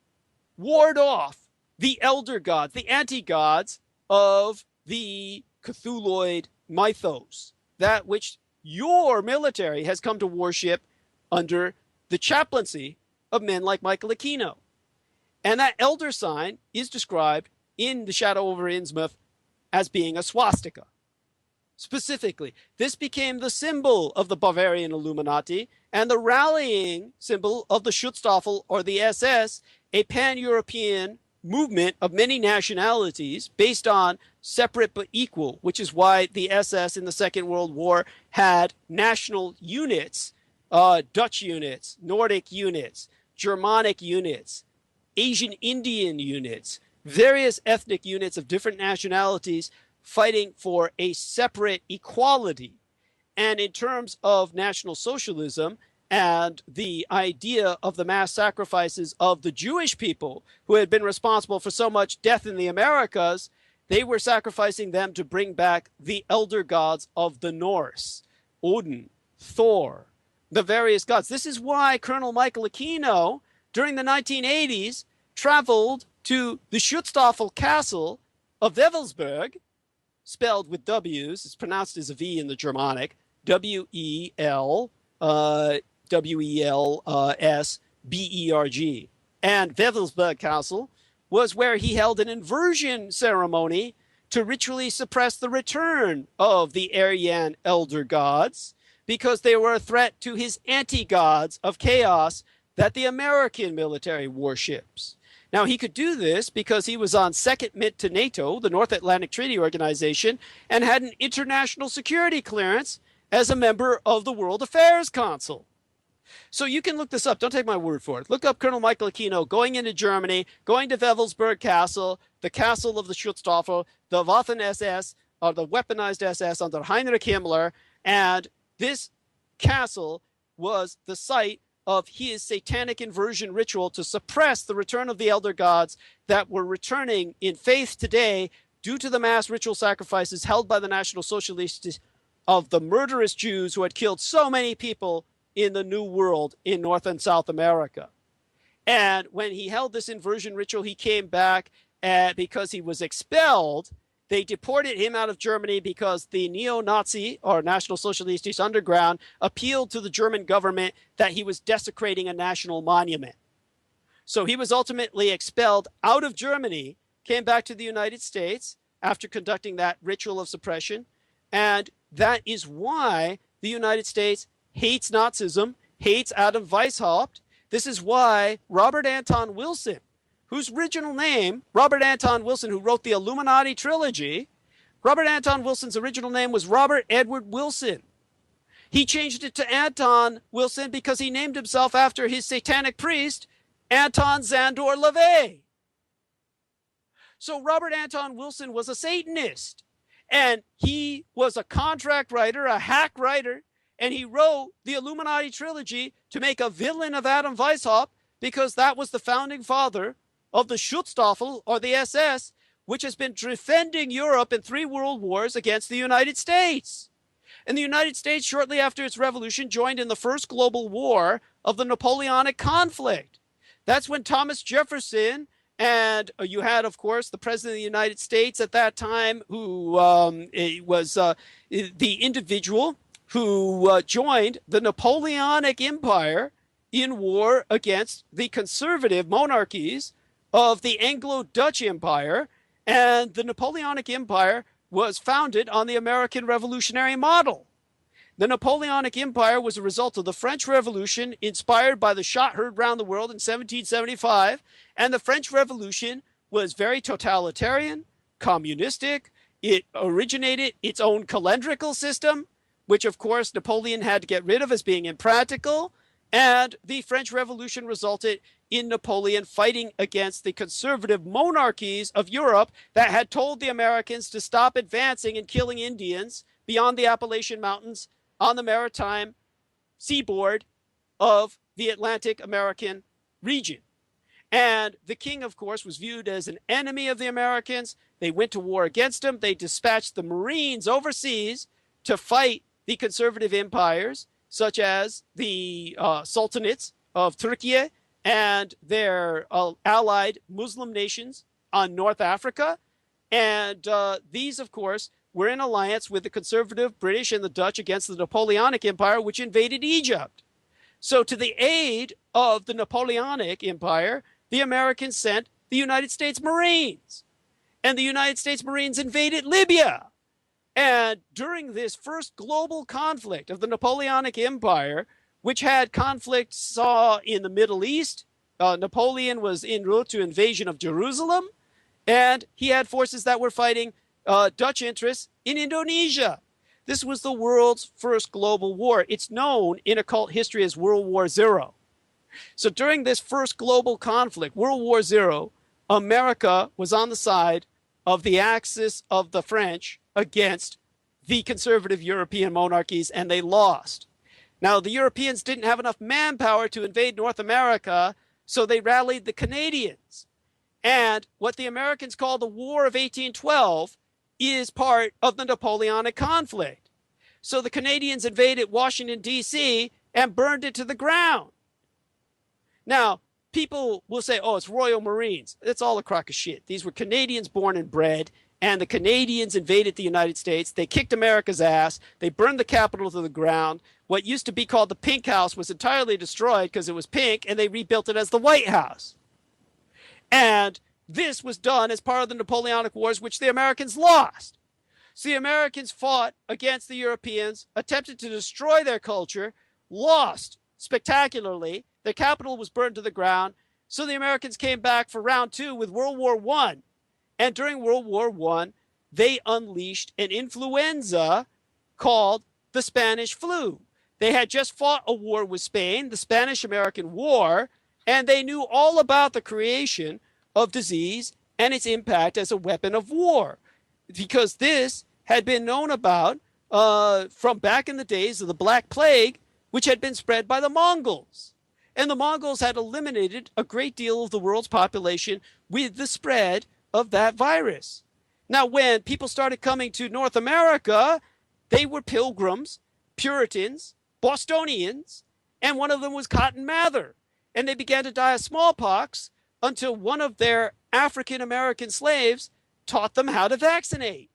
ward off the elder gods, the anti-gods of the Cthulhuid mythos, that which your military has come to worship under the chaplaincy of men like Michael Aquino. And that elder sign is described in The Shadow over Innsmouth as being a swastika. Specifically, this became the symbol of the Bavarian Illuminati and the rallying symbol of the Schutzstaffel or the SS, a pan-European movement of many nationalities based on separate but equal, which is why the SS in the Second World War had national units, Dutch units, Nordic units, Germanic units, Asian Indian units, various ethnic units of different nationalities fighting for a separate equality. And in terms of National Socialism and the idea of the mass sacrifices of the Jewish people who had been responsible for so much death in the Americas, they were sacrificing them to bring back the elder gods of the Norse, Odin, Thor, the various gods. This is why Colonel Michael Aquino, during the 1980s, traveled to the Schutzstaffel Castle of Wewelsburg, spelled with W's, it's pronounced as a V in the Germanic, W-E-L-S-B-E-R-G. And Wewelsburg Castle was where he held an inversion ceremony to ritually suppress the return of the Aryan elder gods because they were a threat to his anti-gods of chaos that the American military worships. Now, he could do this because he was on second mint to NATO, the North Atlantic Treaty Organization, and had an international security clearance as a member of the World Affairs Council. So you can look this up. Don't take my word for it. Look up Colonel Michael Aquino going into Germany, going to Wewelsburg Castle, the castle of the Schutzstaffel, the Waffen-SS, or the weaponized SS under Heinrich Himmler, and this castle was the site of his satanic inversion ritual to suppress the return of the elder gods that were returning in faith today due to the mass ritual sacrifices held by the National Socialists of the murderous Jews who had killed so many people in the New World in North and South America. And when he held this inversion ritual, he came back because he was expelled. They deported him out of Germany because the neo-Nazi or National Socialist underground appealed to the German government that he was desecrating a national monument. So he was ultimately expelled out of Germany, came back to the United States after conducting that ritual of suppression. And that is why the United States hates Nazism, hates Adam Weishaupt. This is why Robert Anton Wilson, whose original name, Robert Anton Wilson, who wrote the Illuminati trilogy, Robert Anton Wilson's original name was Robert Edward Wilson. He changed it to Anton Wilson because he named himself after his satanic priest, Anton Szandor LaVey. So Robert Anton Wilson was a Satanist, and he was a contract writer, a hack writer, and he wrote the Illuminati trilogy to make a villain of Adam Weishaupt because that was the founding father of the Schutzstaffel, or the SS, which has been defending Europe in 3 world wars against the United States. And the United States, shortly after its revolution, joined in the first global war of the Napoleonic conflict. That's when Thomas Jefferson, and you had, of course, the President of the United States at that time, who was the individual who joined the Napoleonic Empire in war against the conservative monarchies of the Anglo-Dutch Empire, and the Napoleonic Empire was founded on the American revolutionary model. The Napoleonic Empire was a result of the French Revolution, inspired by the shot heard round the world in 1775, and the French Revolution was very totalitarian, communistic. It originated its own calendrical system, which of course Napoleon had to get rid of as being impractical, and the French Revolution resulted in Napoleon fighting against the conservative monarchies of Europe that had told the Americans to stop advancing and killing Indians beyond the Appalachian Mountains on the maritime seaboard of the Atlantic American region. And the king, of course, was viewed as an enemy of the Americans. They went to war against him. They dispatched the Marines overseas to fight the conservative empires, such as the Sultanates of Turkey and their allied Muslim nations on North Africa. And these, of course, were in alliance with the conservative British and the Dutch against the Napoleonic Empire, which invaded Egypt. So to the aid of the Napoleonic Empire, the Americans sent the United States Marines. And the United States Marines invaded Libya. And during this first global conflict of the Napoleonic Empire, which had conflict saw in the Middle East, Napoleon was en route to invasion of Jerusalem, and he had forces that were fighting Dutch interests in Indonesia. This was the world's first global war. It's known in occult history as World War Zero. So during this first global conflict, World War Zero, America was on the side of the Axis of the French against the conservative European monarchies, and they lost. Now, the Europeans didn't have enough manpower to invade North America, so they rallied the Canadians. And what the Americans call the War of 1812 is part of the Napoleonic conflict. So the Canadians invaded Washington, D.C., and burned it to the ground. Now, people will say, oh, it's Royal Marines. It's all a crock of shit. These were Canadians born and bred, and the Canadians invaded the United States. They kicked America's ass. They burned the Capitol to the ground. What used to be called the Pink House was entirely destroyed because it was pink, and they rebuilt it as the White House. And this was done as part of the Napoleonic Wars, which the Americans lost. So the Americans fought against the Europeans, attempted to destroy their culture, lost spectacularly. The capital was burned to the ground. So the Americans came back for round two with World War I. And during World War I, they unleashed an influenza called the Spanish flu. They had just fought a war with Spain, the Spanish-American War, and they knew all about the creation of disease and its impact as a weapon of war, because this had been known about from back in the days of the Black Plague, which had been spread by the Mongols. And the Mongols had eliminated a great deal of the world's population with the spread of that virus. Now, when people started coming to North America, they were pilgrims, Puritans, Bostonians, and one of them was Cotton Mather. And they began to die of smallpox until one of their African-American slaves taught them how to vaccinate.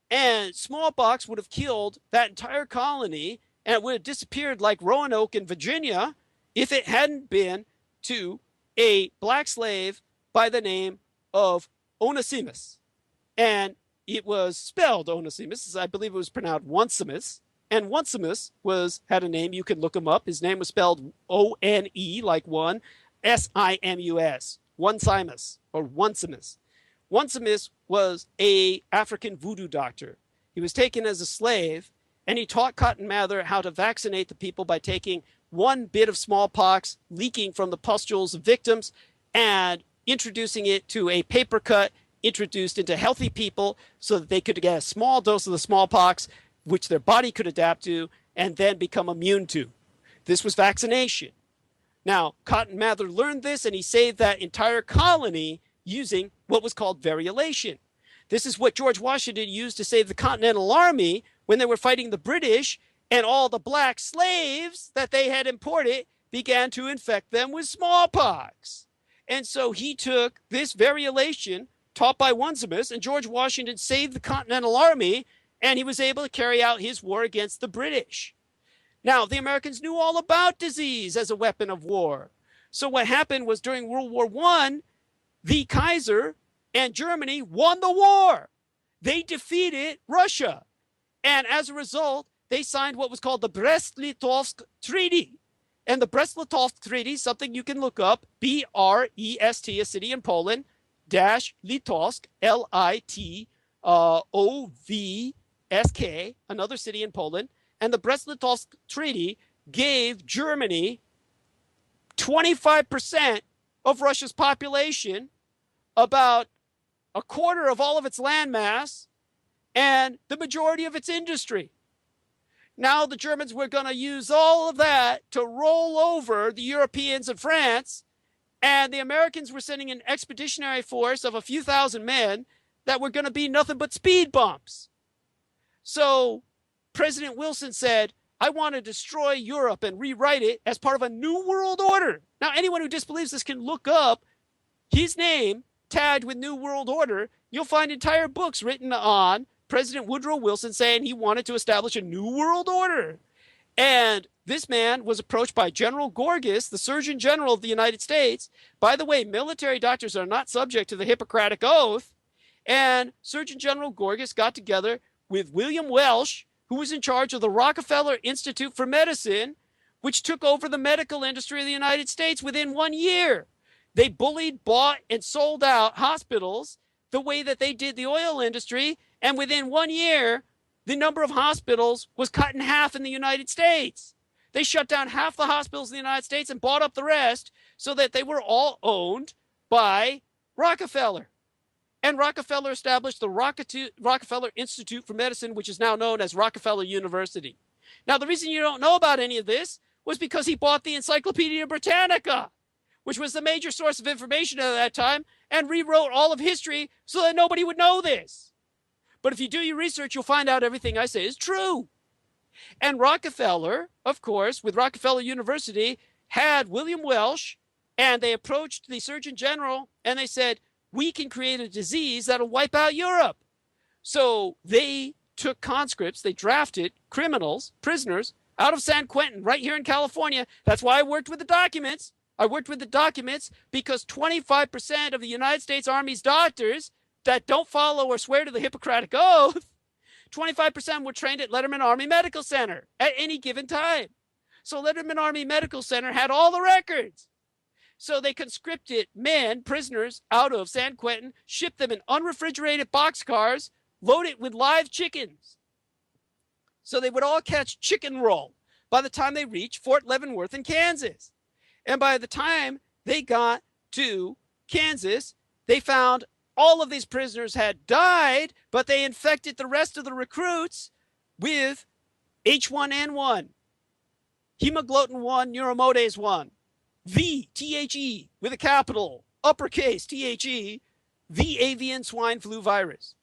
And smallpox would have killed that entire colony, and it would have disappeared like Roanoke in Virginia if it hadn't been to a black slave by the name of Onesimus. And it was spelled Onesimus. I believe it was pronounced Onesimus. And Onesimus had a name. You can look him up. His name was spelled O-N-E, like one, S-I-M-U-S. Onesimus, or Onesimus. Onesimus was a African voodoo doctor. He was taken as a slave, and he taught Cotton Mather how to vaccinate the people by taking one bit of smallpox leaking from the pustules of victims and introducing it to a paper cut introduced into healthy people so that they could get a small dose of the smallpox, which their body could adapt to and then become immune to. This was vaccination. Now, Cotton Mather learned this, and he saved that entire colony using what was called variolation. This is what George Washington used to save the Continental Army when they were fighting the British, and all the black slaves that they had imported began to infect them with smallpox. And so he took this variolation taught by Onesimus, and George Washington saved the Continental Army, and he was able to carry out his war against the British. Now, the Americans knew all about disease as a weapon of war. So what happened was during World War I, the Kaiser and Germany won the war. They defeated Russia. And as a result, they signed what was called the Brest-Litovsk Treaty. And the Brest-Litovsk Treaty, something you can look up, B-R-E-S-T, a city in Poland, dash Litovsk, L-I-T-O-V-S-K, another city in Poland. And the Brest-Litovsk Treaty gave Germany 25% of Russia's population, about a quarter of all of its landmass, and the majority of its industry. Now the Germans were going to use all of that to roll over the Europeans and France, and the Americans were sending an expeditionary force of a few thousand men that were going to be nothing but speed bumps. So President Wilson said, I want to destroy Europe and rewrite it as part of a new world order. Now, anyone who disbelieves this can look up his name tagged with New World Order. You'll find entire books written on President Woodrow Wilson saying he wanted to establish a new world order. And this man was approached by General Gorgas, the Surgeon General of the United States. By the way, military doctors are not subject to the Hippocratic Oath. And Surgeon General Gorgas got together with William Welsh, who was in charge of the Rockefeller Institute for Medicine, which took over the medical industry of the United States within 1 year. They bullied, bought, and sold out hospitals the way that they did the oil industry. And within 1 year, the number of hospitals was cut in half in the United States. They shut down half the hospitals in the United States and bought up the rest so that they were all owned by Rockefeller. And Rockefeller established the Rockefeller Institute for Medicine, which is now known as Rockefeller University. Now, the reason you don't know about any of this was because he bought the Encyclopedia Britannica, which was the major source of information at that time, and rewrote all of history so that nobody would know this. But if you do your research, you'll find out everything I say is true. And Rockefeller, of course, with Rockefeller University, had William Welsh, and they approached the Surgeon General, and they said, we can create a disease that'll wipe out Europe. So they took conscripts, they drafted criminals, prisoners, out of San Quentin, right here in California. That's why I worked with the documents. I worked with the documents because 25% of the United States Army's doctors that don't follow or swear to the Hippocratic Oath, 25% were trained at Letterman Army Medical Center at any given time. So Letterman Army Medical Center had all the records. So they conscripted men, prisoners, out of San Quentin, shipped them in unrefrigerated boxcars, loaded with live chickens. So they would all catch chicken roll by the time they reached Fort Leavenworth in Kansas. And by the time they got to Kansas, they found all of these prisoners had died, but they infected the rest of the recruits with H1N1, hemoglobin 1, neuromodase 1. The THE with a capital, uppercase THE, the avian swine flu virus.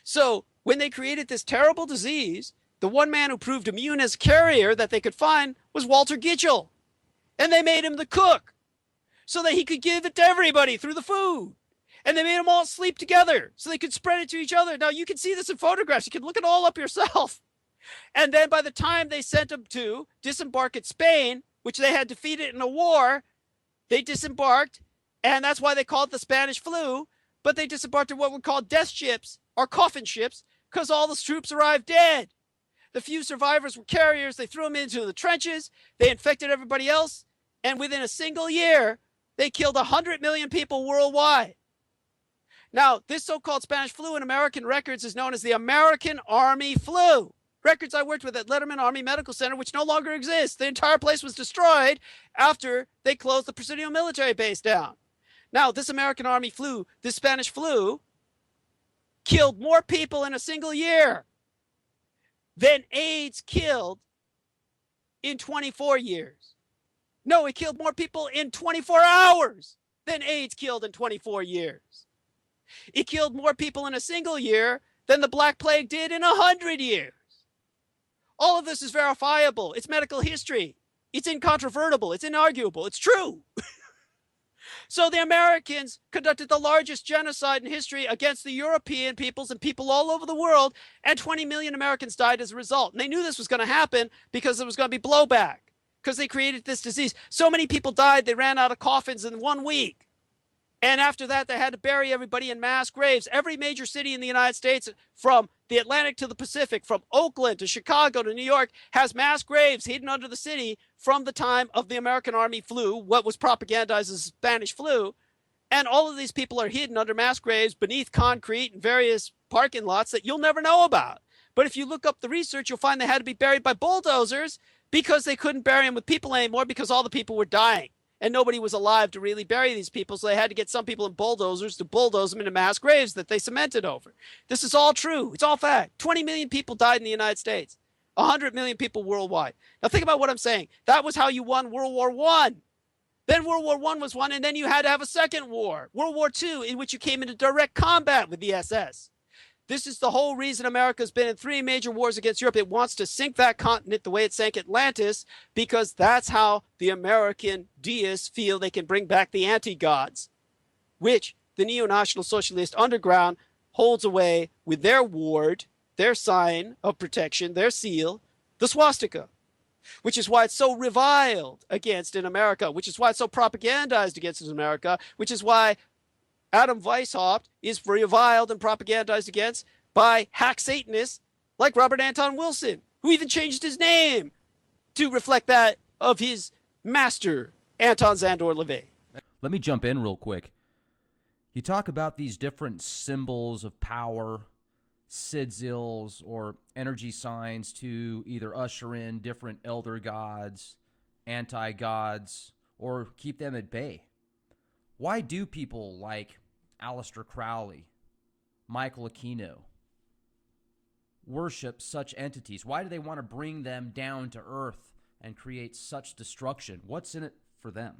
So when they created this terrible disease, the one man who proved immune as a carrier that they could find was Walter Gitchell. And they made him the cook so that he could give it to everybody through the food. And they made them all sleep together so they could spread it to each other. Now, you can see this in photographs. You can look it all up yourself. And then by the time they sent him to disembark at Spain, which they had defeated in a war, they disembarked, and that's why they called it the Spanish flu, but they disembarked in what were called death ships, or coffin ships, because all the troops arrived dead. The few survivors were carriers. They threw them into the trenches. They infected everybody else, and within a single year, they killed 100 million people worldwide. Now, this so-called Spanish flu in American records is known as the American Army flu. Records I worked with at Letterman Army Medical Center, which no longer exists. The entire place was destroyed after they closed the Presidio military base down. Now, this American Army flu, this Spanish flu, killed more people in a single year than AIDS killed in 24 years. No, it killed more people in 24 hours than AIDS killed in 24 years. It killed more people in a single year than the Black Plague did in 100 years. All of this is verifiable. It's medical history. It's incontrovertible. It's inarguable. It's true. So the Americans conducted the largest genocide in history against the European peoples and people all over the world, and 20 million Americans died as a result. And they knew this was going to happen because there was going to be blowback, because they created this disease. So many people died, they ran out of coffins in 1 week. And after that, they had to bury everybody in mass graves. Every major city in the United States, from the Atlantic to the Pacific, from Oakland to Chicago to New York, has mass graves hidden under the city from the time of the American Army flu, what was propagandized as Spanish flu. And all of these people are hidden under mass graves beneath concrete in various parking lots that you'll never know about. But if you look up the research, you'll find they had to be buried by bulldozers because they couldn't bury them with people anymore because all the people were dying. and nobody was alive to really bury these people, so they had to get some people in bulldozers to bulldoze them into mass graves that they cemented over. This is all true. It's all fact. 20 million people died in the United States. 100 million people worldwide. Now think about what I'm saying. That was how you won World War I. Then World War I was won, and then you had to have a second war, World War II, in which you came into direct combat with the SS. This is the whole reason America's been in 3 major wars against Europe. It wants to sink that continent the way it sank Atlantis, because that's how the American deists feel they can bring back the anti-gods, which the neo-national socialist underground holds away with their ward, their sign of protection, their seal, the swastika, which is why it's so reviled against in America, which is why it's so propagandized against in America, which is why Adam Weishaupt is reviled and propagandized against by hack Satanists like Robert Anton Wilson, who even changed his name to reflect that of his master, Anton Szandor LaVey. Let me jump in real quick. You talk about these different symbols of power, sigils or energy signs to either usher in different elder gods, anti-gods, or keep them at bay. Why do people like Aleister Crowley, Michael Aquino worship such entities? Why do they want to bring them down to earth and create such destruction? What's in it for them?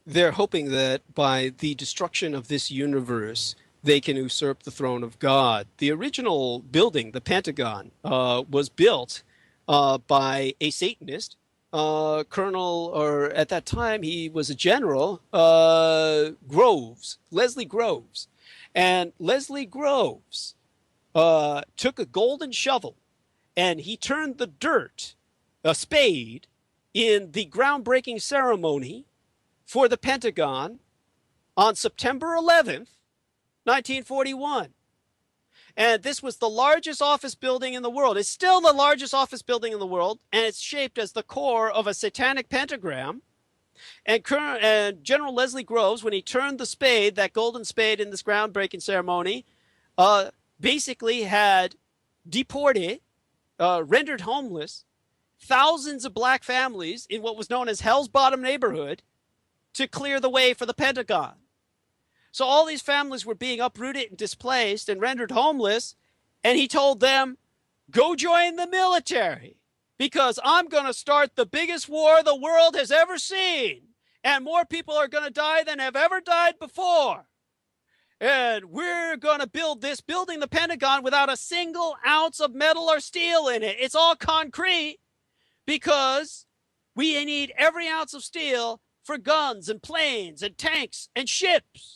They're hoping that by the destruction of this universe, they can usurp the throne of God. The original building, the Pentagon, was built by a Satanist, Colonel, or at that time he was a general, Groves, Leslie Groves. And Leslie Groves took a golden shovel and he turned the dirt, a spade, in the groundbreaking ceremony for the Pentagon on September 11th, 1941. And this was the largest office building in the world. It's still the largest office building in the world, and it's shaped as the core of a satanic pentagram. And General Leslie Groves, when he turned the spade, that golden spade in this groundbreaking ceremony, basically had deported, rendered homeless, thousands of black families in what was known as Hell's Bottom neighborhood to clear the way for the Pentagon. So all these families were being uprooted and displaced and rendered homeless, and he told them, go join the military, because I'm going to start the biggest war the world has ever seen, and more people are going to die than have ever died before. And we're going to build this building, the Pentagon, without a single ounce of metal or steel in it. It's all concrete, because we need every ounce of steel for guns and planes and tanks and ships.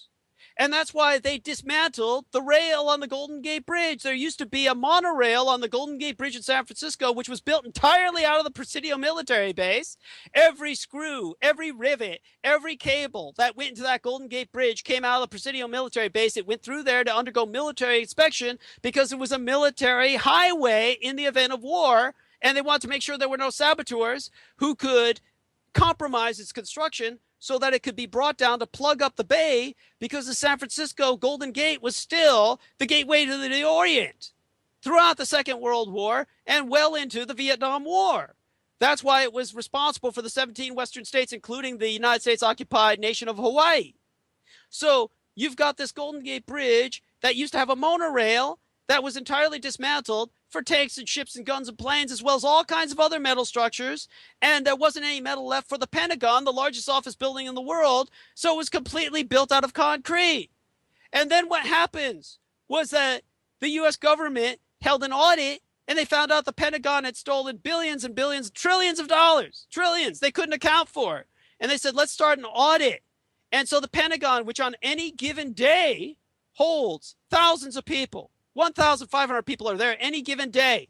And that's why they dismantled the rail on the Golden Gate Bridge. There used to be a monorail on the Golden Gate Bridge in San Francisco, which was built entirely out of the Presidio military base. Every screw, every rivet, every cable that went into that Golden Gate Bridge came out of the Presidio military base. It went through there to undergo military inspection because it was a military highway in the event of war. And they wanted to make sure there were no saboteurs who could compromise its construction so that it could be brought down to plug up the bay, because the San Francisco Golden Gate was still the gateway to the Orient throughout the Second World War and well into the Vietnam War. That's why it was responsible for the 17 Western states, including the United States-occupied nation of Hawaii. So you've got this Golden Gate Bridge that used to have a monorail that was entirely dismantled for tanks and ships and guns and planes, as well as all kinds of other metal structures. And there wasn't any metal left for the Pentagon, the largest office building in the world. So it was completely built out of concrete. And then what happens was that the U.S. government held an audit, and they found out the Pentagon had stolen billions and billions, trillions of dollars, trillions. They couldn't account for it. And they said, let's start an audit. And so the Pentagon, which on any given day holds thousands of people, 1,500 people are there any given day.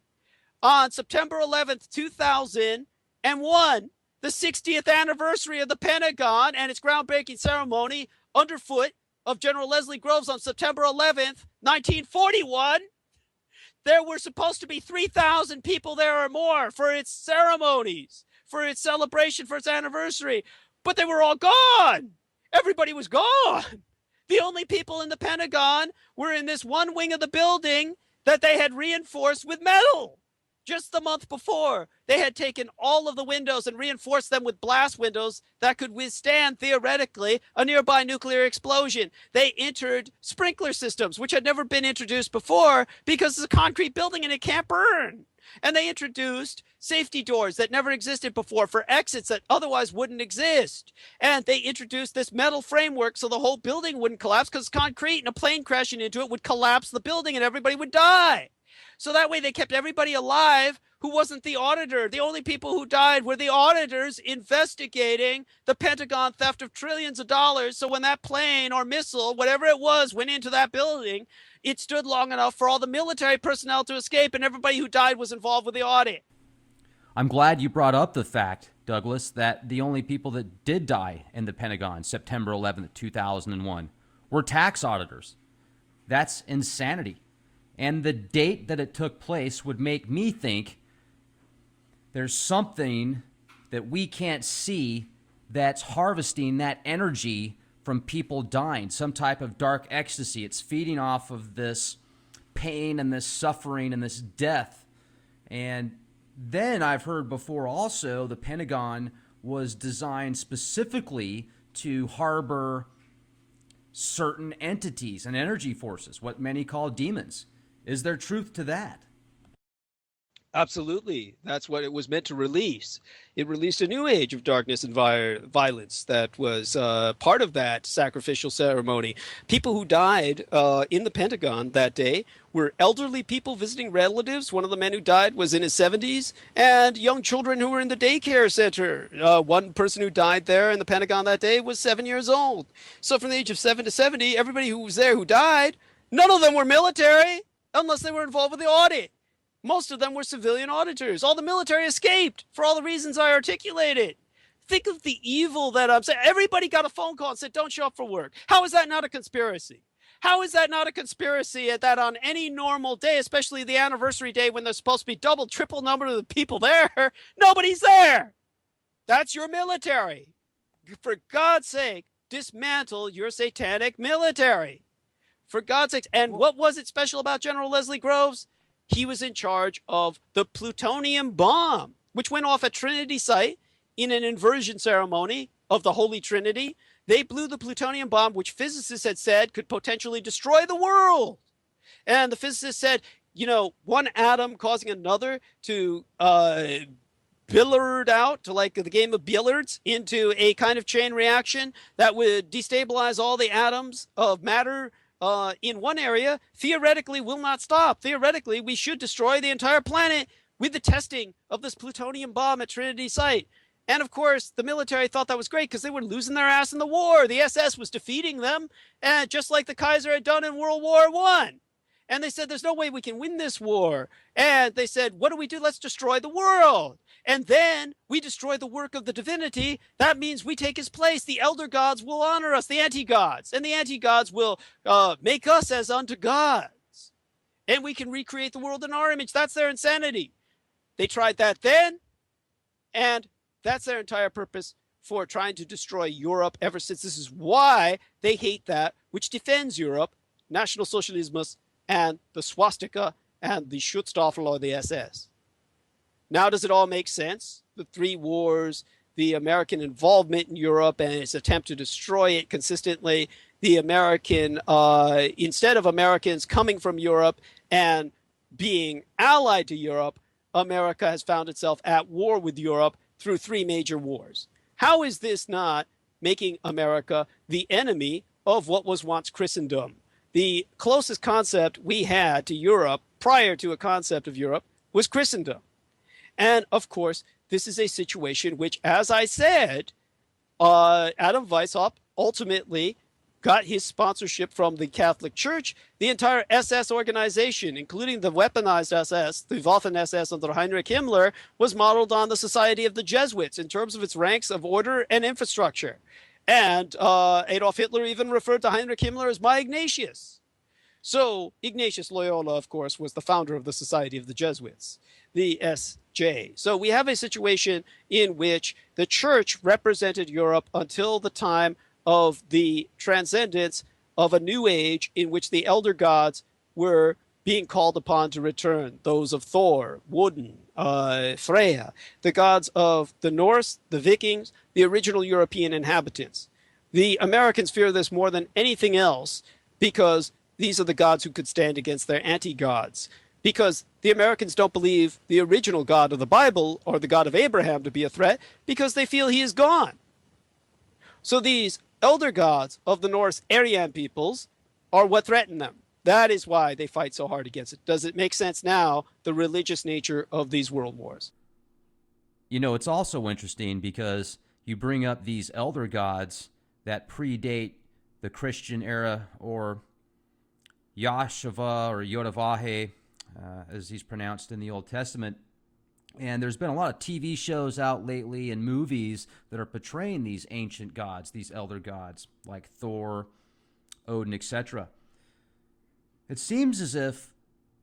On September 11th, 2001, the 60th anniversary of the Pentagon and its groundbreaking ceremony underfoot of General Leslie Groves on September 11th, 1941, there were supposed to be 3,000 people there or more for its ceremonies, for its celebration, for its anniversary. But they were all gone. Everybody was gone. The only people in the Pentagon were in this one wing of the building that they had reinforced with metal. Just the month before, they had taken all of the windows and reinforced them with blast windows that could withstand, theoretically, a nearby nuclear explosion. They entered sprinkler systems, which had never been introduced before because it's a concrete building and it can't burn. And they introduced safety doors that never existed before for exits that otherwise wouldn't exist. And they introduced this metal framework so the whole building wouldn't collapse because concrete and a plane crashing into it would collapse the building and everybody would die. So that way they kept everybody alive who wasn't the auditor. The only people who died were the auditors investigating the Pentagon theft of trillions of dollars. So when that plane or missile, whatever it was, went into that building, it stood long enough for all the military personnel to escape, and everybody who died was involved with the audit. I'm glad you brought up the fact, Douglas, that the only people that did die in the Pentagon September 11th, 2001 were tax auditors. That's insanity. And the date that it took place would make me think there's something that we can't see that's harvesting that energy from people dying, some type of dark ecstasy. It's feeding off of this pain and this suffering and this death. And then I've heard before also the Pentagon was designed specifically to harbor certain entities and energy forces, what many call demons. Is there truth to that? Absolutely. That's what it was meant to release. It released a new age of darkness and violence that was part of that sacrificial ceremony. People who died in the Pentagon that day were elderly people visiting relatives. One of the men who died was in his 70s, and young children who were in the daycare center. One person who died there in the Pentagon that day was 7 years old. So from the age of 7 to 70, everybody who was there who died, none of them were military unless they were involved with the audit. Most of them were civilian auditors. All the military escaped for all the reasons I articulated. Think of the evil that I'm saying. Everybody got a phone call and said, don't show up for work. How is that not a conspiracy? How is that not a conspiracy that on any normal day, especially the anniversary day when there's supposed to be double, triple number of the people there, nobody's there? That's your military. For God's sake, dismantle your satanic military. For God's sake. And what was it special about General Leslie Groves? He was in charge of the plutonium bomb, which went off at Trinity site in an inversion ceremony of the Holy Trinity. They blew the plutonium bomb, which physicists had said could potentially destroy the world. And the physicists said, you know, one atom causing another to billard out to like the game of billiards into a kind of chain reaction that would destabilize all the atoms of matter in one area, theoretically will not stop. Theoretically, we should destroy the entire planet with the testing of this plutonium bomb at Trinity site. And of course, the military thought that was great because they were losing their ass in the war. The SS was defeating them, and just like the Kaiser had done in World War I. And they said, there's no way we can win this war. And they said, what do we do? Let's destroy the world. And then we destroy the work of the divinity. That means we take his place. The elder gods will honor us, the anti-gods. And the anti-gods will make us as unto gods. And we can recreate the world in our image. That's their insanity. They tried that then. And that's their entire purpose for trying to destroy Europe ever since. This is why they hate that which defends Europe, National Socialism, and the swastika and the Schutzstaffel or the SS. Now, does it all make sense? The three wars, the American involvement in Europe and its attempt to destroy it consistently, the American, instead of Americans coming from Europe and being allied to Europe, America has found itself at war with Europe through three major wars. How is this not making America the enemy of what was once Christendom? The closest concept we had to Europe prior to a concept of Europe was Christendom. And of course, this is a situation which, as I said, Adam Weishaupt ultimately got his sponsorship from the Catholic Church. The entire SS organization, including the weaponized SS, the Waffen-SS under Heinrich Himmler, was modeled on the Society of the Jesuits in terms of its ranks of order and infrastructure. And Adolf Hitler even referred to Heinrich Himmler as my Ignatius. So Ignatius Loyola, of course, was the founder of the Society of the Jesuits, the SJ. So we have a situation in which the church represented Europe until the time of the transcendence of a new age in which the elder gods were being called upon to return, those of Thor, Woden, Freya, the gods of the Norse, the Vikings, the original European inhabitants. The Americans fear this more than anything else because these are the gods who could stand against their anti-gods. Because the Americans don't believe the original God of the Bible or the God of Abraham to be a threat because they feel he is gone. So these elder gods of the Norse Aryan peoples are what threaten them. That is why they fight so hard against it. Does it make sense now, the religious nature of these world wars? You know, it's also interesting because you bring up these elder gods that predate the Christian era, or Yahshua or Yodavahe, as he's pronounced in the Old Testament. And there's been a lot of TV shows out lately and movies that are portraying these ancient gods, these elder gods, like Thor, Odin, etc. It seems as if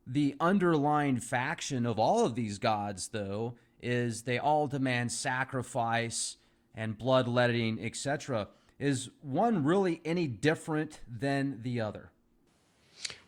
the underlying faction of all of these gods, though, is they all demand sacrifice and bloodletting, etc. Is one really any different than the other?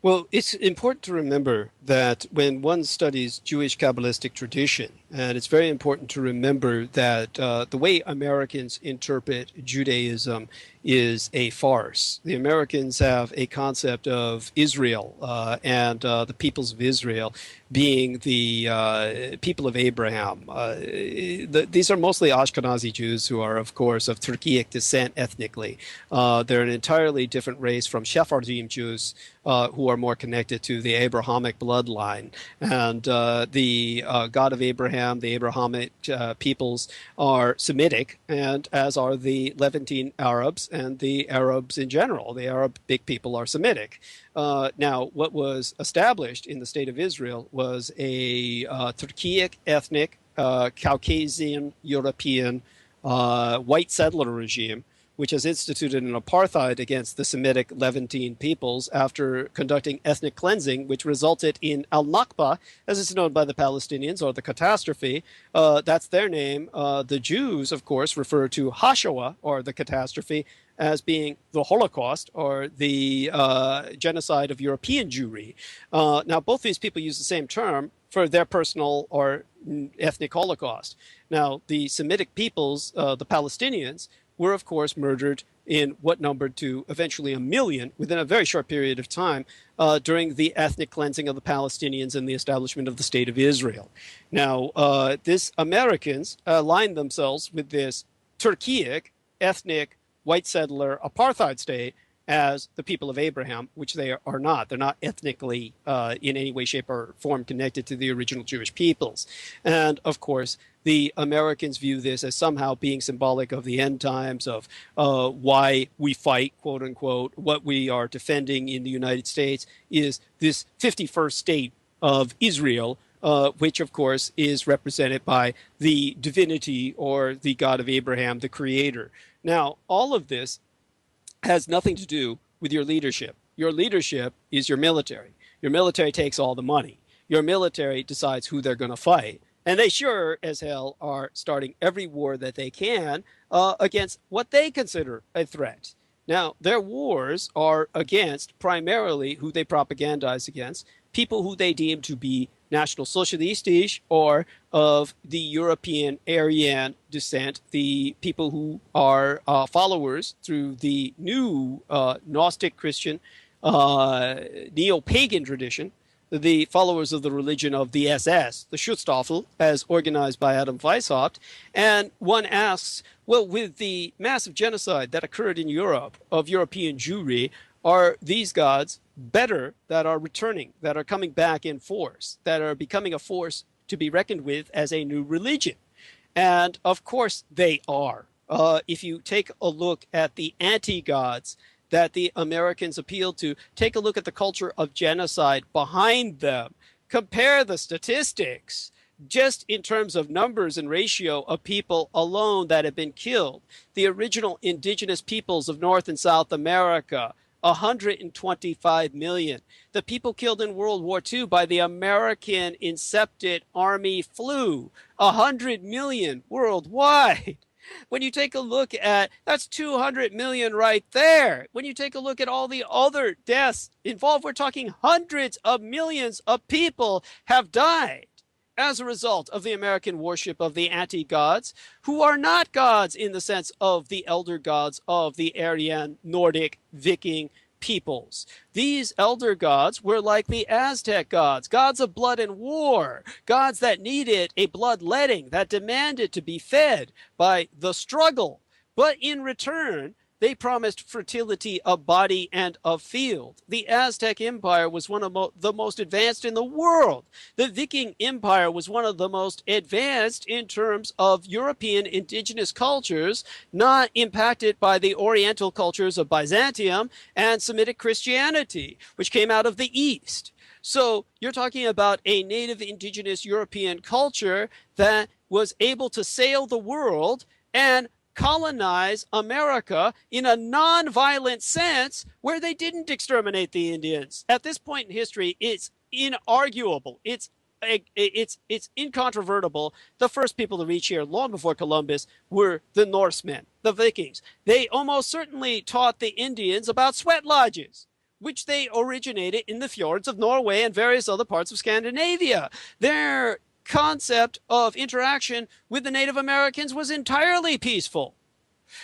Well, it's important to remember that when one studies Jewish Kabbalistic tradition, and it's very important to remember that the way Americans interpret Judaism is a farce. The Americans have a concept of Israel and the peoples of Israel being the people of Abraham. These are mostly Ashkenazi Jews who are, of course, of Turkic descent ethnically. They're an entirely different race from Sephardim Jews who are more connected to the Abrahamic bloodline. And the God of Abraham, the Abrahamic peoples are Semitic, and as are the Levantine Arabs and the Arabs in general. The Arabic people are Semitic. Now, what was established in the state of Israel was a Turkic ethnic, Caucasian, European, white settler regime, which has instituted an apartheid against the Semitic Levantine peoples after conducting ethnic cleansing, which resulted in al-Nakba, as it's known by the Palestinians, or the catastrophe. That's their name. The Jews, of course, refer to Hashoah, or the catastrophe, as being the Holocaust, or the genocide of European Jewry. Now, both these people use the same term for their personal or ethnic Holocaust. Now, the Semitic peoples, the Palestinians, were, of course, murdered in what numbered to eventually 1 million within a very short period of time during the ethnic cleansing of the Palestinians and the establishment of the State of Israel. Now, these Americans aligned themselves with this Turkic, ethnic, white settler apartheid state as the people of Abraham, which they are not. They're not ethnically in any way, shape, or form connected to the original Jewish peoples. And, of course, the Americans view this as somehow being symbolic of the end times, of why we fight, quote unquote. What we are defending in the United States is this 51st state of Israel, which, of course, is represented by the divinity or the God of Abraham, the creator. Now, all of this has nothing to do with your leadership. Your leadership is your military. Your military takes all the money. Your military decides who they're going to fight. And they sure as hell are starting every war that they can against what they consider a threat. Now, their wars are against primarily who they propagandize against, people who they deem to be National Socialistisch or of the European Aryan descent, the people who are followers through the new Gnostic Christian neo-pagan tradition, the followers of the religion of the SS, the Schutzstaffel, as organized by Adam Weishaupt. And one asks, well, with the massive genocide that occurred in Europe of European Jewry, are these gods better that are returning, that are coming back in force, that are becoming a force to be reckoned with as a new religion? And of course they are. If you take a look at the anti-gods that the Americans appeal to, take a look at the culture of genocide behind them, compare the statistics just in terms of numbers and ratio of people alone that have been killed. The original indigenous peoples of North and South America, 125 million. The people killed in World War II by the American incepted army flu, 100 million worldwide. When you take a look at, that's 200 million right there. When you take a look at all the other deaths involved, we're talking hundreds of millions of people have died as a result of the American worship of the anti-gods, who are not gods in the sense of the elder gods of the Aryan, Nordic, Viking peoples. These elder gods were like the Aztec gods, gods of blood and war, gods that needed a bloodletting, that demanded to be fed by the struggle. But in return, they promised fertility of body and of field. The Aztec Empire was one of the most advanced in the world. The Viking Empire was one of the most advanced in terms of European indigenous cultures, not impacted by the Oriental cultures of Byzantium and Semitic Christianity, which came out of the East. So you're talking about a native indigenous European culture that was able to sail the world and colonize America in a non-violent sense where they didn't exterminate the Indians. At this point in history, it's inarguable. It's incontrovertible. The first people to reach here long before Columbus were the Norsemen, the Vikings. They almost certainly taught the Indians about sweat lodges, which they originated in the fjords of Norway and various other parts of Scandinavia. Their concept of interaction with the Native Americans was entirely peaceful.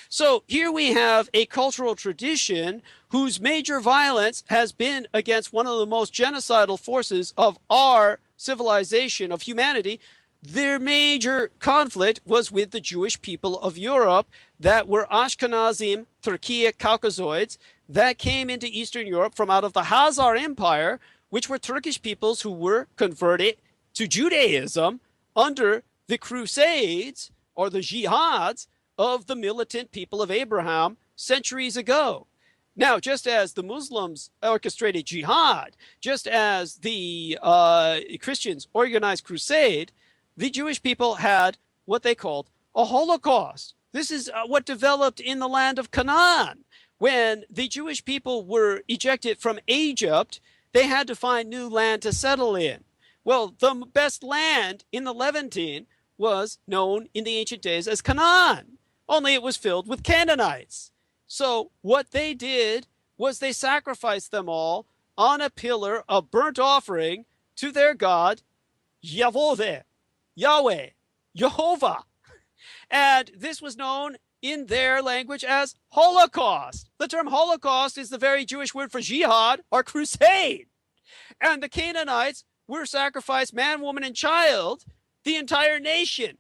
So here we have a cultural tradition whose major violence has been against one of the most genocidal forces of our civilization, of humanity. Their major conflict was with the Jewish people of Europe that were Ashkenazim, Turkic Caucasoids, that came into Eastern Europe from out of the Khazar Empire, which were Turkish peoples who were converted to Judaism under the Crusades or the jihads of the militant people of Abraham centuries ago. Now, just as the Muslims orchestrated jihad, just as the Christians organized crusade, the Jewish people had what they called a Holocaust. This is what developed in the land of Canaan. When the Jewish people were ejected from Egypt, they had to find new land to settle in. Well, the best land in the Levantine was known in the ancient days as Canaan, only it was filled with Canaanites. So what they did was they sacrificed them all on a pillar of burnt offering to their god, Yahweh, Jehovah. And this was known in their language as Holocaust. The term Holocaust is the very Jewish word for jihad or crusade. And the Canaanites were sacrificed, man, woman, and child, the entire nation,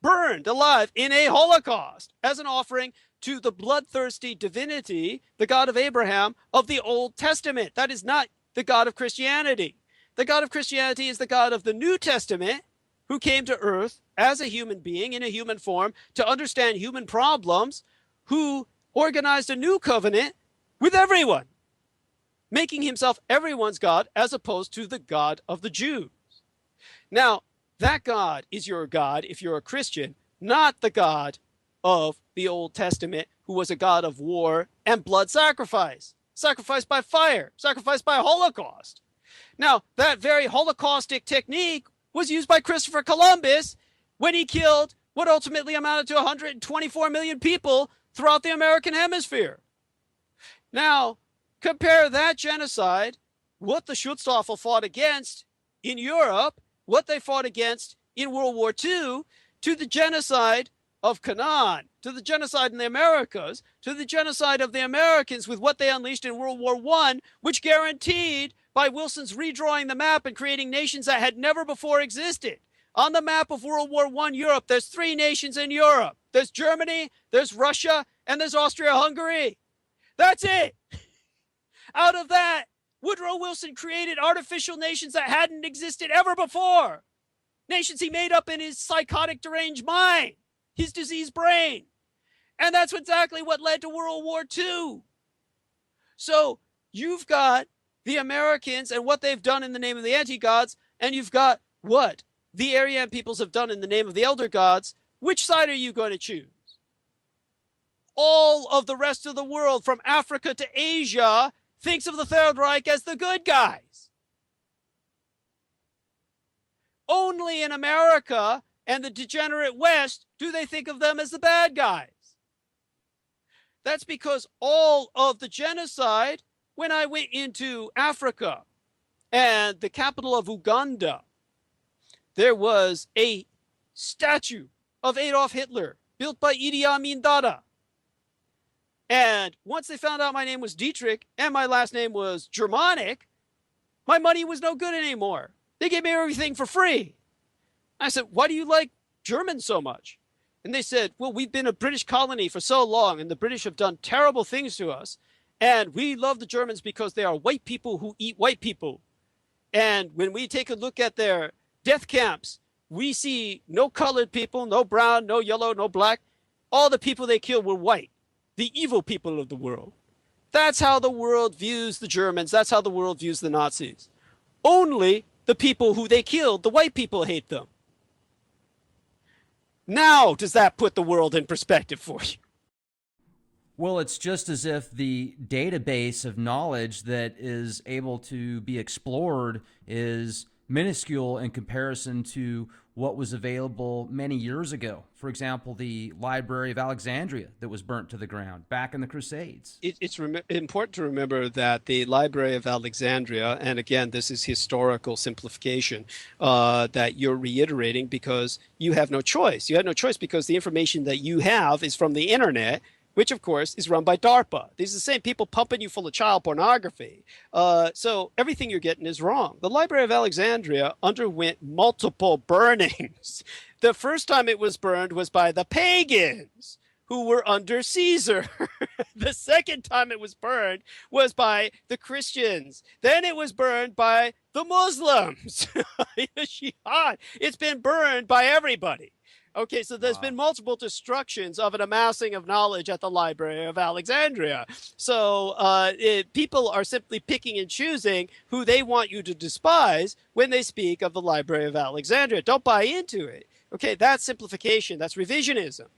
burned alive in a Holocaust as an offering to the bloodthirsty divinity, the God of Abraham, of the Old Testament. That is not the God of Christianity. The God of Christianity is the God of the New Testament, who came to earth as a human being in a human form to understand human problems, who organized a new covenant with everyone, making himself everyone's God as opposed to the God of the Jews. Now, that God is your God if you're a Christian, not the God of the Old Testament, who was a God of war and blood sacrifice, sacrifice by fire, sacrifice by Holocaust. Now, that very Holocaustic technique was used by Christopher Columbus when he killed what ultimately amounted to 124 million people throughout the American hemisphere. Now, compare that genocide, what the Schutzstaffel fought against in Europe, what they fought against in World War II, to the genocide of Canaan, to the genocide in the Americas, to the genocide of the Americans with what they unleashed in World War I, which guaranteed by Wilson's redrawing the map and creating nations that had never before existed. On the map of World War I Europe, there's 3 nations in Europe. There's Germany, there's Russia, and there's Austria-Hungary. That's it. Out of that, Woodrow Wilson created artificial nations that hadn't existed ever before. Nations he made up in his psychotic, deranged mind, his diseased brain. And that's exactly what led to World War II. So you've got the Americans and what they've done in the name of the anti-gods, and you've got what the Aryan peoples have done in the name of the elder gods. Which side are you going to choose? All of the rest of the world, from Africa to Asia, thinks of the Third Reich as the good guys. Only in America And the degenerate West, do they think of them as the bad guys? That's because all of the genocide, when I went into Africa and the capital of Uganda, there was a statue of Adolf Hitler built by Idi Amin Dada. And once they found out my name was Dietrich and my last name was Germanic, my money was no good anymore. They gave me everything for free. I said, why do you like Germans so much? And they said, well, we've been a British colony for so long, and the British have done terrible things to us. And we love the Germans because they are white people who eat white people. And when we take a look at their death camps, we see no colored people, no brown, no yellow, no black. All the people they killed were white, the evil people of the world. That's how the world views the Germans. That's how the world views the Nazis. Only the people who they killed, the white people, hate them. Now, does that put the world in perspective for you? Well, it's just as if the database of knowledge that is able to be explored is minuscule in comparison to what was available many years ago. For example, the Library of Alexandria that was burnt to the ground back in the Crusades. It's important to remember that the Library of Alexandria, and again, this is historical simplification that you're reiterating because you have no choice. You have no choice because the information that you have is from the internet, which, of course, is run by DARPA. These are the same people pumping you full of child pornography. So everything you're getting is wrong. The Library of Alexandria underwent multiple burnings. The first time it was burned was by the pagans who were under Caesar. The second time it was burned was by the Christians. Then it was burned by the Muslims. Jihad. It's been burned by everybody. Okay, so there's been multiple destructions of an amassing of knowledge at the Library of Alexandria. So people are simply picking and choosing who they want you to despise when they speak of the Library of Alexandria. Don't buy into it. Okay, that's simplification. That's revisionism.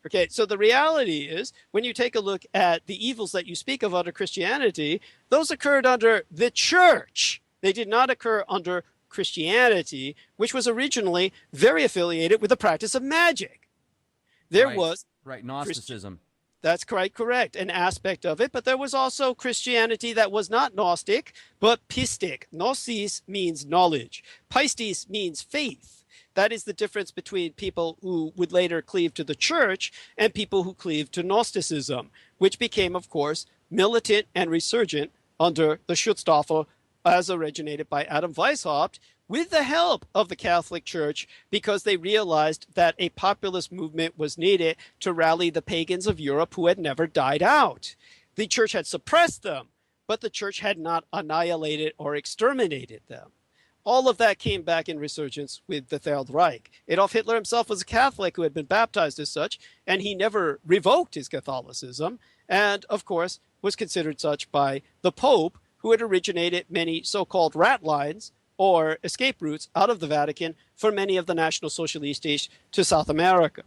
Okay, so the reality is when you take a look at the evils that you speak of under Christianity, those occurred under the church. They did not occur under Christianity, which was originally very affiliated with the practice of magic. There was Gnosticism. That's quite correct, an aspect of it, but there was also Christianity that was not Gnostic, but pistic. Gnosis means knowledge. Pistis means faith. That is the difference between people who would later cleave to the church and people who cleave to Gnosticism, which became, of course, militant and resurgent under the Schutzstaffel as originated by Adam Weishaupt, with the help of the Catholic Church, because they realized that a populist movement was needed to rally the pagans of Europe who had never died out. The church had suppressed them, but the church had not annihilated or exterminated them. All of that came back in resurgence with the Third Reich. Adolf Hitler himself was a Catholic who had been baptized as such, and he never revoked his Catholicism, and, of course, was considered such by the Pope, who had originated many so-called rat lines or escape routes out of the Vatican for many of the National Socialistes to South America.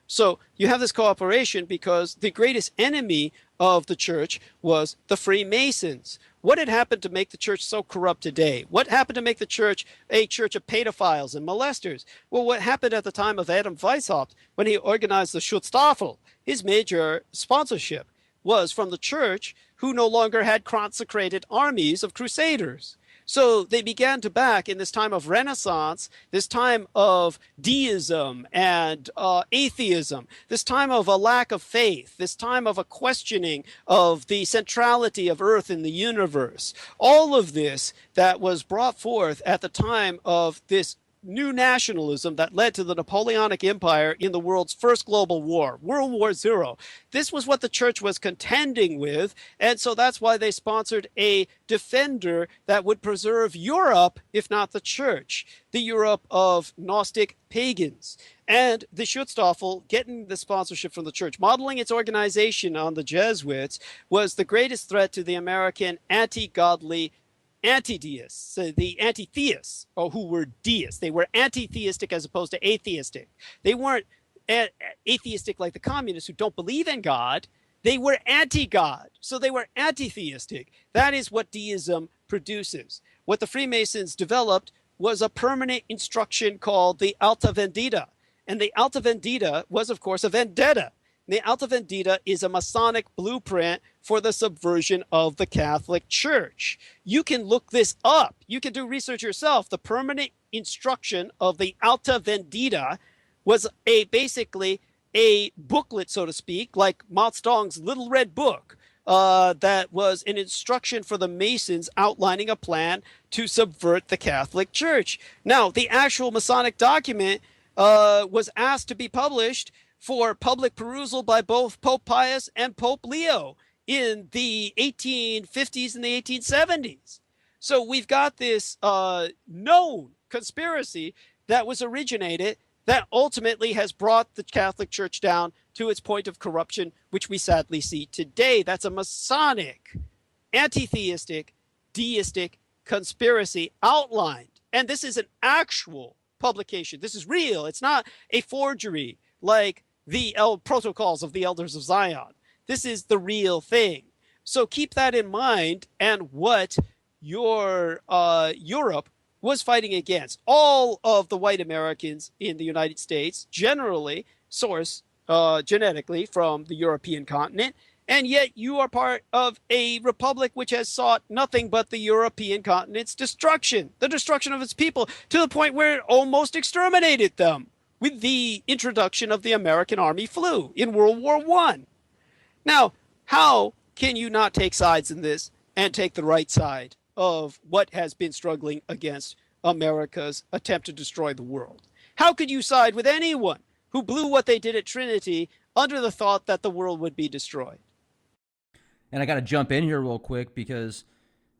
So you have this cooperation because the greatest enemy of the church was the Freemasons. What had happened to make the church so corrupt today? What happened to make the church a church of pedophiles and molesters? Well, what happened at the time of Adam Weishaupt when he organized the Schutzstaffel? His major sponsorship was from the church, who no longer had consecrated armies of crusaders. So they began to back in this time of Renaissance, this time of deism and atheism, this time of a lack of faith, this time of a questioning of the centrality of Earth in the universe. All of this that was brought forth at the time of this new nationalism that led to the Napoleonic Empire in the world's first global war, World War Zero. This was what the church was contending with, and so that's why they sponsored a defender that would preserve Europe, if not the church, the Europe of Gnostic pagans. And the Schutzstaffel, getting the sponsorship from the church, modeling its organization on the Jesuits, was the greatest threat to the American anti-godly anti-deists, the anti-theists, or who were deists. They were anti-theistic as opposed to atheistic. They weren't atheistic like the communists who don't believe in God. They were anti-God, so they were anti-theistic. That is what deism produces. What the Freemasons developed was a permanent instruction called the Alta Vendita, And the Alta Vendita was, of course, a vendetta. The Alta Vendita is a Masonic blueprint for the subversion of the Catholic Church. You can look this up. You can do research yourself. The permanent instruction of the Alta Vendita was basically a booklet, so to speak, like Mao Zedong's Little Red Book, that was an instruction for the Masons outlining a plan to subvert the Catholic Church. Now, the actual Masonic document was asked to be published for public perusal by both Pope Pius and Pope Leo in the 1850s and the 1870s. So we've got this known conspiracy that was originated that ultimately has brought the Catholic Church down to its point of corruption, which we sadly see today. That's a Masonic, anti-theistic, deistic conspiracy outlined. And this is an actual publication. This is real. It's not a forgery like the protocols of the Elders of Zion. This is the real thing. So keep that in mind, and what your Europe was fighting against. All of the white Americans in the United States generally source genetically from the European continent, and yet you are part of a republic which has sought nothing but the European continent's destruction, the destruction of its people, to the point where it almost exterminated them with the introduction of the American Army flu in World War I. Now, how can you not take sides in this and take the right side of what has been struggling against America's attempt to destroy the world? How could you side with anyone who blew what they did at Trinity under the thought that the world would be destroyed? And I got to jump in here real quick, because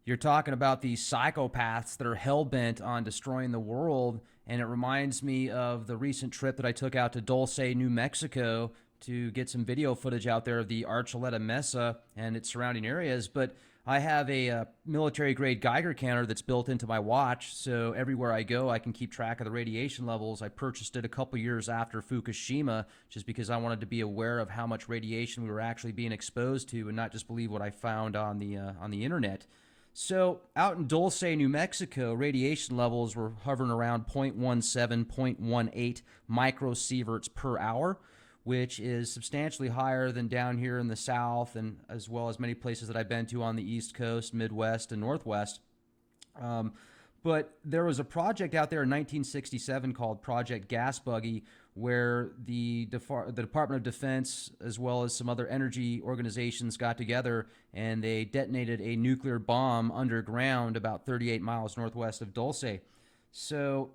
you're talking about these psychopaths that are hell-bent on destroying the world, and it reminds me of the recent trip that I took out to Dulce, New Mexico, to get some video footage out there of the Archuleta Mesa and its surrounding areas. But I have a military-grade Geiger counter that's built into my watch, so everywhere I go, I can keep track of the radiation levels. I purchased it a couple years after Fukushima, just because I wanted to be aware of how much radiation we were actually being exposed to, and not just believe what I found on the internet. So out in Dulce, New Mexico, radiation levels were hovering around 0.17, 0.18 microsieverts per hour, which is substantially higher than down here in the South, and as well as many places that I've been to on the East Coast, Midwest, and Northwest. But there was a project out there in 1967 called Project Gas Buggy, where the Department of Defense, as well as some other energy organizations, got together and they detonated a nuclear bomb underground about 38 miles northwest of Dulce. So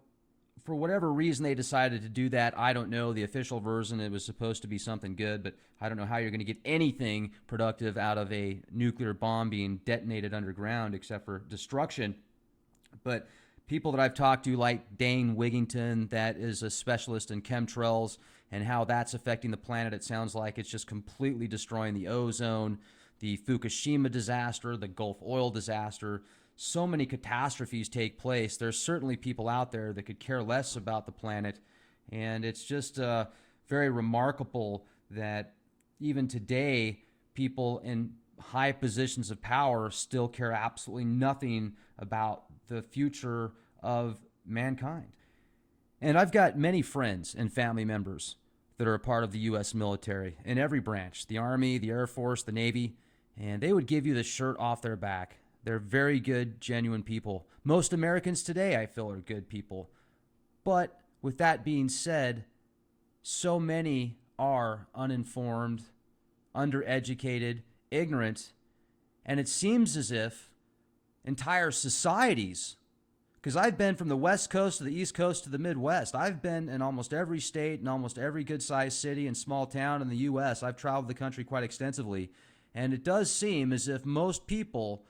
for whatever reason they decided to do that, I don't know. The official version, it was supposed to be something good, but I don't know how you're going to get anything productive out of a nuclear bomb being detonated underground except for destruction. But people that I've talked to, like Dane Wigington, that is a specialist in chemtrails and how that's affecting the planet, it sounds like it's just completely destroying the ozone, the Fukushima disaster, the Gulf oil disaster. So many catastrophes take place. There's certainly people out there that could care less about the planet, and it's just very remarkable that even today people in high positions of power still care absolutely nothing about the future of mankind. And I've got many friends and family members that are a part of the U.S. military in every branch, the Army, the Air Force, the Navy, and they would give you the shirt off their back. They're very good, genuine people. Most Americans today, I feel, are good people. But with that being said, so many are uninformed, undereducated, ignorant, and it seems as if entire societies, because I've been from the West Coast to the East Coast to the Midwest. I've been in almost every state and almost every good-sized city and small town in the U.S. I've traveled the country quite extensively, and it does seem as if most people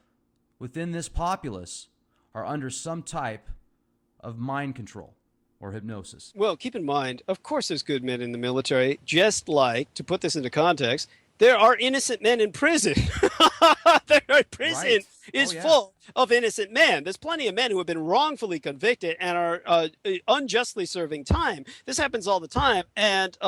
within this populace are under some type of mind control or hypnosis. Well, keep in mind, of course there's good men in the military, just like, to put this into context, there are innocent men in prison. Their prison Right. Oh, is yeah. full of innocent men. There's plenty of men who have been wrongfully convicted and are unjustly serving time. This happens all the time, and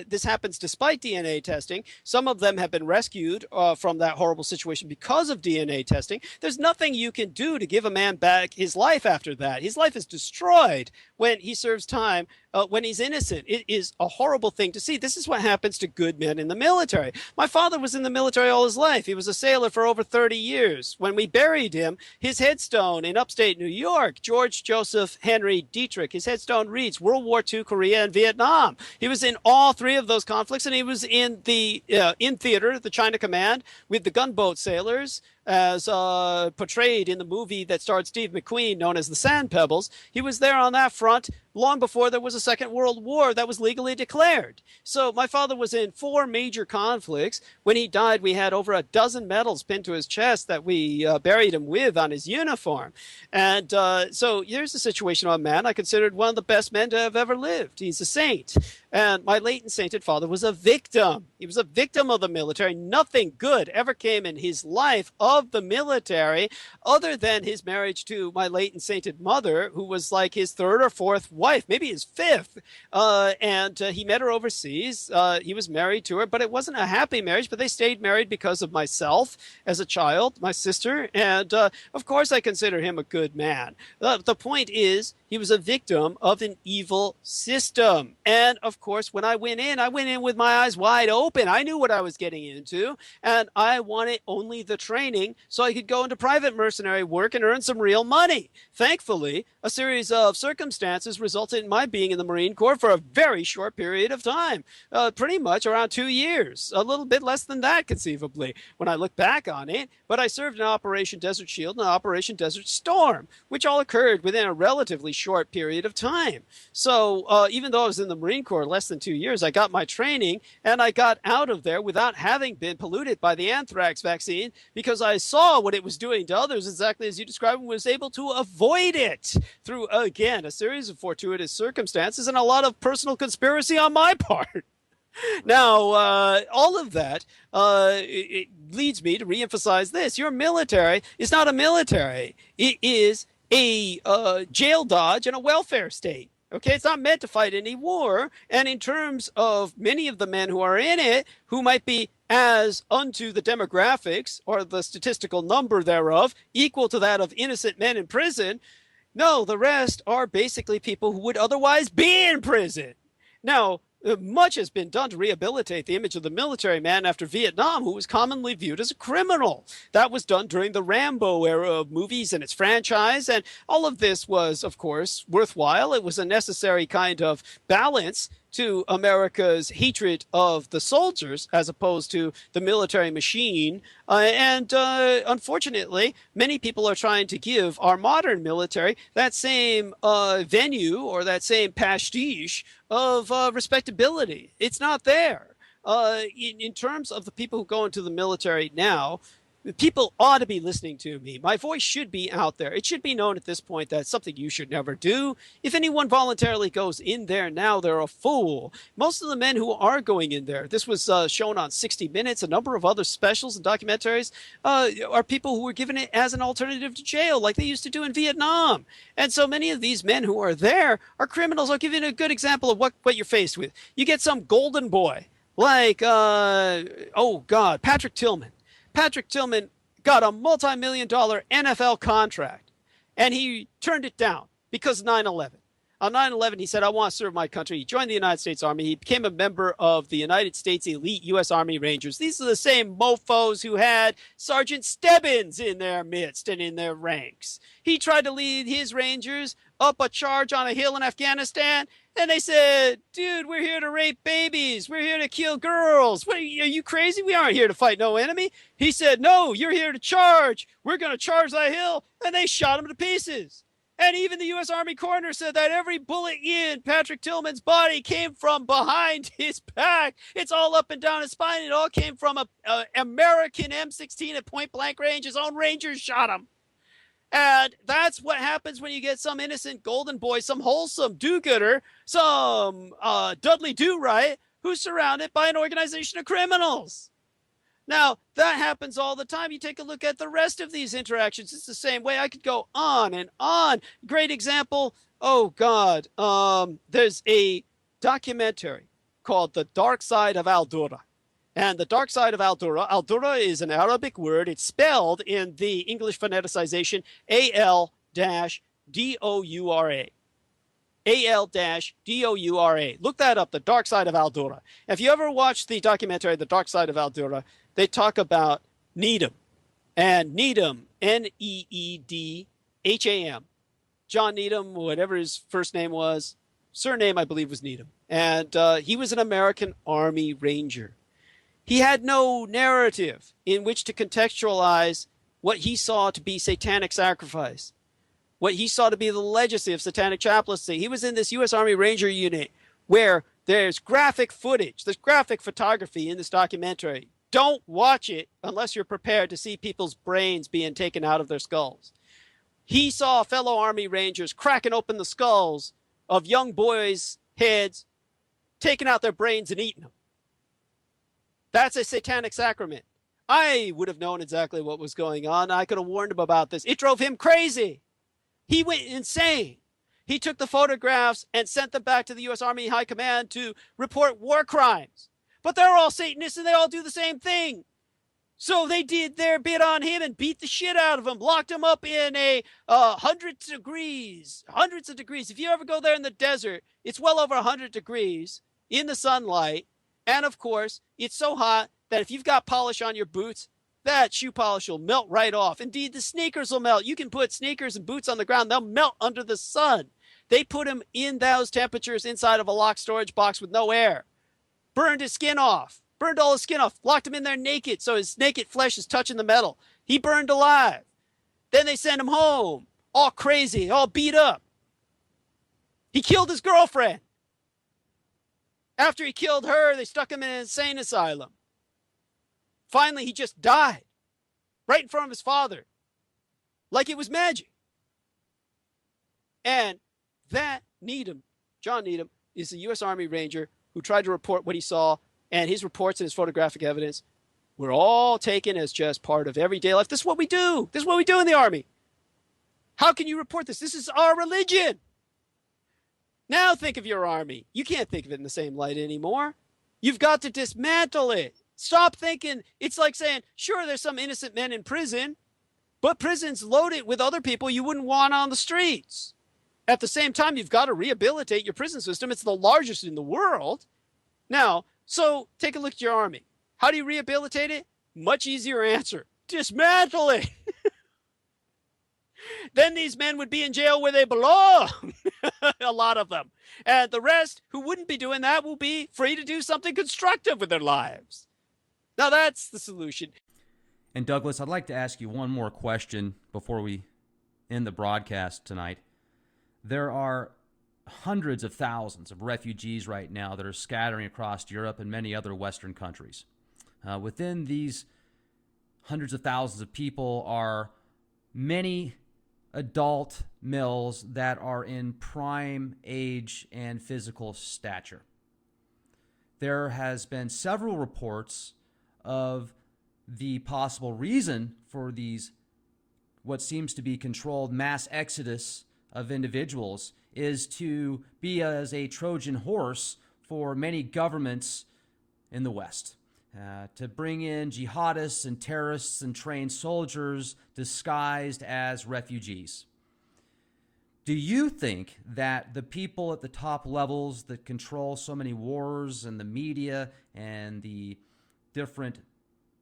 this happens despite DNA testing. Some of them have been rescued from that horrible situation because of DNA testing. There's nothing you can do to give a man back his life after that. His life is destroyed when he serves time, when he's innocent. It is a horrible thing to see. This is what happens to good men in the military. My father was in the military all his life. He was a sailor for over 30 years. When we buried him, his headstone in upstate New York, George Joseph Henry Dietrich, his headstone reads World War II, Korea, and Vietnam. He was in all three of those conflicts, and he was in the in theater, the China Command, with the gunboat sailors, as portrayed in the movie that starred Steve McQueen, known as The Sand Pebbles. He was there on that front long before there was a Second World War that was legally declared. So my father was in 4 major conflicts. When he died, we had over a dozen medals pinned to his chest that we buried him with on his uniform. And so here's the situation of a man I considered one of the best men to have ever lived. He's a saint. And my late and sainted father was a victim. He was a victim of the military. Nothing good ever came in his life of the military other than his marriage to my late and sainted mother, who was like his 3rd or 4th wife, maybe his 5th. And he met her overseas. He was married to her, but it wasn't a happy marriage, but they stayed married because of myself as a child, my sister. And of course, I consider him a good man. The point is, he was a victim of an evil system. And of course, when I went in with my eyes wide open. I knew what I was getting into, and I wanted only the training so I could go into private mercenary work and earn some real money. Thankfully, a series of circumstances resulted in my being in the Marine Corps for a very short period of time, pretty much around 2 years, a little bit less than that conceivably when I look back on it. But I served in Operation Desert Shield and Operation Desert Storm, which all occurred within a relatively short period of time. So even though I was in the Marine Corps less than 2 years, I got my training and I got out of there without having been polluted by the anthrax vaccine, because I saw what it was doing to others, exactly as you described, and was able to avoid it through, again, a series of fortuitous circumstances and a lot of personal conspiracy on my part. Now, all of that it leads me to reemphasize this. Your military is not a military. It is a jail dodge and a welfare state. Okay, it's not meant to fight any war. And in terms of many of the men who are in it, who might be as unto the demographics or the statistical number thereof equal to that of innocent men in prison, no, the rest are basically people who would otherwise be in prison. Now, much has been done to rehabilitate the image of the military man after Vietnam, who was commonly viewed as a criminal. That was done during the Rambo era of movies and its franchise, and all of this was, of course, worthwhile. It was a necessary kind of balance to America's hatred of the soldiers as opposed to the military machine. Unfortunately, many people are trying to give our modern military that same venue or that same pastiche of respectability. It's not there. In terms of the people who go into the military now, people ought to be listening to me. My voice should be out there. It should be known at this point that it's something you should never do. If anyone voluntarily goes in there now, they're a fool. Most of the men who are going in there, this was shown on 60 Minutes, a number of other specials and documentaries, are people who were given it as an alternative to jail, like they used to do in Vietnam. And so many of these men who are there are criminals. I'll give you a good example of what you're faced with. You get some golden boy, like, Patrick Tillman. Patrick Tillman got a multi-million-dollar NFL contract, and he turned it down because of 9/11. On 9/11, he said, I want to serve my country. He joined the United States Army. He became a member of the United States elite U.S. Army Rangers. These are the same mofos who had Sergeant Stebbins in their midst and in their ranks. He tried to lead his Rangers up a charge on a hill in Afghanistan, and they said, dude, we're here to rape babies. We're here to kill girls. What, are you crazy? We aren't here to fight no enemy. He said, no, you're here to charge. We're going to charge that hill. And they shot him to pieces. And even the U.S. Army coroner said that every bullet in Patrick Tillman's body came from behind his back. It's all up and down his spine. It all came from a American M16 at point blank range. His own Rangers shot him. And that's what happens when you get some innocent golden boy, some wholesome do-gooder, some Dudley Do-Right, who's surrounded by an organization of criminals. Now, that happens all the time. You take a look at the rest of these interactions. It's the same way. I could go on and on. Great example. Oh, God. There's a documentary called The Dark Side of Al-Dura. And the dark side of Al-Dura is an Arabic word. It's spelled in the English phoneticization Al-Doura. Al-Doura. Look that up, The Dark Side of Al-Dura. If you ever watched the documentary The Dark Side of Al-Dura, they talk about Needham. And Needham, Needham, John Needham, whatever his first name was, surname I believe was Needham. And he was an American Army Ranger. He had no narrative in which to contextualize what he saw to be satanic sacrifice, what he saw to be the legacy of satanic chaplaincy. He was in this U.S. Army Ranger unit where there's graphic footage, there's graphic photography in this documentary. Don't watch it unless you're prepared to see people's brains being taken out of their skulls. He saw fellow Army Rangers cracking open the skulls of young boys' heads, taking out their brains and eating them. That's a satanic sacrament. I would have known exactly what was going on. I could have warned him about this. It drove him crazy. He went insane. He took the photographs and sent them back to the U.S. Army High Command to report war crimes. But they're all Satanists and they all do the same thing. So they did their bit on him and beat the shit out of him, locked him up in a hundreds of degrees. If you ever go there in the desert, it's well over 100 degrees in the sunlight. And of course, it's so hot that if you've got polish on your boots, that shoe polish will melt right off. Indeed, the sneakers will melt. You can put sneakers and boots on the ground. They'll melt under the sun. They put him in those temperatures inside of a locked storage box with no air. Burned his skin off. Burned all his skin off. Locked him in there naked so his naked flesh is touching the metal. He burned alive. Then they sent him home, all crazy, all beat up. He killed his girlfriend. After he killed her, they stuck him in an insane asylum. Finally, he just died right in front of his father, like it was magic. And that Needham, John Needham, is the U.S. Army Ranger who tried to report what he saw, and his reports and his photographic evidence were all taken as just part of everyday life. This is what we do. This is what we do in the Army. How can you report this? This is our religion. Now think of your army. You can't think of it in the same light anymore. You've got to dismantle it. Stop thinking. It's like saying, sure, there's some innocent men in prison, but prison's loaded with other people you wouldn't want on the streets. At the same time, you've got to rehabilitate your prison system. It's the largest in the world. Now, so take a look at your army. How do you rehabilitate it? Much easier answer. Dismantle it. Then these men would be in jail where they belong. A lot of them. And the rest who wouldn't be doing that will be free to do something constructive with their lives. Now that's the solution. And Douglas, I'd like to ask you one more question before we end the broadcast tonight. There are hundreds of thousands of refugees right now that are scattering across Europe and many other Western countries. Within these hundreds of thousands of people are many adult males that are in prime age and physical stature. There has been several reports of the possible reason for these, what seems to be controlled mass exodus of individuals, is to be as a Trojan horse for many governments in the West. To bring in jihadists and terrorists and trained soldiers disguised as refugees. Do you think that the people at the top levels that control so many wars and the media and the different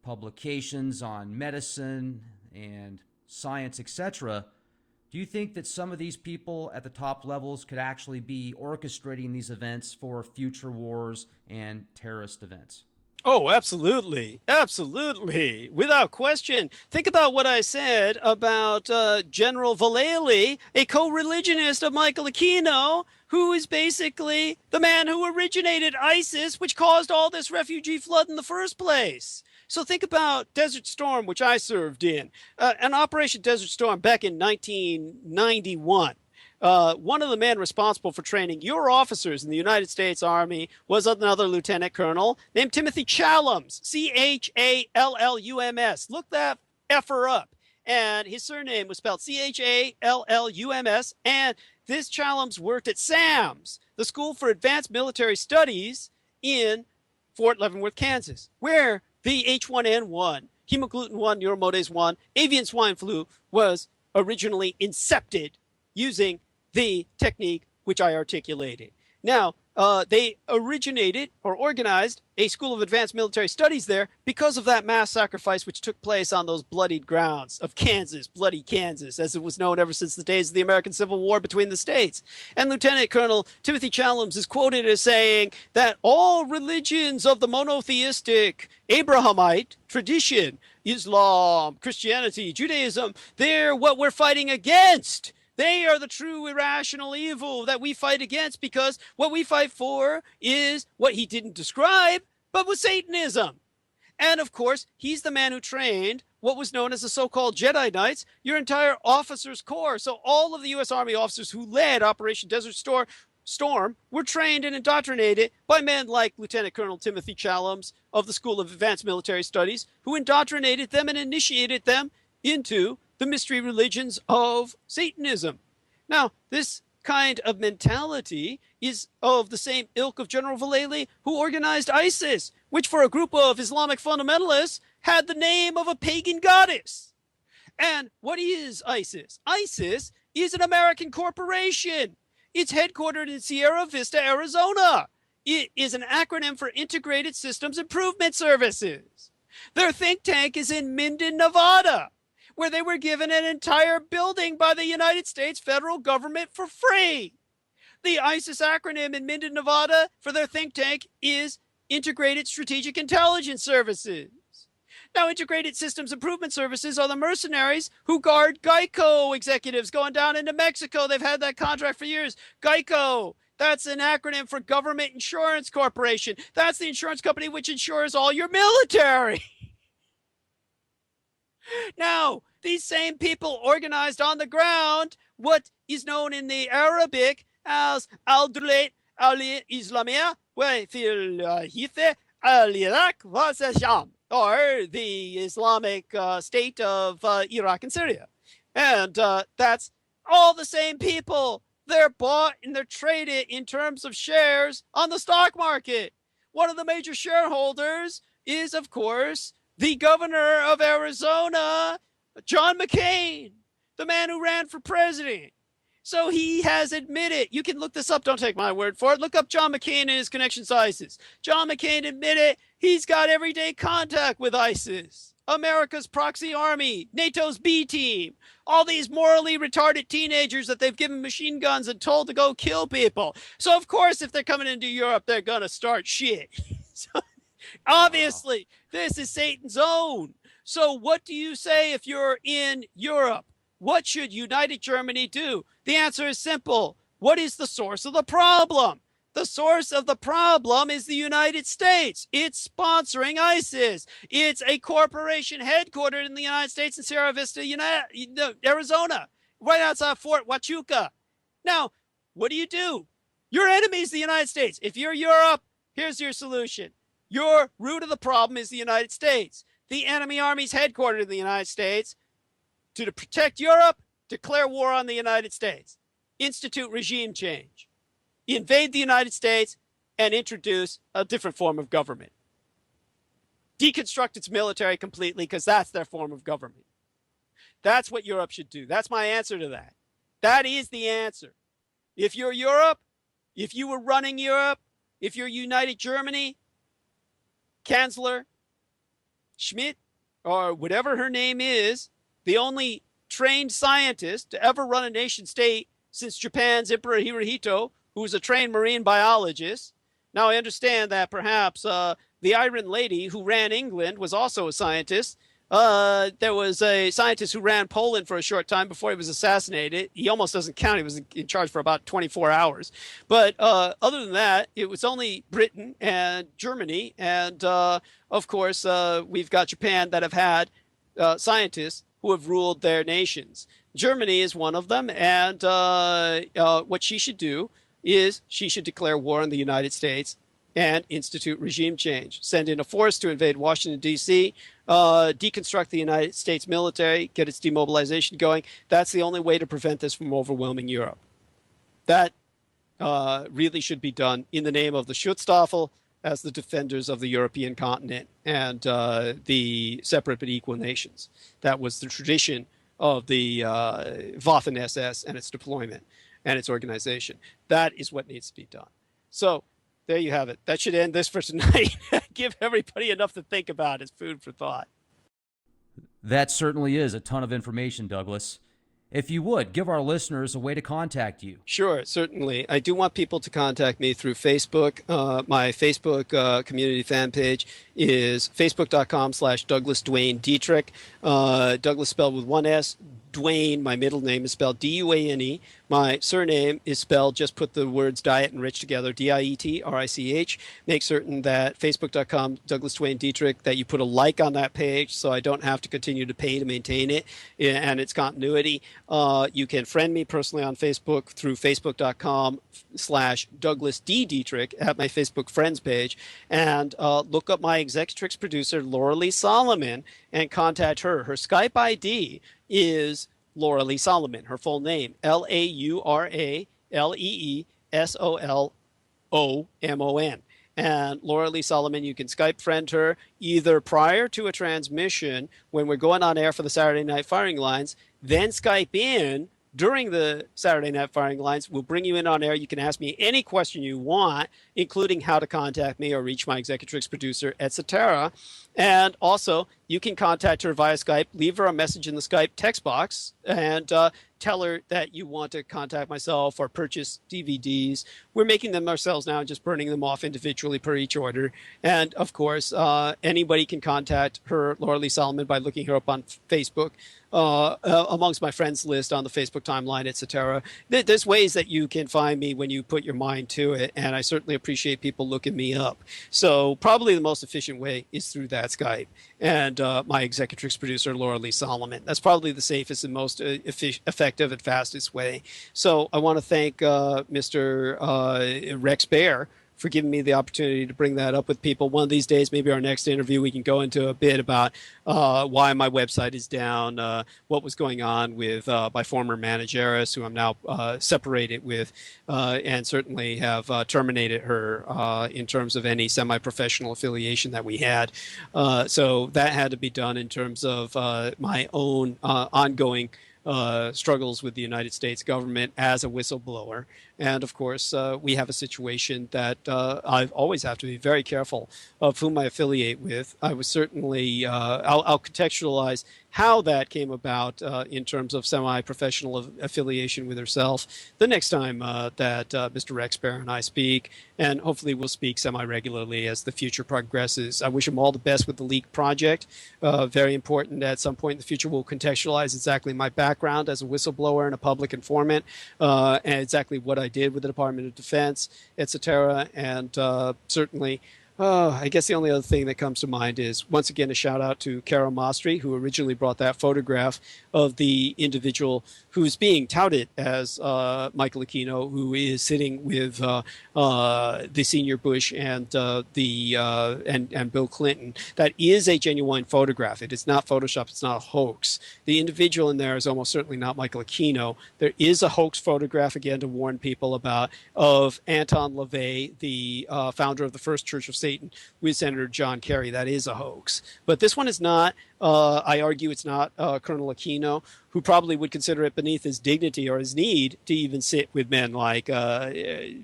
publications on medicine and science, etc., do you think that some of these people at the top levels could actually be orchestrating these events for future wars and terrorist events? Oh, absolutely. Absolutely. Without question. Think about what I said about General Vallely, a co-religionist of Michael Aquino, who is basically the man who originated ISIS, which caused all this refugee flood in the first place. So think about Desert Storm, which I served in, an Operation Desert Storm back in 1991. one of the men responsible for training your officers in the United States Army was another lieutenant colonel named Timothy Challums, Challums. Look that effer up. And his surname was spelled Challums. And this Challums worked at SAMS, the School for Advanced Military Studies in Fort Leavenworth, Kansas, where the H1N1, hemagglutinin 1, neuromodase 1, avian swine flu was originally incepted using the technique which I articulated. Now, they originated or organized a School of Advanced Military Studies there because of that mass sacrifice which took place on those bloodied grounds of Kansas, bloody Kansas, as it was known ever since the days of the American Civil War between the states. And Lieutenant Colonel Timothy Challums is quoted as saying that all religions of the monotheistic Abrahamite tradition, Islam, Christianity, Judaism, they're what we're fighting against. They are the true irrational evil that we fight against, because what we fight for is what he didn't describe, but was Satanism. And of course, he's the man who trained what was known as the so-called Jedi Knights, your entire officers' corps. So all of the U.S. Army officers who led Operation Desert Storm were trained and indoctrinated by men like Lieutenant Colonel Timothy Challums of the School of Advanced Military Studies, who indoctrinated them and initiated them into the mystery religions of Satanism. Now, this kind of mentality is of the same ilk of General Vallely, who organized ISIS, which for a group of Islamic fundamentalists had the name of a pagan goddess. And what is ISIS? ISIS is an American corporation. It's headquartered in Sierra Vista, Arizona. It is an acronym for Integrated Systems Improvement Services. Their think tank is in Minden, Nevada, where they were given an entire building by the United States federal government for free. The ISIS acronym in Minden, Nevada for their think tank is Integrated Strategic Intelligence Services. Now, Integrated Systems Improvement Services are the mercenaries who guard Geico executives going down into Mexico. They've had that contract for years. Geico, that's an acronym for Government Insurance Corporation. That's the insurance company which insures all your military. Now, these same people organized on the ground what is known in the Arabic as Al-Dulayt al-Islamiyya wa fil Hithe al-Iraq wa Sham, or the Islamic state of Iraq and Syria. And that's all the same people. They're bought and they're traded in terms of shares on the stock market. One of the major shareholders is, of course, the governor of Arizona, John McCain, the man who ran for president. So he has admitted, you can look this up, don't take my word for it. Look up John McCain and his connections to ISIS. John McCain admitted he's got everyday contact with ISIS, America's proxy army, NATO's B team, all these morally retarded teenagers that they've given machine guns and told to go kill people. So of course, if they're coming into Europe, they're going to start shit. So, obviously, this is Satan's own. So what do you say if you're in Europe? What should United Germany do? The answer is simple. What is the source of the problem? The source of the problem is the United States. It's sponsoring ISIS. It's a corporation headquartered in the United States in Sierra Vista, Arizona, right outside Fort Huachuca. Now, what do? Your enemy is the United States. If you're Europe, here's your solution. Your root of the problem is the United States. The enemy army is headquartered in the United States. To protect Europe, declare war on the United States. Institute regime change. Invade the United States and introduce a different form of government. Deconstruct its military completely, because that's their form of government. That's what Europe should do. That's my answer to that. That is the answer. If you're Europe, if you were running Europe, if you're United Germany, Chancellor Schmidt, or whatever her name is, the only trained scientist to ever run a nation state since Japan's Emperor Hirohito, who was a trained marine biologist. Now, I understand that perhaps the Iron Lady who ran England was also a scientist. There was a scientist who ran Poland for a short time before he was assassinated. He almost doesn't count. He was in charge for about 24 hours. But other than that, it was only Britain and Germany. And, of course, we've got Japan that have had scientists who have ruled their nations. Germany is one of them, and what she should do is she should declare war on the United States and institute regime change. Send in a force to invade Washington, D.C., deconstruct the United States military, get its demobilization going. That's the only way to prevent this from overwhelming Europe. That really should be done in the name of the Schutzstaffel as the defenders of the European continent and the separate but equal nations. That was the tradition of the Waffen-SS and its deployment and its organization. That is what needs to be done. So there you have it. That should end this for tonight. Give everybody enough to think about as food for thought. That certainly is a ton of information, Douglas. If you would, give our listeners a way to contact you. Sure, certainly. I do want people to contact me through Facebook. My Facebook community fan page is facebook.com/Douglas Dwayne Dietrich. Douglas spelled with one S. Dwayne, my middle name, is spelled D-U-A-N-E. My surname is spelled, just put the words diet and rich together, D-I-E-T-R-I-C-H. Make certain that facebook.com, Douglas Dwayne Dietrich, that you put a like on that page so I don't have to continue to pay to maintain it and its continuity. You can friend me personally on Facebook through facebook.com/Douglas D. Dietrich at my Facebook friends page, and look up my Executrix producer, Laura Lee Solomon, and contact her. Her Skype ID is Laura Lee Solomon, her full name, LauraLeeSolomon. And Laura Lee Solomon, you can Skype friend her either prior to a transmission when we're going on air for the Saturday Night Firing Lines, then Skype in during the Saturday Night Firing Lines. We'll bring you in on air. You can ask me any question you want, including how to contact me or reach my Executrix producer, etc. And also, you can contact her via Skype, leave her a message in the Skype text box, and tell her that you want to contact myself or purchase DVDs. We're making them ourselves now and just burning them off individually per each order. And, of course, anybody can contact her, Laura Lee Solomon, by looking her up on Facebook, amongst my friends list on the Facebook timeline, etc. There's ways that you can find me when you put your mind to it, and I certainly appreciate people looking me up. So probably the most efficient way is through that Skype. And my Executrix producer, Laura Lee Solomon. That's probably the safest and most effective and fastest way. So I want to thank Mr. Rex Bear for giving me the opportunity to bring that up with people. One of these days, maybe our next interview, we can go into a bit about why my website is down, what was going on with my former manageress, who I'm now separated with, and certainly have terminated her in terms of any semi-professional affiliation that we had. So that had to be done in terms of my own ongoing struggles with the United States government as a whistleblower. And of course, we have a situation that I always have to be very careful of whom I affiliate with. I was certainly, I'll contextualize how that came about in terms of semi-professional affiliation with herself the next time that Mr. Rex Bear and I speak, and hopefully we'll speak semi-regularly as the future progresses. I wish him all the best with the LEAK project. Very important. At some point in the future, we'll contextualize exactly my background as a whistleblower and a public informant, and exactly what I did with the Department of Defense, etc. And certainly, I guess the only other thing that comes to mind is, once again, a shout out to Carol Mastri, who originally brought that photograph of the individual who's being touted as Michael Aquino, who is sitting with the senior Bush and and Bill Clinton. That is a genuine photograph. It is not Photoshop. It's not a hoax. The individual in there is almost certainly not Michael Aquino. There is a hoax photograph, again, to warn people about, of Anton LaVey, the founder of the First Church of Satan, with Senator John Kerry. That is a hoax. But this one is not. I argue it's not Colonel Aquino, who probably would consider it beneath his dignity or his need to even sit with men like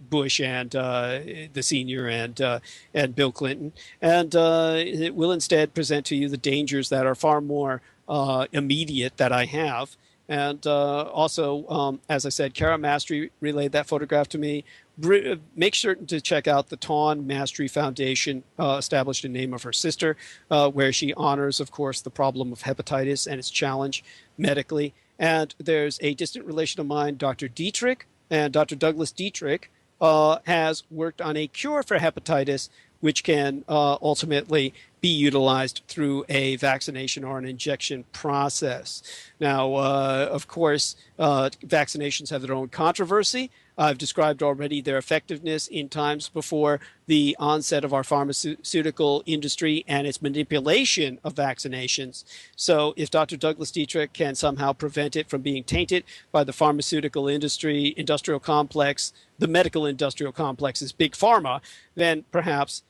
Bush and the senior and Bill Clinton. And it will instead present to you the dangers that are far more immediate that I have. And also, as I said, Kara Mastri relayed that photograph to me. Make certain to check out the Tawn Mastri Foundation, established in name of her sister, where she honors, of course, the problem of hepatitis and its challenge medically. And there's a distant relation of mine, Dr. Dietrich, and Dr. Douglas Dietrich has worked on a cure for hepatitis, which can ultimately be utilized through a vaccination or an injection process. Now, of course, vaccinations have their own controversy. I've described already their effectiveness in times before the onset of our pharmaceutical industry and its manipulation of vaccinations. So if Dr. Douglas Dietrich can somehow prevent it from being tainted by the pharmaceutical industry, industrial complex, the medical industrial complex is big pharma, then perhaps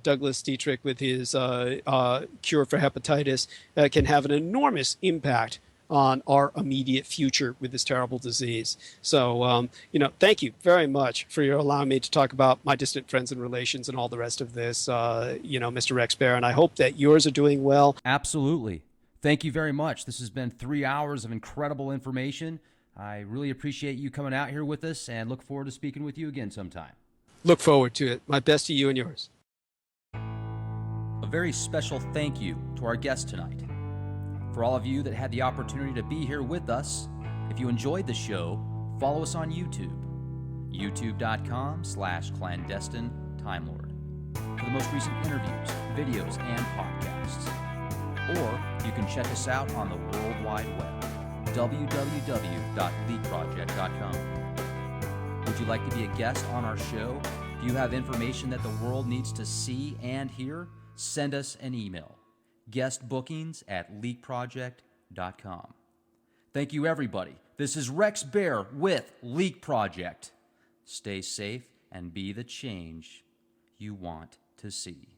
Douglas Dietrich with his cure for hepatitis can have an enormous impact on our immediate future with this terrible disease. So, thank you very much for your allowing me to talk about my distant friends and relations and all the rest of this, Mr. Rex Bear, and I hope that yours are doing well. Absolutely. Thank you very much. This has been 3 hours of incredible information. I really appreciate you coming out here with us and look forward to speaking with you again sometime. Look forward to it. My best to you and yours. A very special thank you to our guest tonight. For all of you that had the opportunity to be here with us, if you enjoyed the show, follow us on YouTube, youtube.com/clandestine Timelord, for the most recent interviews, videos, and podcasts. Or you can check us out on the World Wide Web, www.leakproject.com. Would you like to be a guest on our show? Do you have information that the world needs to see and hear? Send us an email. guestbookings@leakproject.com. Thank you, everybody. This is Rex Bear with Leak Project. Stay safe and be the change you want to see.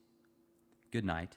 Good night.